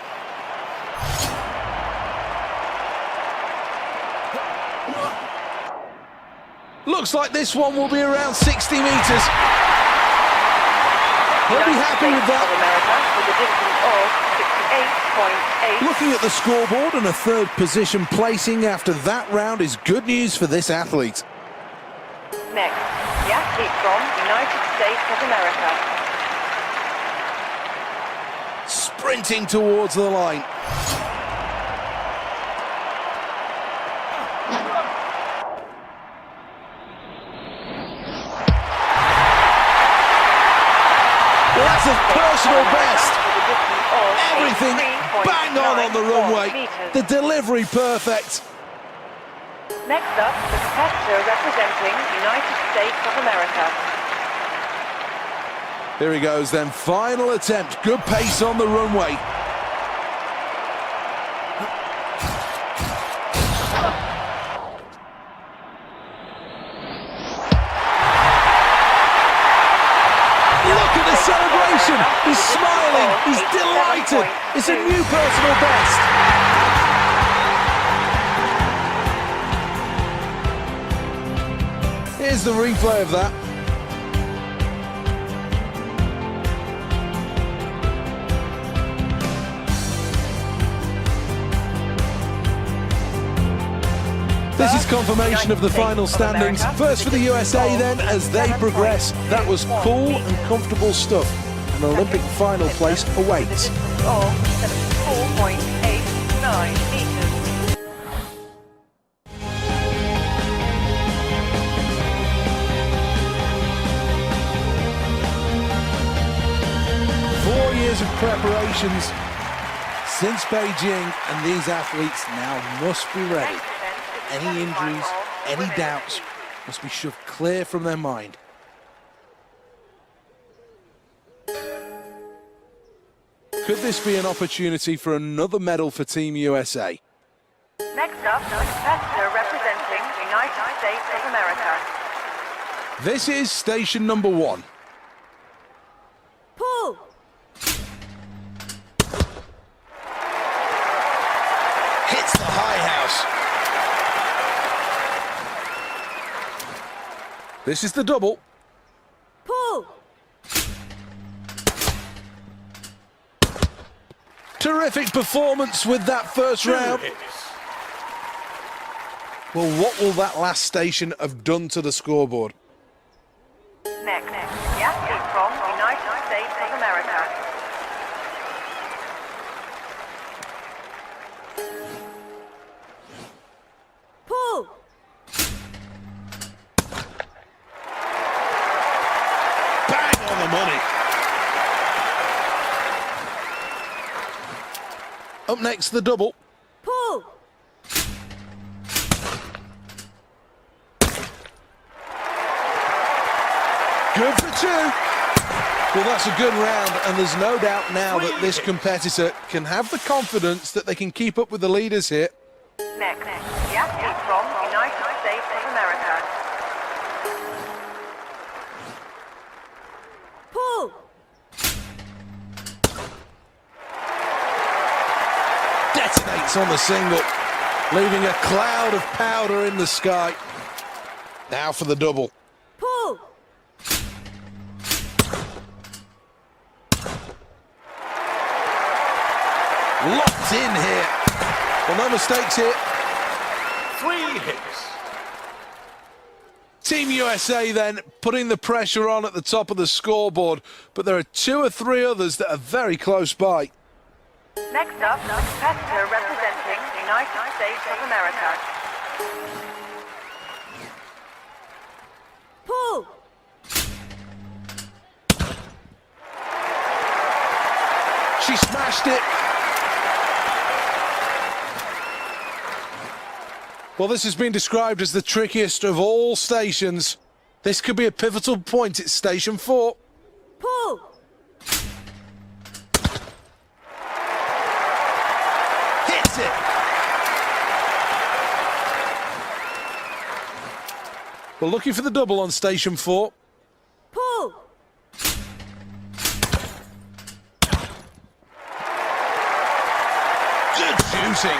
Looks like this one will be around 60 metres. He'll be happy with that. Looking at the scoreboard, and a third position placing after that round is good news for this athlete. Next, the athlete from United States of America. Sprinting towards the line. Well, that's a personal best. Everything bang on the runway. The delivery perfect. Next up, the competitor representing United States of America. Here he goes then, final attempt. Good pace on the runway. Look at the celebration. He's smiling. He's delighted. It's a new personal best. Here's the replay of that. This is confirmation of the final standings. First for the USA then, as they progress. That was cool and comfortable stuff. An Olympic final place awaits. 74.89 meters. Of preparations since Beijing, and these athletes now must be ready. Any injuries, any doubts must be shoved clear from their mind. Could this be an opportunity for another medal for Team USA? Next up, the competitor representing the United States of America. This is station number one. Pull! Hits the high house. This is the double. Pull! Terrific performance with that first round. Well, what will that last station have done to the scoreboard? Next, the athlete from the United States of America. Pull! Bang on the money. Up next, the double. Pull! Good for two. Well, that's a good round, and there's no doubt now that this competitor can have the confidence that they can keep up with the leaders here. Next, the athlete from United States of America. Pull. Detonates on the single, leaving a cloud of powder in the sky. Now for the double. Pull. Locked in here. Well, no mistakes here. 3 hits. Team USA then putting the pressure on at the top of the scoreboard, but there are 2 or 3 others that are very close by. Next up, the competitor representing the United States of America. Pull. She smashed it. Well, this has been described as the trickiest of all stations. This could be a pivotal point at station 4. Pull. Hits it. We're looking for the double on station 4. Pull. Good shooting.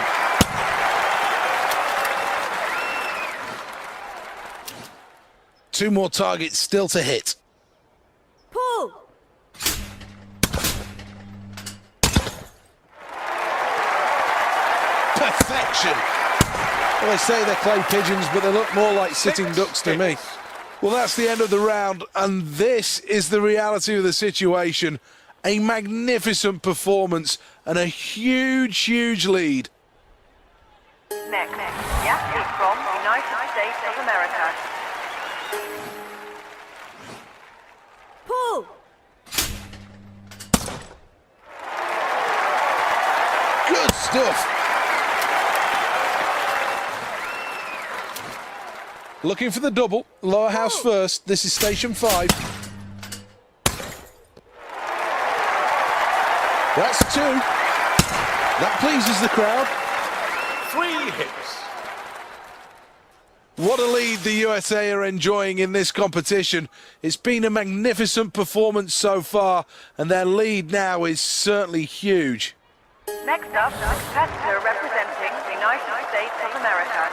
Two more targets still to hit. Pull. Perfection. Well, they say they're clay pigeons, but they look more like sitting ducks to me. Well, that's the end of the round, and this is the reality of the situation. A magnificent performance and a huge, huge lead. Next, the athlete from the United States of America. Pull. Good stuff. Looking for the double. Lower house first. This is station 5. That's 2. That pleases the crowd. 3 hits. What a lead the USA are enjoying in this competition. It's been a magnificent performance so far, and their lead now is certainly huge. Next up, the competitor representing the United States of America.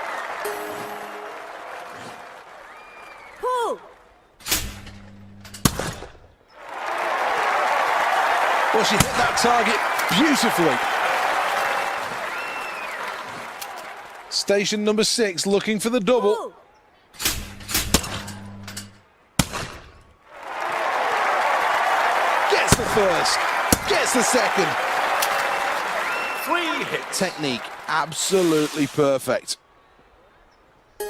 Pull. Well, she hit that target beautifully. Station number 6 looking for the double. Pull. Gets the first. Gets the second. 3 hits. Technique absolutely perfect.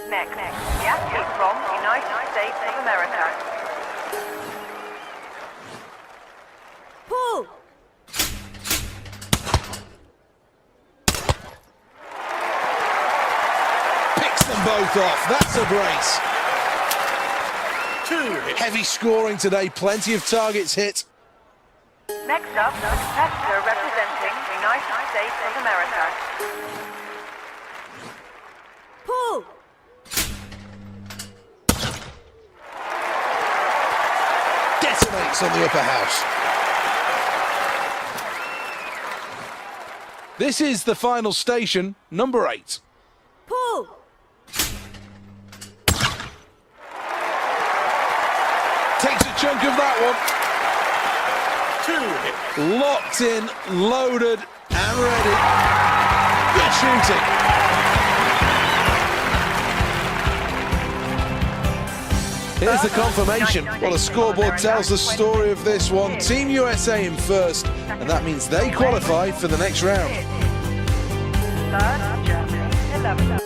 Next, the athlete from the United States of America. Pull. Picks them both off. That's a brace. 2 hits. Heavy scoring today. Plenty of targets hit. Next up, the competitor representing the United States of America. Pull. Detonates on the upper house. This is the final station, number 8. Pull. Takes a chunk of that one. 2 hits. Locked in, loaded, and ready. Good shooting. Here's the confirmation. Well, the scoreboard tells the story of this one. Team USA in first, and that means they qualify for the next round. Third, Germany, 11.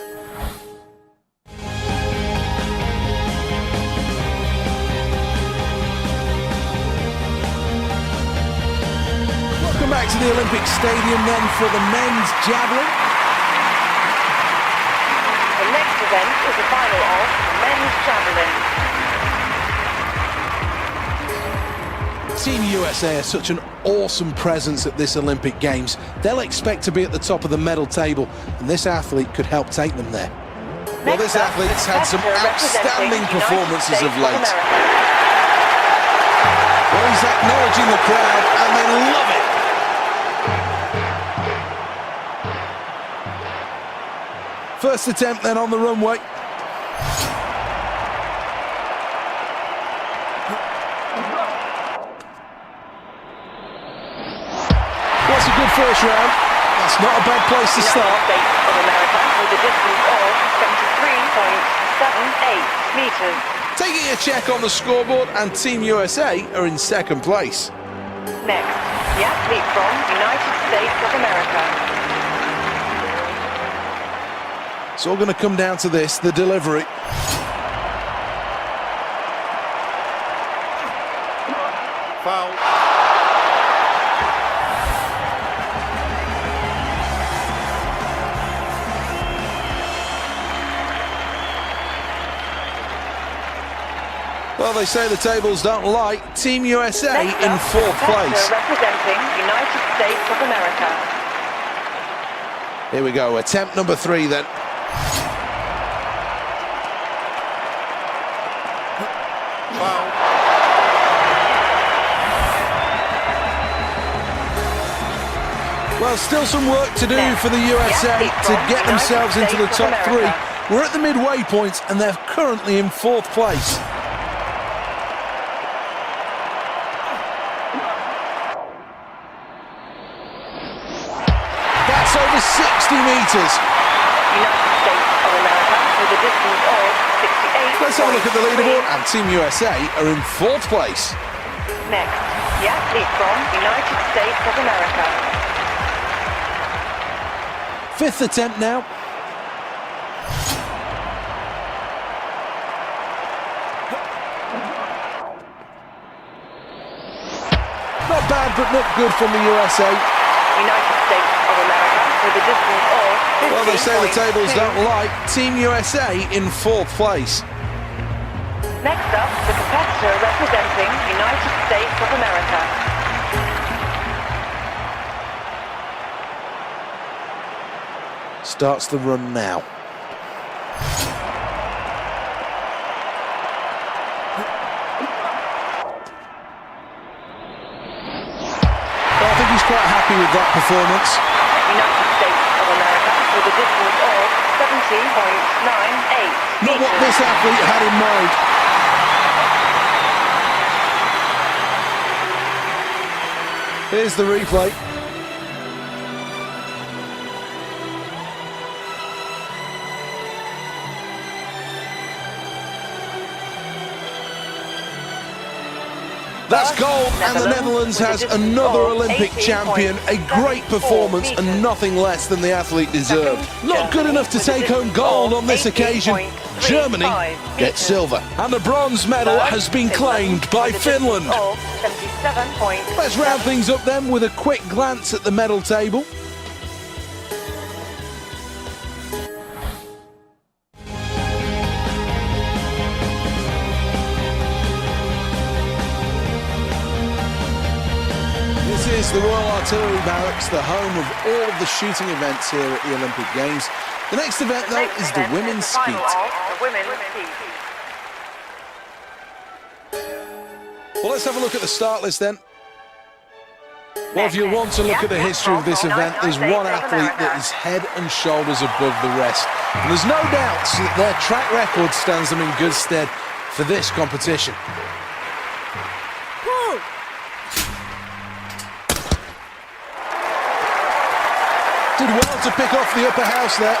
Welcome back to the Olympic Stadium then for the men's javelin. The next event is the final of men's javelin. Team USA are such an awesome presence at this Olympic Games. They'll expect to be at the top of the medal table, and this athlete could help take them there. Well, this athlete's had some outstanding performances of late. Well, he's acknowledging the crowd, and they love it. First attempt then on the runway. That's a good first round. That's not a bad place to start. United States of America with a distance of 73.78 meters. Taking a check on the scoreboard, and Team USA are in second place. Next, the athlete from United States of America. It's all going to come down to this, the delivery. Foul. Well, they say the tables don't lie. Team USA Next in up, fourth place. representing United States of America. Here we go, attempt number 3 then. Foul. Well, still some work to do for the USA to get themselves into the top 3. We're at the midway point, and they're currently in fourth place. That's over 60 metres. United States of America with a distance of 68. Let's have a look at the leaderboard, and Team USA are in fourth place. Next, the athlete from United States of America. Fifth attempt now. Not bad, but not good from the USA. United States of America with a distance of 50. Well, they say the tables don't lie. Team USA in fourth place. Next up, the competitor representing United States of America. Starts the run now. Well, I think he's quite happy with that performance. United States of America with a distance of 70.98. Not what this athlete had in mind. Here's the replay. That's gold, and the Netherlands has another Olympic champion. A great performance and nothing less than the athlete deserved. Not good enough to take home gold on this occasion. Germany gets silver, and the bronze medal has been claimed by Finland. Let's round things up then with a quick glance at the medal table. This is the Royal Artillery Barracks, the home of all of the shooting events here at the Olympic Games. The next event, though, is the women's skeet. Well, let's have a look at the start list then. Well, if you want to look at the history of this event, there's one athlete that is head and shoulders above the rest. And there's no doubt that their track record stands them in good stead for this competition. Did well to pick off the upper house there.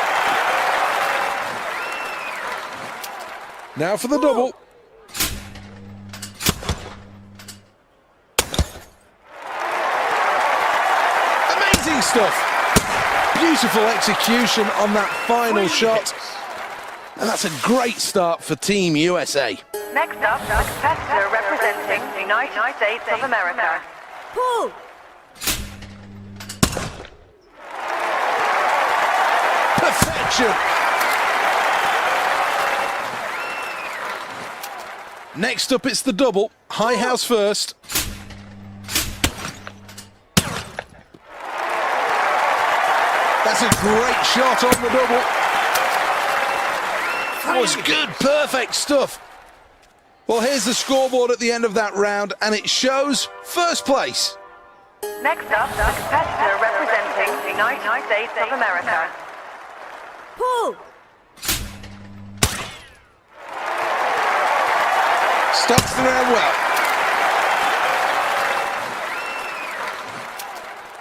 Now for the double. Amazing stuff. Beautiful execution on that final shot. And that's a great start for Team USA. Next up, the competitor representing the United States of America. Perfection. Next up, it's the double. High house first. That's a great shot on the double. That was good, perfect stuff. Well, here's the scoreboard at the end of that round, and it shows first place. Next up, the competitor representing the United States of America. Pull! Starts the round well.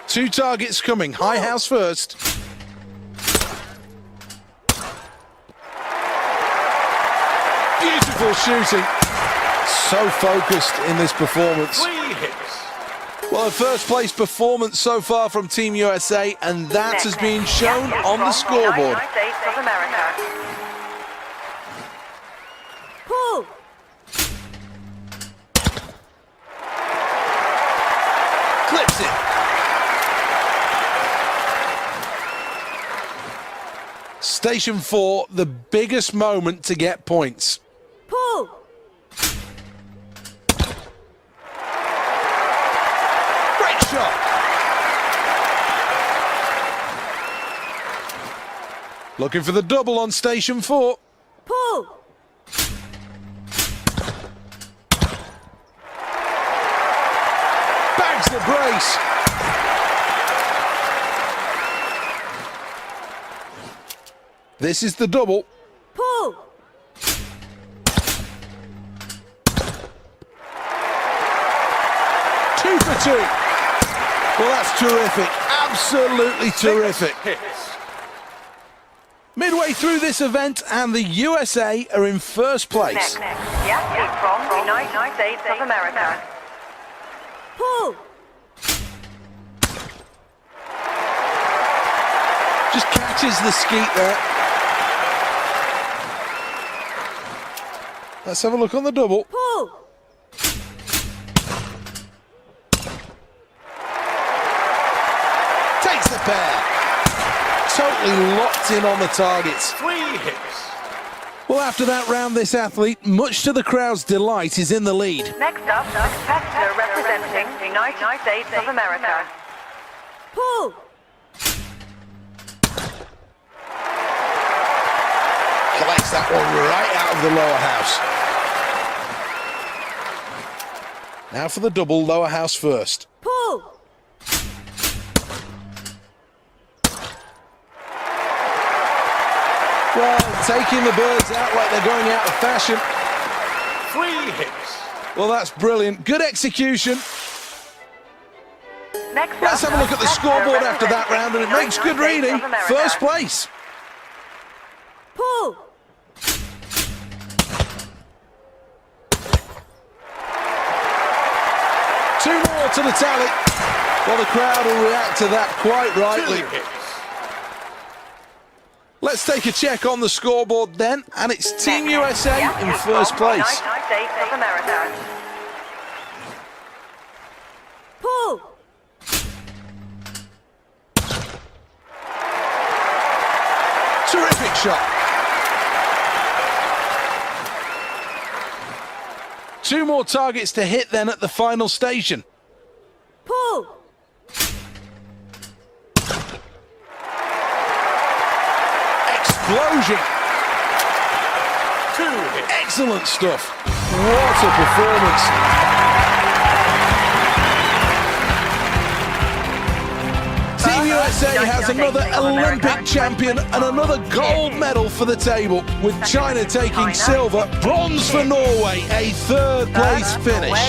Two targets coming. High house first. Beautiful shooting. So focused in this performance. 3 hits. Well, a first place performance so far from Team USA, and that has been shown on the scoreboard. United States of America. Pull! Clips it. Station 4, the biggest moment to get points. Pull! Great shot. Looking for the double on Station 4. Pull! Bags the brace. This is the double. Pull! 2 for 2. Well, that's terrific. Absolutely terrific. 6 hits. Midway through this event, and the USA are in first place. Yes, from the United States of America. Pull! Just catches the skeet there. Let's have a look on the double. Pull! Takes the pair. Totally locked in on the targets. 3 hits. Well, after that round, this athlete, much to the crowd's delight, is in the lead. Next up, the competitor representing the United States of America. Pull! Collects that one right out of the lower house. Now for the double, lower house first. Pull! Well, taking the birds out like they're going out of fashion. 3 hits. Well, that's brilliant. Good execution. Next Let's up, have a look at the scoreboard after that round, and it makes good reading. First place. Pull! Two more to the tally. Well, the crowd will react to that quite rightly. 2 hits. Let's take a check on the scoreboard then, and it's Team USA in first place. United States of America. Pull! Terrific shot. Two more targets to hit then at the final station. Pull! Explosion. 2 hits. Excellent stuff. What a performance. Team USA has another Olympic champion and another gold medal for the table, with China taking silver, bronze for Norway, a third place finish.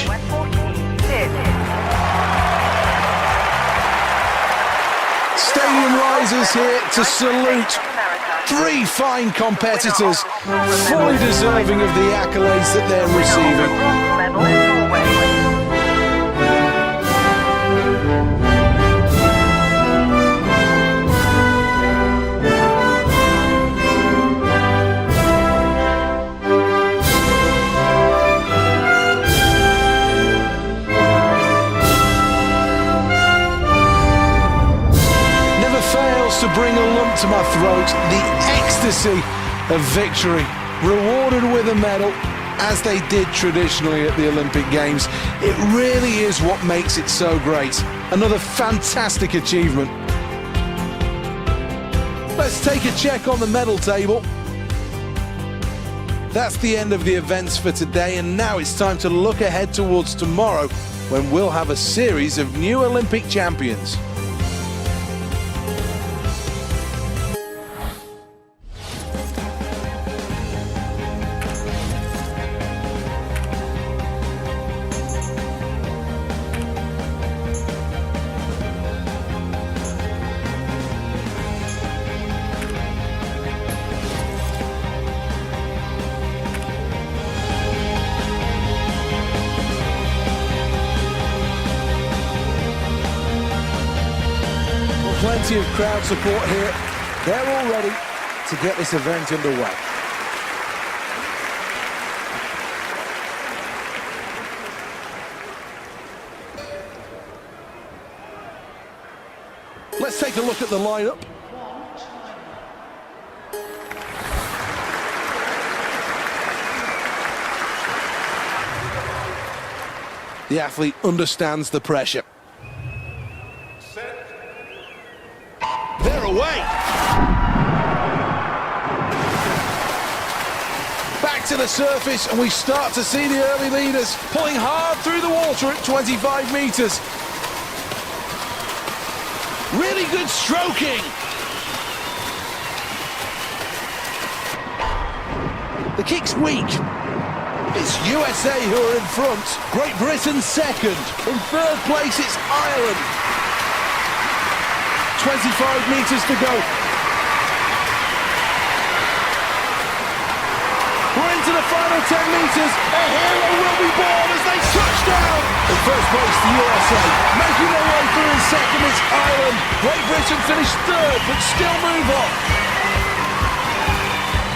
Stadium risers here to salute three fine competitors, fully deserving of the accolades that they're receiving. To bring a lump to my throat, the ecstasy of victory, rewarded with a medal, as they did traditionally at the Olympic Games. It really is what makes it so great. Another fantastic achievement. Let's take a check on the medal table. That's the end of the events for today, and now it's time to look ahead towards tomorrow, when we'll have a series of new Olympic champions. Plenty of crowd support here. They're all ready to get this event underway. Let's take a look at the lineup. The athlete understands the pressure. They're away. Back to the surface, and we start to see the early leaders pulling hard through the water at 25 metres. Really good stroking. The kick's weak. It's USA who are in front. Great Britain second. In third place, it's Ireland. 25 metres to go. We're into the final 10 metres. A hero will be born as they touch down. In first place, the USA. Making their way through in second is Ireland. Great Britain finished third, but still move on.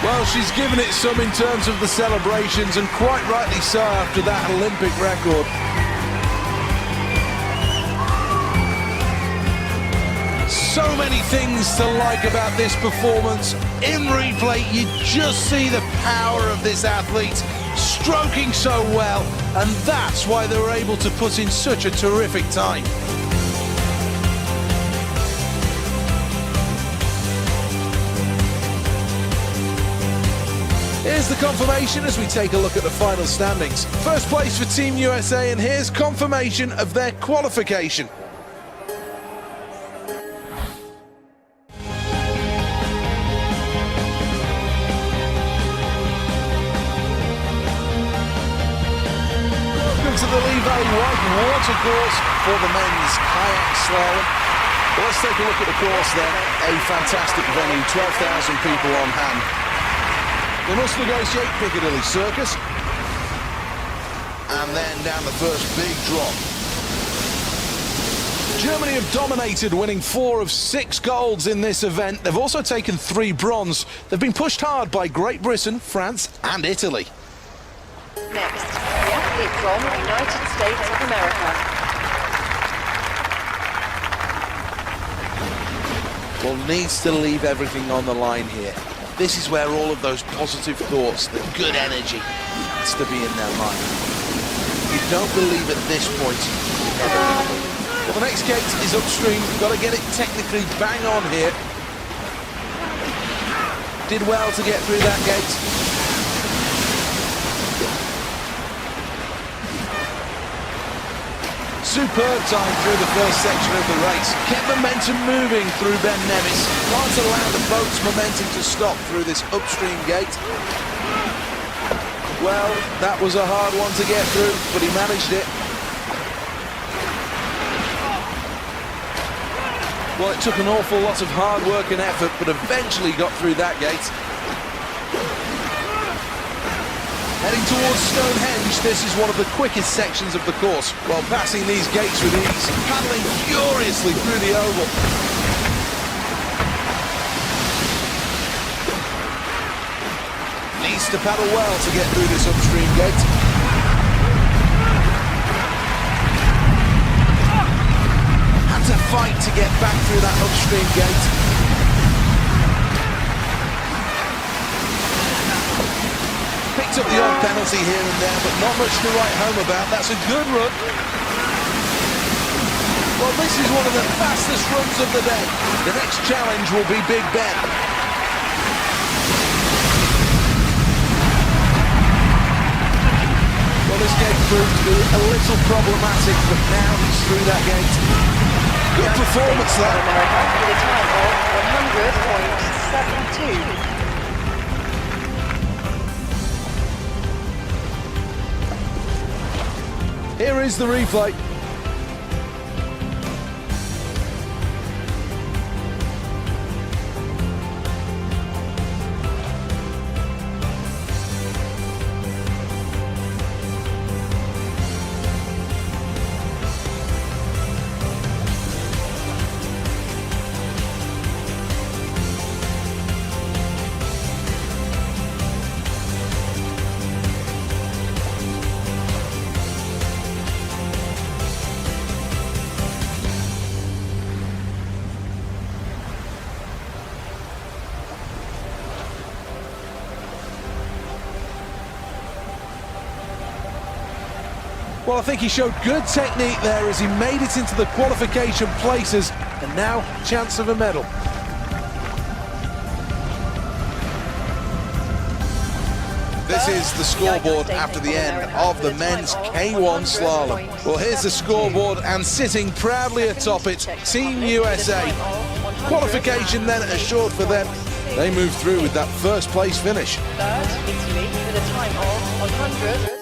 Well, she's given it some in terms of the celebrations, and quite rightly so after that Olympic record. So many things to like about this performance. In replay, you just see the power of this athlete, stroking so well, and that's why they were able to put in such a terrific time. Here's the confirmation as we take a look at the final standings. First place for Team USA, and here's confirmation of their qualification. To the Lee Valley White Water Course for the men's kayak slalom. Well, let's take a look at the course then. A fantastic venue, 12,000 people on hand. They must negotiate Piccadilly Circus. And then down the first big drop. Germany have dominated, winning 4 of 6 golds in this event. They've also taken 3 bronze. They've been pushed hard by Great Britain, France and Italy. Next, the athlete from the United States of America. Well, needs to leave everything on the line here. This is where all of those positive thoughts, the good energy, has to be in their mind. If you don't believe at this point, you never will. Well, the next gate is upstream. Got to get it technically bang on here. Did well to get through that gate. Superb time through the first section of the race. Kept momentum moving through Ben Nevis. Can't allow the boat's momentum to stop through this upstream gate. Well, that was a hard one to get through, but he managed it. Well, it took an awful lot of hard work and effort, but eventually got through that gate. Heading towards Stonehenge, this is one of the quickest sections of the course, while passing these gates with ease, paddling furiously through the oval. Needs to paddle well to get through this upstream gate. Had to fight to get back through that upstream gate. Picked up the odd penalty here and there, but not much to write home about. That's a good run. Well, this is one of the fastest runs of the day. The next challenge will be Big Ben. Well, this gate proved to be a little problematic, but now he's through that gate. Good performance there. America with a time of 100.72. Here is the replay. Well, I think he showed good technique there as he made it into the qualification places, and now chance of a medal. This is the scoreboard after the end of the men's K1 slalom. Well, here's the scoreboard, and sitting proudly atop it, Team USA. Qualification then assured for them. They move through with that first place finish. Third, Italy with a time of 100.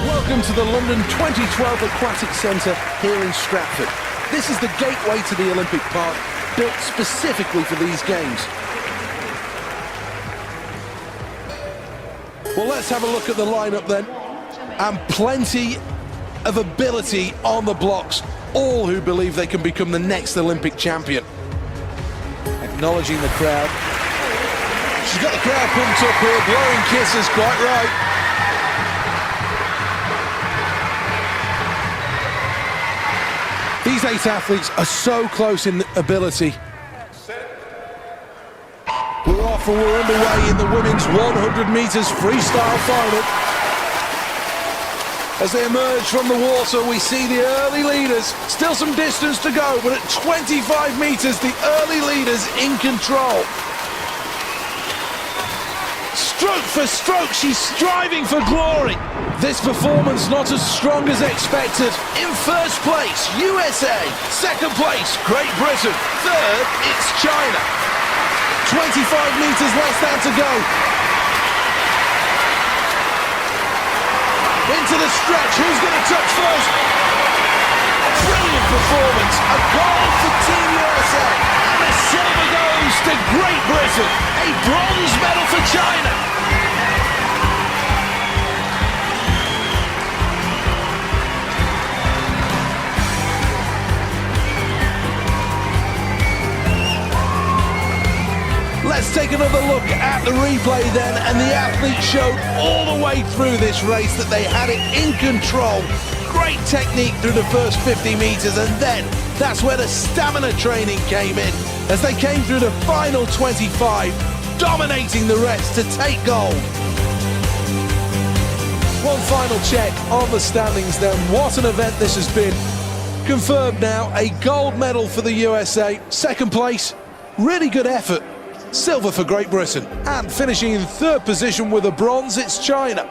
Welcome to the London 2012 Aquatic Centre here in Stratford. This is the gateway to the Olympic Park, built specifically for these games. Well, let's have a look at the lineup then. And plenty of ability on the blocks, all who believe they can become the next Olympic champion. Acknowledging the crowd. She's got the crowd pumped up here, blowing kisses, quite right. These 8 athletes are so close in ability. We're off and we're underway in the women's 100 metres freestyle final. As they emerge from the water, we see the early leaders. Still some distance to go, but at 25 metres, the early leaders in control. Stroke for stroke, she's striving for glory. This performance not as strong as expected. In first place, USA. Second place, Great Britain. Third, it's China. 25 metres less than to go. Into the stretch, who's going to touch first? Brilliant performance, a gold for Team USA. And a silver goes to Great Britain. A bronze medal for China. Let's take another look at the replay then, and the athletes showed all the way through this race that they had it in control. Great technique through the first 50 metres, and then that's where the stamina training came in, as they came through the final 25, dominating the rest to take gold. One final check on the standings then. What an event this has been. Confirmed now, a gold medal for the USA. Second place, really good effort. Silver for Great Britain. And finishing in third position with a bronze, it's China.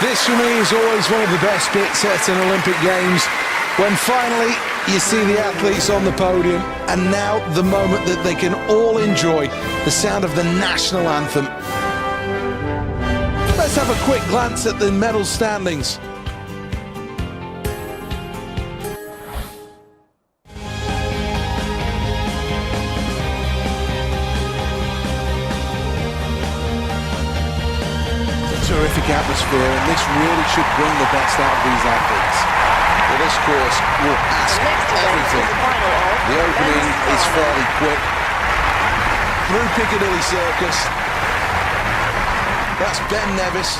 This for me is always one of the best bits at an Olympic Games, when finally you see the athletes on the podium, and now the moment that they can all enjoy the sound of the national anthem. Let's have a quick glance at the medal standings. Terrific atmosphere, and this really should bring the best out of these athletes. Well, this course will ask everything. The opening is fairly quick. Through Piccadilly Circus. That's Ben Nevis.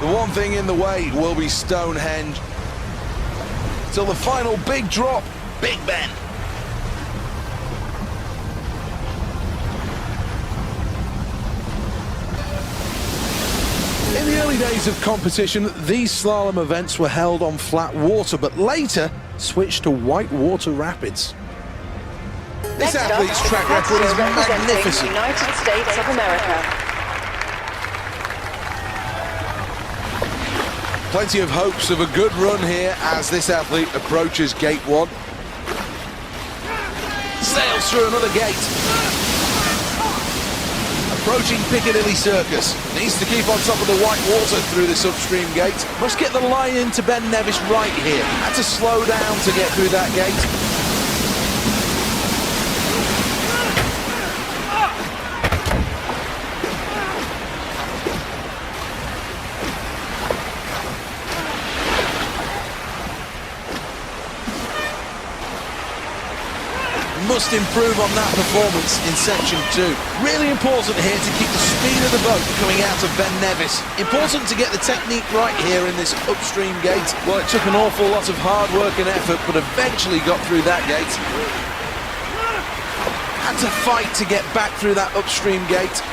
The one thing in the way will be Stonehenge. Till the final big drop Big Ben. In the early days of competition, these slalom events were held on flat water, but later switched to whitewater rapids. This athlete's track record is magnificent. United States of America. Plenty of hopes of a good run here as this athlete approaches gate 1. Sails through another gate. Approaching Piccadilly Circus. Needs to keep on top of the white water through this upstream gate. Must get the line into Ben Nevis right here. Had to slow down to get through that gate. Must improve on that performance in section 2. Really important here to keep the speed of the boat coming out of Ben Nevis. Important to get the technique right here in this upstream gate. Well, it took an awful lot of hard work and effort, but eventually got through that gate. Had to fight to get back through that upstream gate.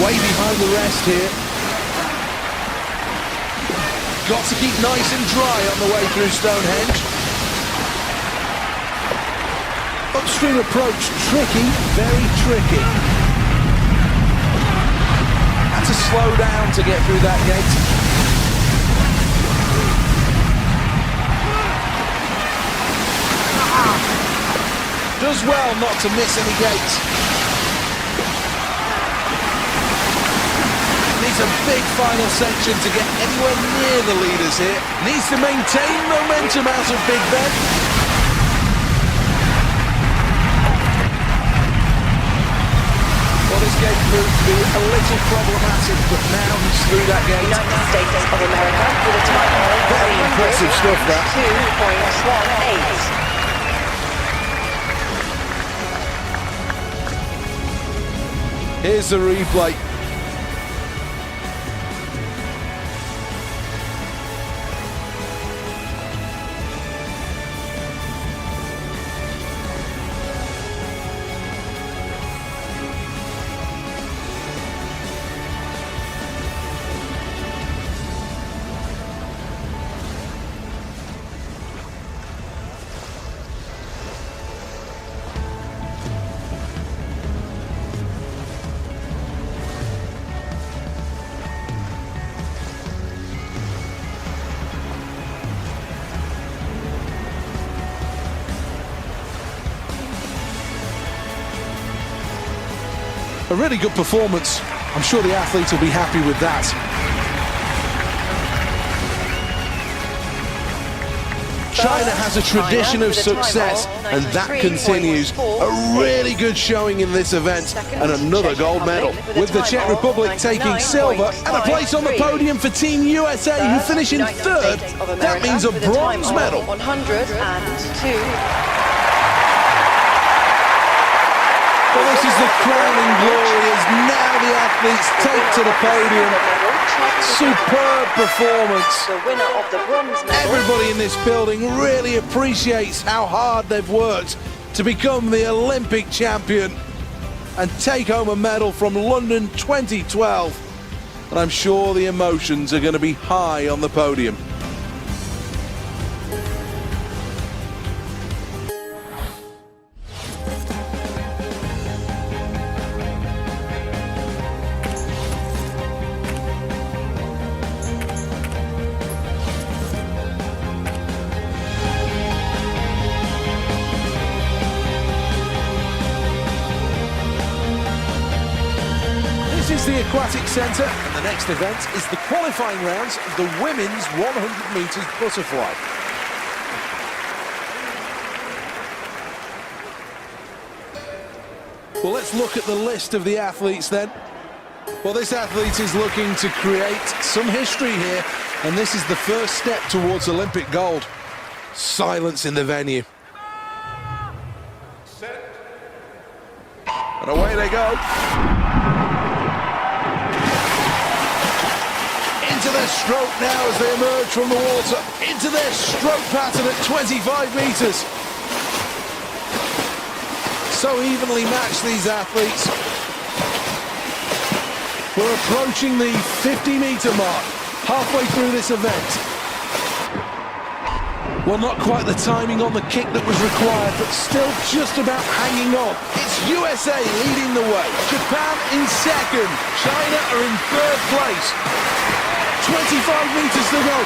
Way behind the rest here. Got to keep nice and dry on the way through Stonehenge. Upstream approach, tricky, very tricky. Had to slow down to get through that gate. Does well not to miss any gates. Needs a big final section to get anywhere near the leaders here. Needs to maintain momentum out of Big Ben. Well, this gate proved to be a little problematic, but now he's through that gate. United States of America with a time of Very impressive stuff, that. 2.18. Here's the replay. A really good performance. I'm sure the athletes will be happy with that. China has a tradition of success, and that continues. A really good showing in this event, and another gold medal. With the Czech Republic taking silver, and a place on the podium for Team USA, who finish in third. That means a bronze medal. 102. Well, this is the crowning glory as now the athletes take to the podium. Superb performance. The winner of the bronze medal. Everybody in this building really appreciates how hard they've worked to become the Olympic champion and take home a medal from London 2012. And I'm sure the emotions are going to be high on the podium. This is the Aquatic Centre, and the next event is the qualifying rounds of the women's 100 metres butterfly. Well, let's look at the list of the athletes then. Well, this athlete is looking to create some history here, and this is the first step towards Olympic gold. Silence in the venue. And away they go. into their stroke now as they emerge from the water, into their stroke pattern at 25 metres. So evenly matched, these athletes. We're approaching the 50-metre mark, halfway through this event. Well, not quite the timing on the kick that was required, but still just about hanging on. It's USA leading the way, Japan in second, China are in third place. 25 metres to go.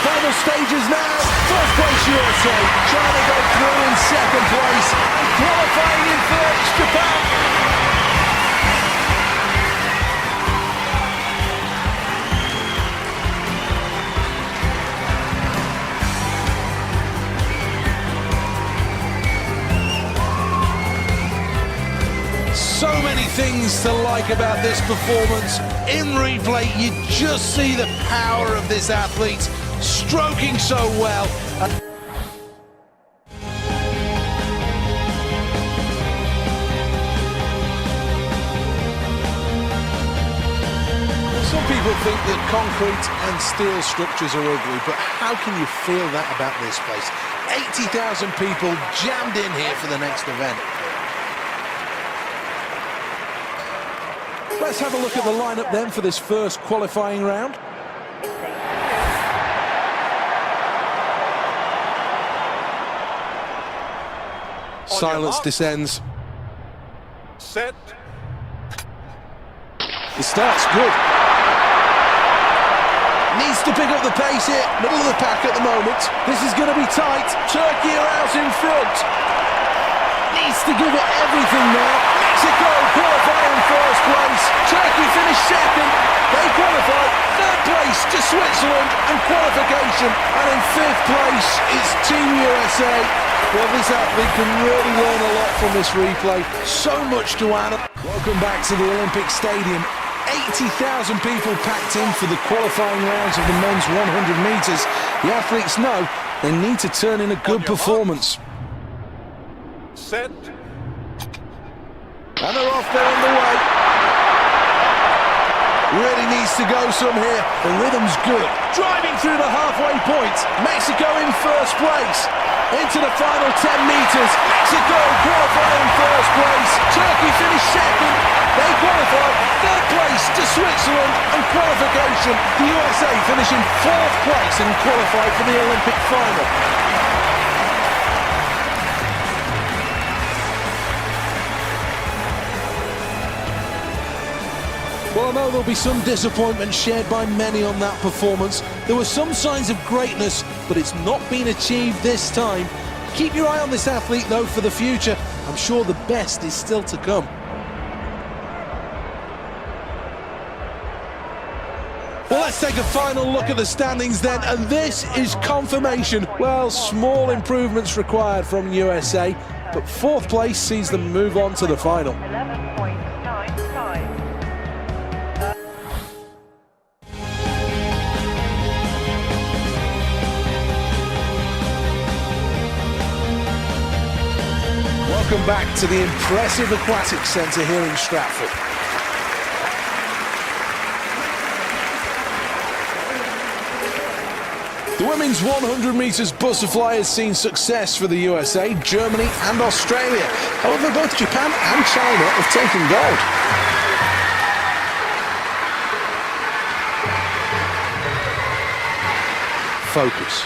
Final stages now. First place USA, China go through in second place, and qualifying in third is Japan. So many things to like about this performance. In replay, you just see the power of this athlete, stroking so well. Some people think that concrete and steel structures are ugly, but how can you feel that about this place? 80,000 people jammed in here for the next event. Let's have a look at the lineup then for this first qualifying round. Silence descends. Set. The start's good. Needs to pick up the pace here. Middle of the pack at the moment. This is going to be tight. Turkey are out in front. Needs to give it everything now. Mexico qualify in first place. Turkey finished second. They qualify. Third place to Switzerland and qualification. And in fifth place is Team USA. Well, this athlete can really learn a lot from this replay. So much to add. Welcome back to the Olympic Stadium. 80,000 people packed in for the qualifying rounds of the men's 100 metres. The athletes know they need to turn in a good performance. Set. And they're off, they're underway. Really needs to go some here. The rhythm's good. Driving through the halfway point. Mexico in first place. Into the final 10 metres. Mexico qualify in first place. Turkey finished second. They qualify. Third place to Switzerland and qualification. The USA finish in fourth place and qualify for the Olympic final. Well, I know there'll be some disappointment shared by many on that performance. There were some signs of greatness, but it's not been achieved this time. Keep your eye on this athlete, though, for the future. I'm sure the best is still to come. Well, let's take a final look at the standings then, and this is confirmation. Well, small improvements required from USA, but fourth place sees them move on to the final. 11.95. Welcome back to the impressive Aquatic Centre here in Stratford. The women's 100 metres butterfly has seen success for the USA, Germany and Australia. However, both Japan and China have taken gold. Focus.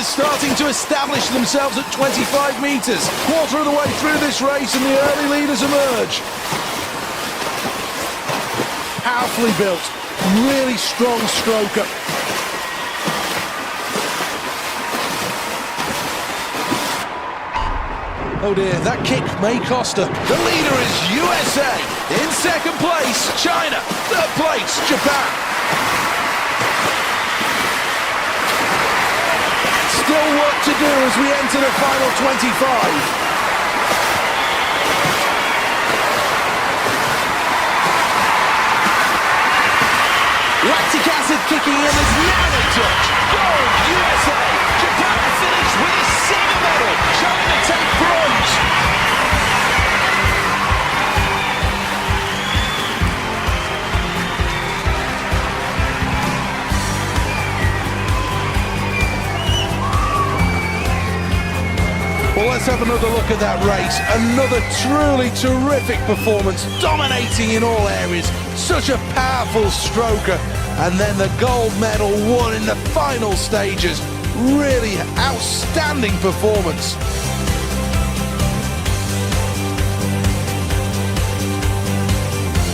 Starting to establish themselves at 25 metres. Quarter of the way through this race and the early leaders emerge. Powerfully built, really strong stroker. Oh dear, that kick may cost her. The leader is USA. In second place, China. Third place, Japan. Still work to do as we enter the final 25. kicking in as now they touch. Gold, USA! Japan finished with a silver medal. China take bronze. Well, let's have another look at that race. Another truly terrific performance, dominating in all areas. Such a powerful stroker. And then the gold medal won in the final stages. Really outstanding performance.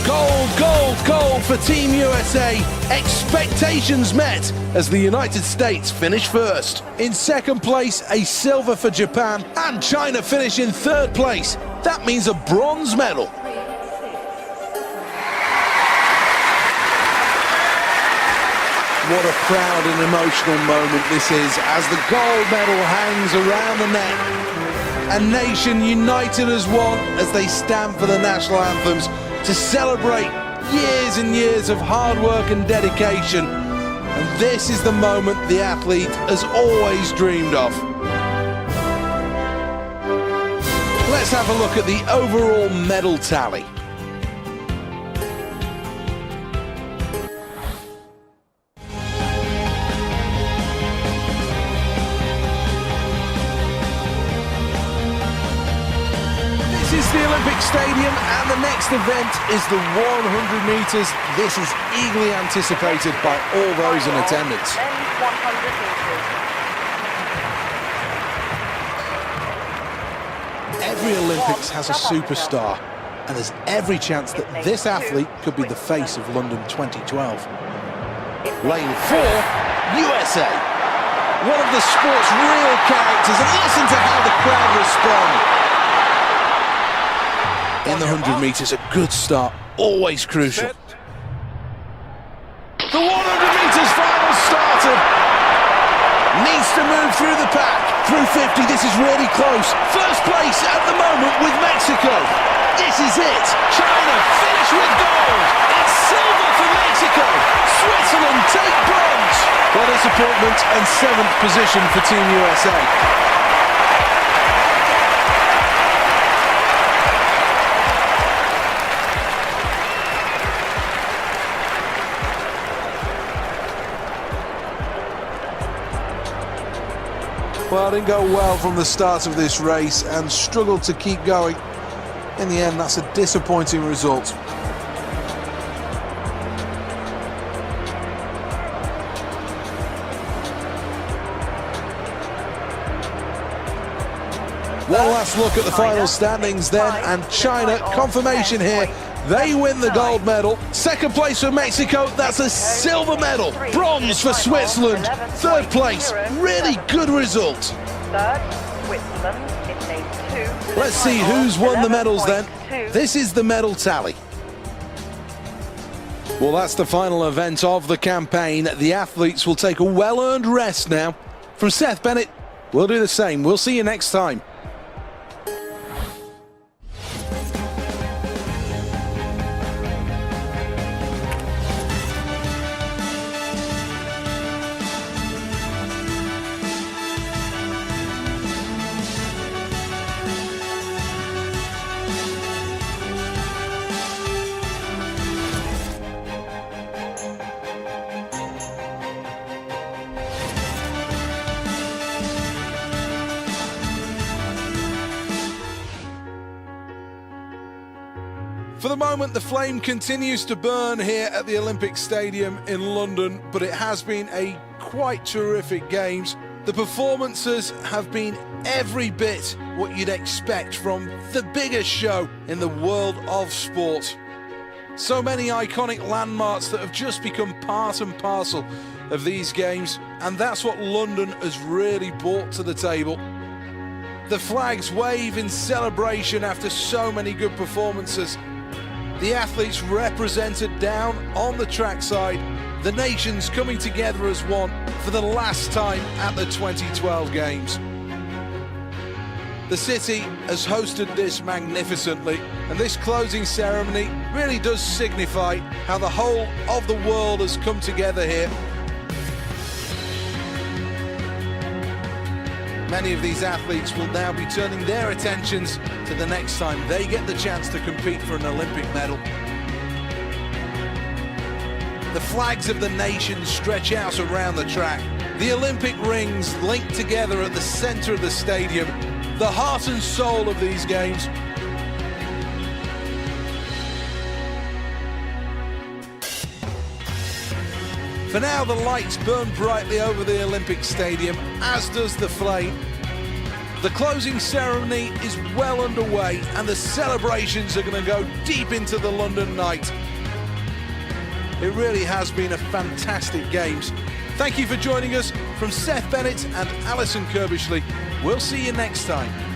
Gold, gold, gold for Team USA. Expectations met as the United States finish first. In second place, a silver for Japan, and China finish in third place. That means a bronze medal. What a proud and emotional moment this is as the gold medal hangs around the neck. A nation united as one as they stand for the national anthems to celebrate years and years of hard work and dedication. And this is the moment the athlete has always dreamed of. Let's have a look at the overall medal tally. This is the Olympic Stadium, and the next event is the 100 metres. This is eagerly anticipated by all those in attendance. Men's 100 meters. Every Olympics has a superstar, and there's every chance that this athlete could be the face of London 2012. Lane 4, USA. One of the sport's real characters, and listen to how the crowd respond. In the 100 metres, a good start, always crucial. The 100 metres final started. Needs to move through the pack. Through 50, this is really close. First place at the moment with Mexico. This is it. China finish with gold. It's silver for Mexico. Switzerland take bronze. Well, disappointment and 7th position for Team USA. Well, it didn't go well from the start of this race and struggled to keep going. In the end, that's a disappointing result. One last look at the final standings then, and China, confirmation here, they win the gold medal. Second place for Mexico, that's a silver medal. Bronze for Switzerland. Third place, really good result. Third, Switzerland in lane 2. Let's see who's won the medals then. This is the medal tally. Well, that's the final event of the campaign. The athletes will take a well-earned rest now. From Seth Bennett, we'll do the same. We'll see you next time. For the moment, the flame continues to burn here at the Olympic Stadium in London, but it has been a quite terrific games. The performances have been every bit what you'd expect from the biggest show in the world of sport. So many iconic landmarks that have just become part and parcel of these games, and that's what London has really brought to the table. The flags wave in celebration after so many good performances. The athletes represented down on the trackside, the nations coming together as one for the last time at the 2012 Games. The city has hosted this magnificently, and this closing ceremony really does signify how the whole of the world has come together here Many of these athletes will now be turning their attentions to the next time they get the chance to compete for an Olympic medal. The flags of the nations stretch out around the track. The Olympic rings link together at the centre of the stadium, the heart and soul of these games. For now, the lights burn brightly over the Olympic Stadium, as does the flame. The closing ceremony is well underway, and the celebrations are going to go deep into the London night. It really has been a fantastic Games. Thank you for joining us. From Seth Bennett and Alison Kirbishley, we'll see you next time.